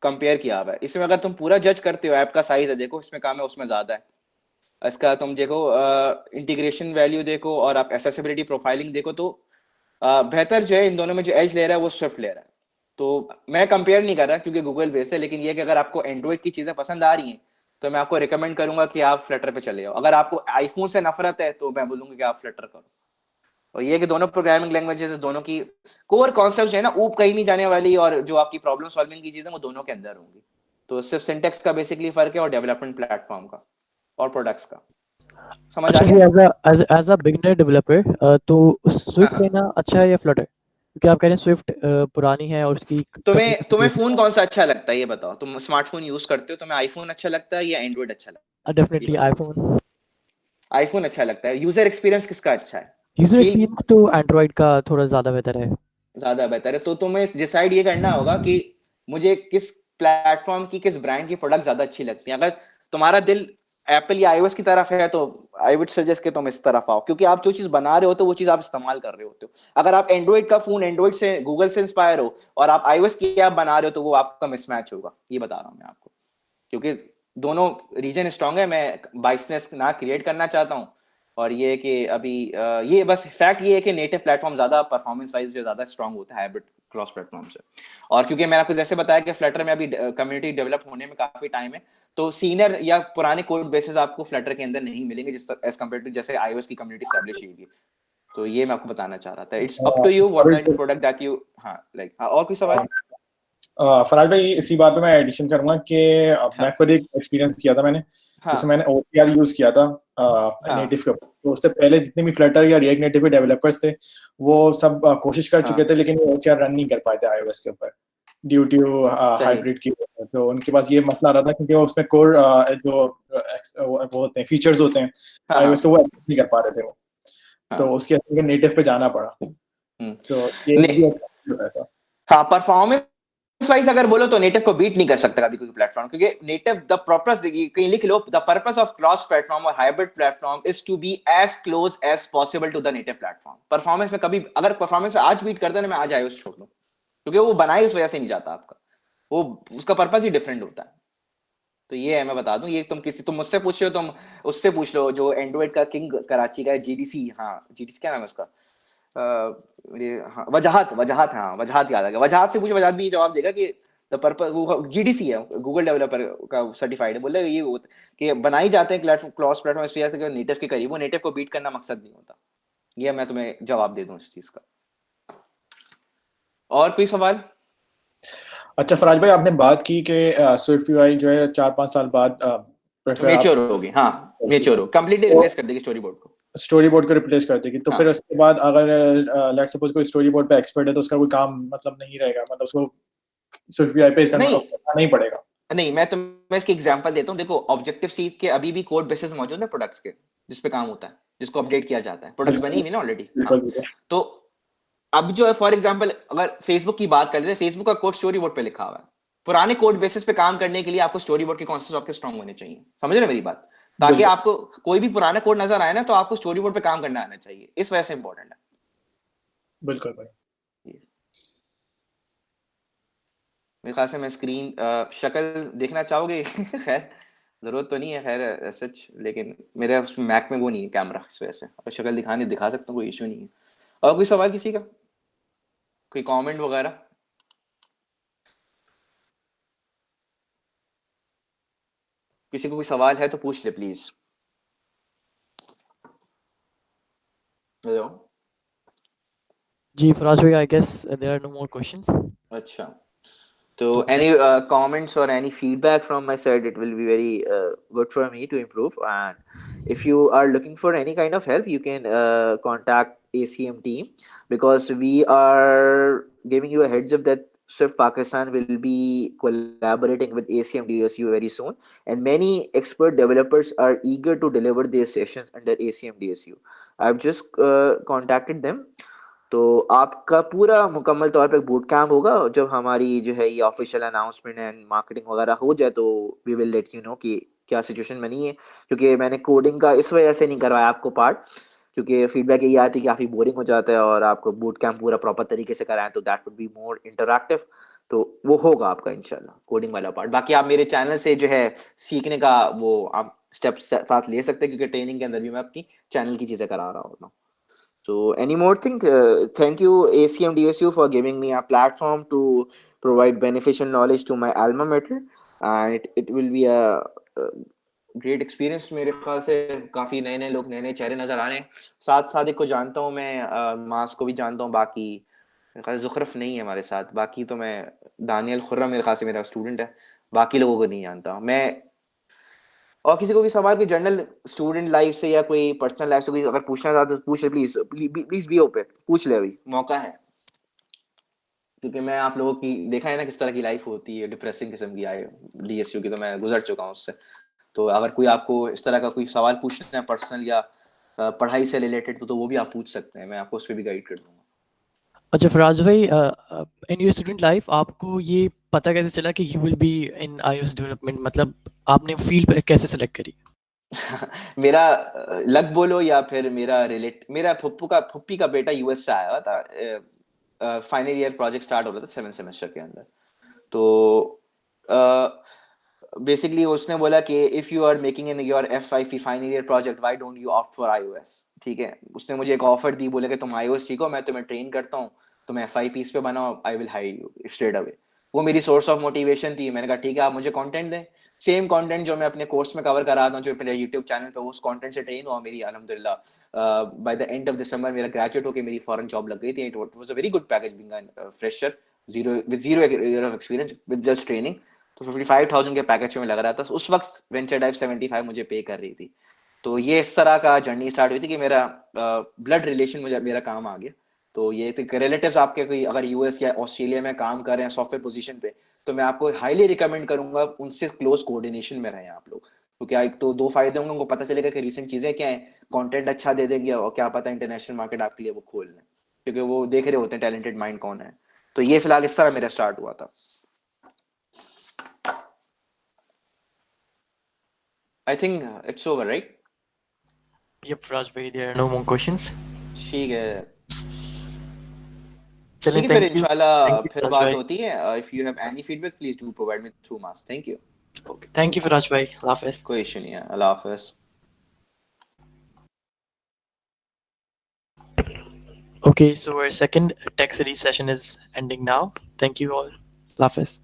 कंपेयर किया हुआ है। इसमें अगर तुम पूरा जज करते हो, ऐप का साइज है देखो, इसमें कम है उसमें ज्यादा है। इसका तुम देखो इंटीग्रेशन वैल्यू देखो, और आप एसेसिबिलिटी प्रोफाइलिंग देखो, तो बेहतर जो है इन दोनों में जो एज ले रहा है वो स्विफ्ट ले रहा है। तो मैं कंपेयर नहीं कर रहा क्योंकि गूगल बेस है, लेकिन ये कि अगर आपको एंड्रॉइड की चीजें पसंद आ रही हैं तो मैं आपको रिकमेंड करूंगा कि आप फ्लटर पे चले जाओ। अगर आपको आईफोन से नफरत है तो मैं बोलूंगा कि आप फ्लटर करो। और ये कि दोनों प्रोग्रामिंग लैंग्वेजेस, दोनों की कोर कॉन्सेप्ट जो है ना, ऊप कहीं नहीं जाने वाली, और जो आपकी प्रॉब्लम सॉल्विंग की चीजें वो दोनों के अंदर होंगी। तो सिर्फ सिंटेक्स का बेसिकली फर्क है, और डेवलपमेंट प्लेटफॉर्म का और प्रोडक्ट्स का। समझ आ अच्छा जी, गया? एज अ बिगिनर डेवलपर तो हाँ स्विफ्ट हाँ। लेना अच्छा है या फ्लटर? क्योंकि आप कह रहे हैं स्विफ्ट पुरानी है और उसकी तुम्हें कम्युनिटी तुम्हें बेस्ड फोन कौन सा अच्छा लगता है ये बताओ। तुम स्मार्टफोन यूज करते हो, तुम्हें आईफोन अच्छा लगता है या एंड्रॉइड अच्छा लगता है। है, ये डेफिनेटली बताओ। आईफोन। आईफोन अच्छा लगता है। यूजर एक्सपीरियंस किसका अच्छा है? यूजर फील एक्सपीरियंस तो एंड्रॉइड का थोड़ा ज़्यादा बेहतर है। ज्यादा बेहतर है। तो तुम्हें डिसाइड ये करना होगा कि मुझे किस प्लेटफॉर्म की, किस ब्रांड की प्रोडक्ट ज्यादा अच्छी लगती है। अगर तुम्हारा दिल एप्पल या iOS की तरफ है तो आई वुड सजेस्ट कि तुम इस तरफ आओ, क्योंकि आप जो चीज बना रहे हो तो वो चीज आप इस्तेमाल कर रहे होते हो। अगर आप एंड्रॉइड का फोन, एंड्रॉइड से गूगल से इंस्पायर हो और आप iOS की ऐप बना रहे हो, तो वो आपका मिसमैच होगा, ये बता रहा हूँ मैं आपको। क्योंकि दोनों रीजन स्ट्रांग है, मैं बाइसनेस ना क्रिएट करना चाहता हूँ। और ये कि अभी ये बस फैक्ट ये है कि नेटिव प्लेटफॉर्म ज्यादा परफॉर्मेंस वाइज जो ज्यादा स्ट्रांग होता है हाइब्रिड क्रॉस प्लेटफॉर्म से। और क्योंकि मैंने आपको जैसे बताया कि फ्लटर में अभी कम्युनिटी डेवलप होने में काफी टाइम है, तो सीनियर या पुराने कोड बेसिस आपको फ्लटर के अंदर नहीं मिलेंगे जिस एज कम्पेयर टू जैसे iOS की कम्युनिटी स्टैब्लिश हुई। तो ये मैं आपको बताना चाह रहा था। It's up to you what kind of product that you, हाँ लाइक, और कोई सवाल? फराज भाई इसी बात पे मैं एडिशन करूंगा कि मैं हाँ खुद एक एक्सपीरियंस किया था मैंने, जिसमें हाँ मैंने OCR यूज किया था हाँ नेटिव के ऊपर। तो उससे पहले जितने भी फ्लटर या रिएक्ट नेटिव के डेवलपर्स थे वो सब कोशिश कर चुके हाँ। थे, लेकिन वो OCR रन नहीं कर पाए थे iOS के ऊपर ड्यू टू सही। हाइब्रिड की वजह से। तो उनके पास ये मसला आ रहा था क्योंकि वो उसमें कोर जो वो होते हैं फीचर्स होते हैं हाँ iOS के, हाँ वो एक्सेस नहीं कर पा रहे थे वो। तो हाँ। उसके लिए नेटिव पे जाना पड़ा। हम्म। तो ये ने, भी अच्छा था। हाँ, परफॉर्मेंस वाइज अगर बोलो तो नेटिव को बीट नहीं कर सकता कभी कोई प्लेटफॉर्म, क्योंकि नेटिव द पर्पस, कहीं लिख लो, the purpose of cross platform और hybrid platform is to be as close as possible to the native platform. Performance में कभी, अगर परफॉर्मेंस में आज बीट करता है ना, मैं आज iOS छोड़ दूं, क्योंकि वो बनाई उस वजह से नहीं जाता आपका, वो उसका पर्पस ही डिफरेंट होता है। तो ये है, मैं बता दूं, ये तुम मुझसे पूछ रहे हो, तुम उससे पूछ लो जो एंड्रॉइड का किंग कराची का है, जीडीसी। हाँ, जीडीसी क्या नाम है उसका? हाँ, वजाहत, वजाहत, हाँ वजाहत याद आ गया। वजाहत से पूछो, वजाहत भी जवाब देगा कि द पर्पस, वो जीडीसी है, गूगल डेवलपर का सर्टिफाइड है, बोले ये कि बनाई जाते हैं क्रॉस प्लेटफॉर्म इसलिए कि नेटिव के करीब, वो नेटिव को बीट करना मकसद नहीं होता। ये मैं तुम्हें जवाब दे दूं इस चीज का। और कोई सवाल? अच्छा फराज भाई, आपने बात की कि स्विफ्ट यूआई जो है 4-5 साल बाद प्रेफर मेच्योर होगी, हाँ मेच्योर हो, कंप्लीटली रिप्लेस कर देगी स्टोरी बोर्ड को। स्टोरी बोर्ड को रिप्लेस कर देगी, तो हाँ। फिर उसके बाद अगर लेट्स सपोज कोई स्टोरी बोर्ड पे एक्सपर्ट है तो उसका कोई काम मतलब नहीं रहेगा, मतलब उसको स्विफ्ट यूआई पे नहीं करना नहीं पड़ेगा। नहीं, मैं तुम्हें इसकी एग्जांपल देता हूँ। देखो ऑब्जेक्टिव सी के अभी भी कोड बेसिस मौजूद है प्रोडक्ट्स के, जिस पे काम होता है, जिसको अपडेट किया जाता है, प्रोडक्ट्स बनी हुई ना ऑलरेडी। हाँ, बिल्कुल। तो अब जो है फॉर एग्जांपल अगर फेसबुक की बात कर लेते हैं, फेसबुक का कोड स्टोरी बोर्ड पे लिखा हुआ है। पुराने कोड बेसिस पे काम करने के लिए आपको स्टोरी बोर्ड के कॉन्सेप्ट आपके स्ट्रांग होने चाहिए, समझ रहे हो मेरी बात? ताकि बिल्कुल आपको कोई भी पुराना कोड नजर आए ना तो आपको स्टोरी बोर्ड पे काम करना आना चाहिए, इस वजह से इंपॉर्टेंट है। बिल्कुल भाई। मेरे ख्याल से मैं स्क्रीन शक्ल देखना चाहोगे? खैर जरूरत तो नहीं है खैर सच, लेकिन मेरे मैक में वो नहीं है कैमरा, इस वजह से अगर शक्ल दिखाने दिखा सकता हूँ, कोई इशू नहीं है। और कोई सवाल किसी का, कोई कमेंट वगैरह? किसी को कोई सवाल है तो पूछ ले प्लीज। हेलो। जी फराज भाई, I guess there are no more questions. अच्छा, so तो any comments or any feedback from my side, it will be very good for me to improve. And if you are looking for any kind of help, you can contact ACM team, because we are giving you a heads up that Swift Pakistan will be collaborating with ACM DSU very soon, and many expert developers are eager to deliver their sessions under ACM DSU. I've just contacted them, तो आपका पूरा मुकम्मल तौर पे boot camp होगा। जब हमारी जो है ये ऑफिशियल अनाउंसमेंट एंड मार्केटिंग वगैरह हो जाए तो we will let you know कि क्या सिचुएशन बनी है। क्योंकि मैंने कोडिंग का इस वजह से नहीं करवाया आपको पार्ट, क्योंकि फीडबैक यही आती है कि काफ़ी बोरिंग हो जाता है, और आपको बूट कैंप पूरा प्रॉपर तरीके से कराएं तो that would be more interactive. तो वो होगा आपका इंशाल्लाह कोडिंग वाला पार्ट। बाकी आप मेरे चैनल से जो है सीखने का वो आप स्टेप्स साथ ले सकते हैं, क्योंकि ट्रेनिंग के अंदर भी मैं अपनी चैनल की चीज़ें करा रहा हूँ। So, any more thing? Thank you, ACM DSU, for giving me a platform to provide beneficial knowledge to my alma mater, and it will be a great experience। मेरे ख्याल से काफी नए नए लोग, नए नए चेहरे नजर आ रहे हैं। साथ सादिक को जानता हूँ मैं, मास को भी जानता हूँ, बाकी मेरे ख्याल से जुखरफ नहीं है हमारे साथ। बाकी तो मैं दानियल खुर्रम मेरे ख्याल से मेरा स्टूडेंट है, बाकी लोगों को नहीं जानता मैं। और किसी को भी सवाल कोई जनरल स्टूडेंट लाइफ से या कोई पर्सनल लाइफ से कोई अगर पूछना चाहते तो पूछ ले प्लीज, प्लीज बी ओपन, पूछ ले, अभी मौका है। क्योंकि मैं आप लोगों की देखा है ना किस तरह की लाइफ होती है, डिप्रेसिंग किस्म की आए डीएसयू की, तो मैं गुजर चुका हूँ उससे। तो अगर कोई आपको इस तरह का कोई सवाल पूछना है पर्सनल या पढ़ाई से रिलेटेड, तो वो भी आप पूछ सकते हैं, मैं आपको उस पर भी गाइड कर दूंगा। अच्छा फराज भाई, इन योर स्टूडेंट लाइफ आपको ये पता कैसे चला कि you will be in iOS development, मतलब आपने फील्ड कैसे सेलेक्ट करी? मेरा लक बोलो या फिर मेरा फुप्पी का बेटा यूएस से आया हुआ था। फाइनल ईयर प्रोजेक्ट स्टार्ट हो रहा था 7th सेमेस्टर के अंदर। तो बेसिकली उसने बोला कि if you are making in your F5 final year project, why don't you opt for iOS? ठीक है, उसने मुझे एक ऑफर दी, बोले कि तुम iOS सीखो, मैं तुम्हें ट्रेन करता हूँ, तुम FIP पे बनाओ, I will hire you straight away. वो मेरी सोर्स ऑफ मोटिवेशन थी। मैंने कहा ठीक है, आप मुझे कंटेंट दें, सेम कंटेंट जो मैं अपने कोर्स में कवर कराता हूँ, जो मेरे यूट्यूब चैनल पे, उस कंटेंट से ट्रेन हुआ। मेरी अल्हम्दुलिल्लाह by the end of December मेरा ग्रेजुएट होकर मेरी फॉरेन जॉब लग गई थी। It was a very good package being a fresher, zero year of experience with just training. तो 55,000 के पैकेज में लग रहा था उस वक्त। वेंचर डाइव 75 मुझे पे कर रही थी। तो ये इस तरह का जर्नी स्टार्ट हुई थी कि मेरा ब्लड रिलेशन मुझे मेरा काम आ गया। तो ये रिलेटिव्स आपके कोई अगर यूएस या ऑस्ट्रेलिया में काम कर रहे हैं सॉफ्टवेयर पोजीशन पे, तो मैं आपको हाईली रिकमेंड करूंगा उनसे क्लोज कोऑर्डिनेशन में रहें आप लोग। तो क्या, एक तो दो फायदे होंगे, उनको पता चलेगा कि रिसेंट चीजें क्या है, कंटेंट अच्छा दे देंगे, और क्या पता इंटरनेशनल मार्केट आपके लिए वो खोल लें, क्योंकि वो देख रहे होते हैं टैलेंटेड माइंड कौन है। तो ये फिलहाल इस तरह मेरा स्टार्ट हुआ था। I think it's over, right? Yep, Faraj bhai, there are no more questions. ठीक है, चलें, ठीक है, फिर thank you. इंशाल्लाह Thank you, फिर Faraj बात bhai. होती है। if you have any feedback, please do provide me through mass. Thank you. Okay, thank you, Faraj bhai. Allah Hafiz. कोई इशू नहीं है। अल्लाह हाफिज। Okay, so our second tech series session is ending now. Thank you all. Allah Hafiz.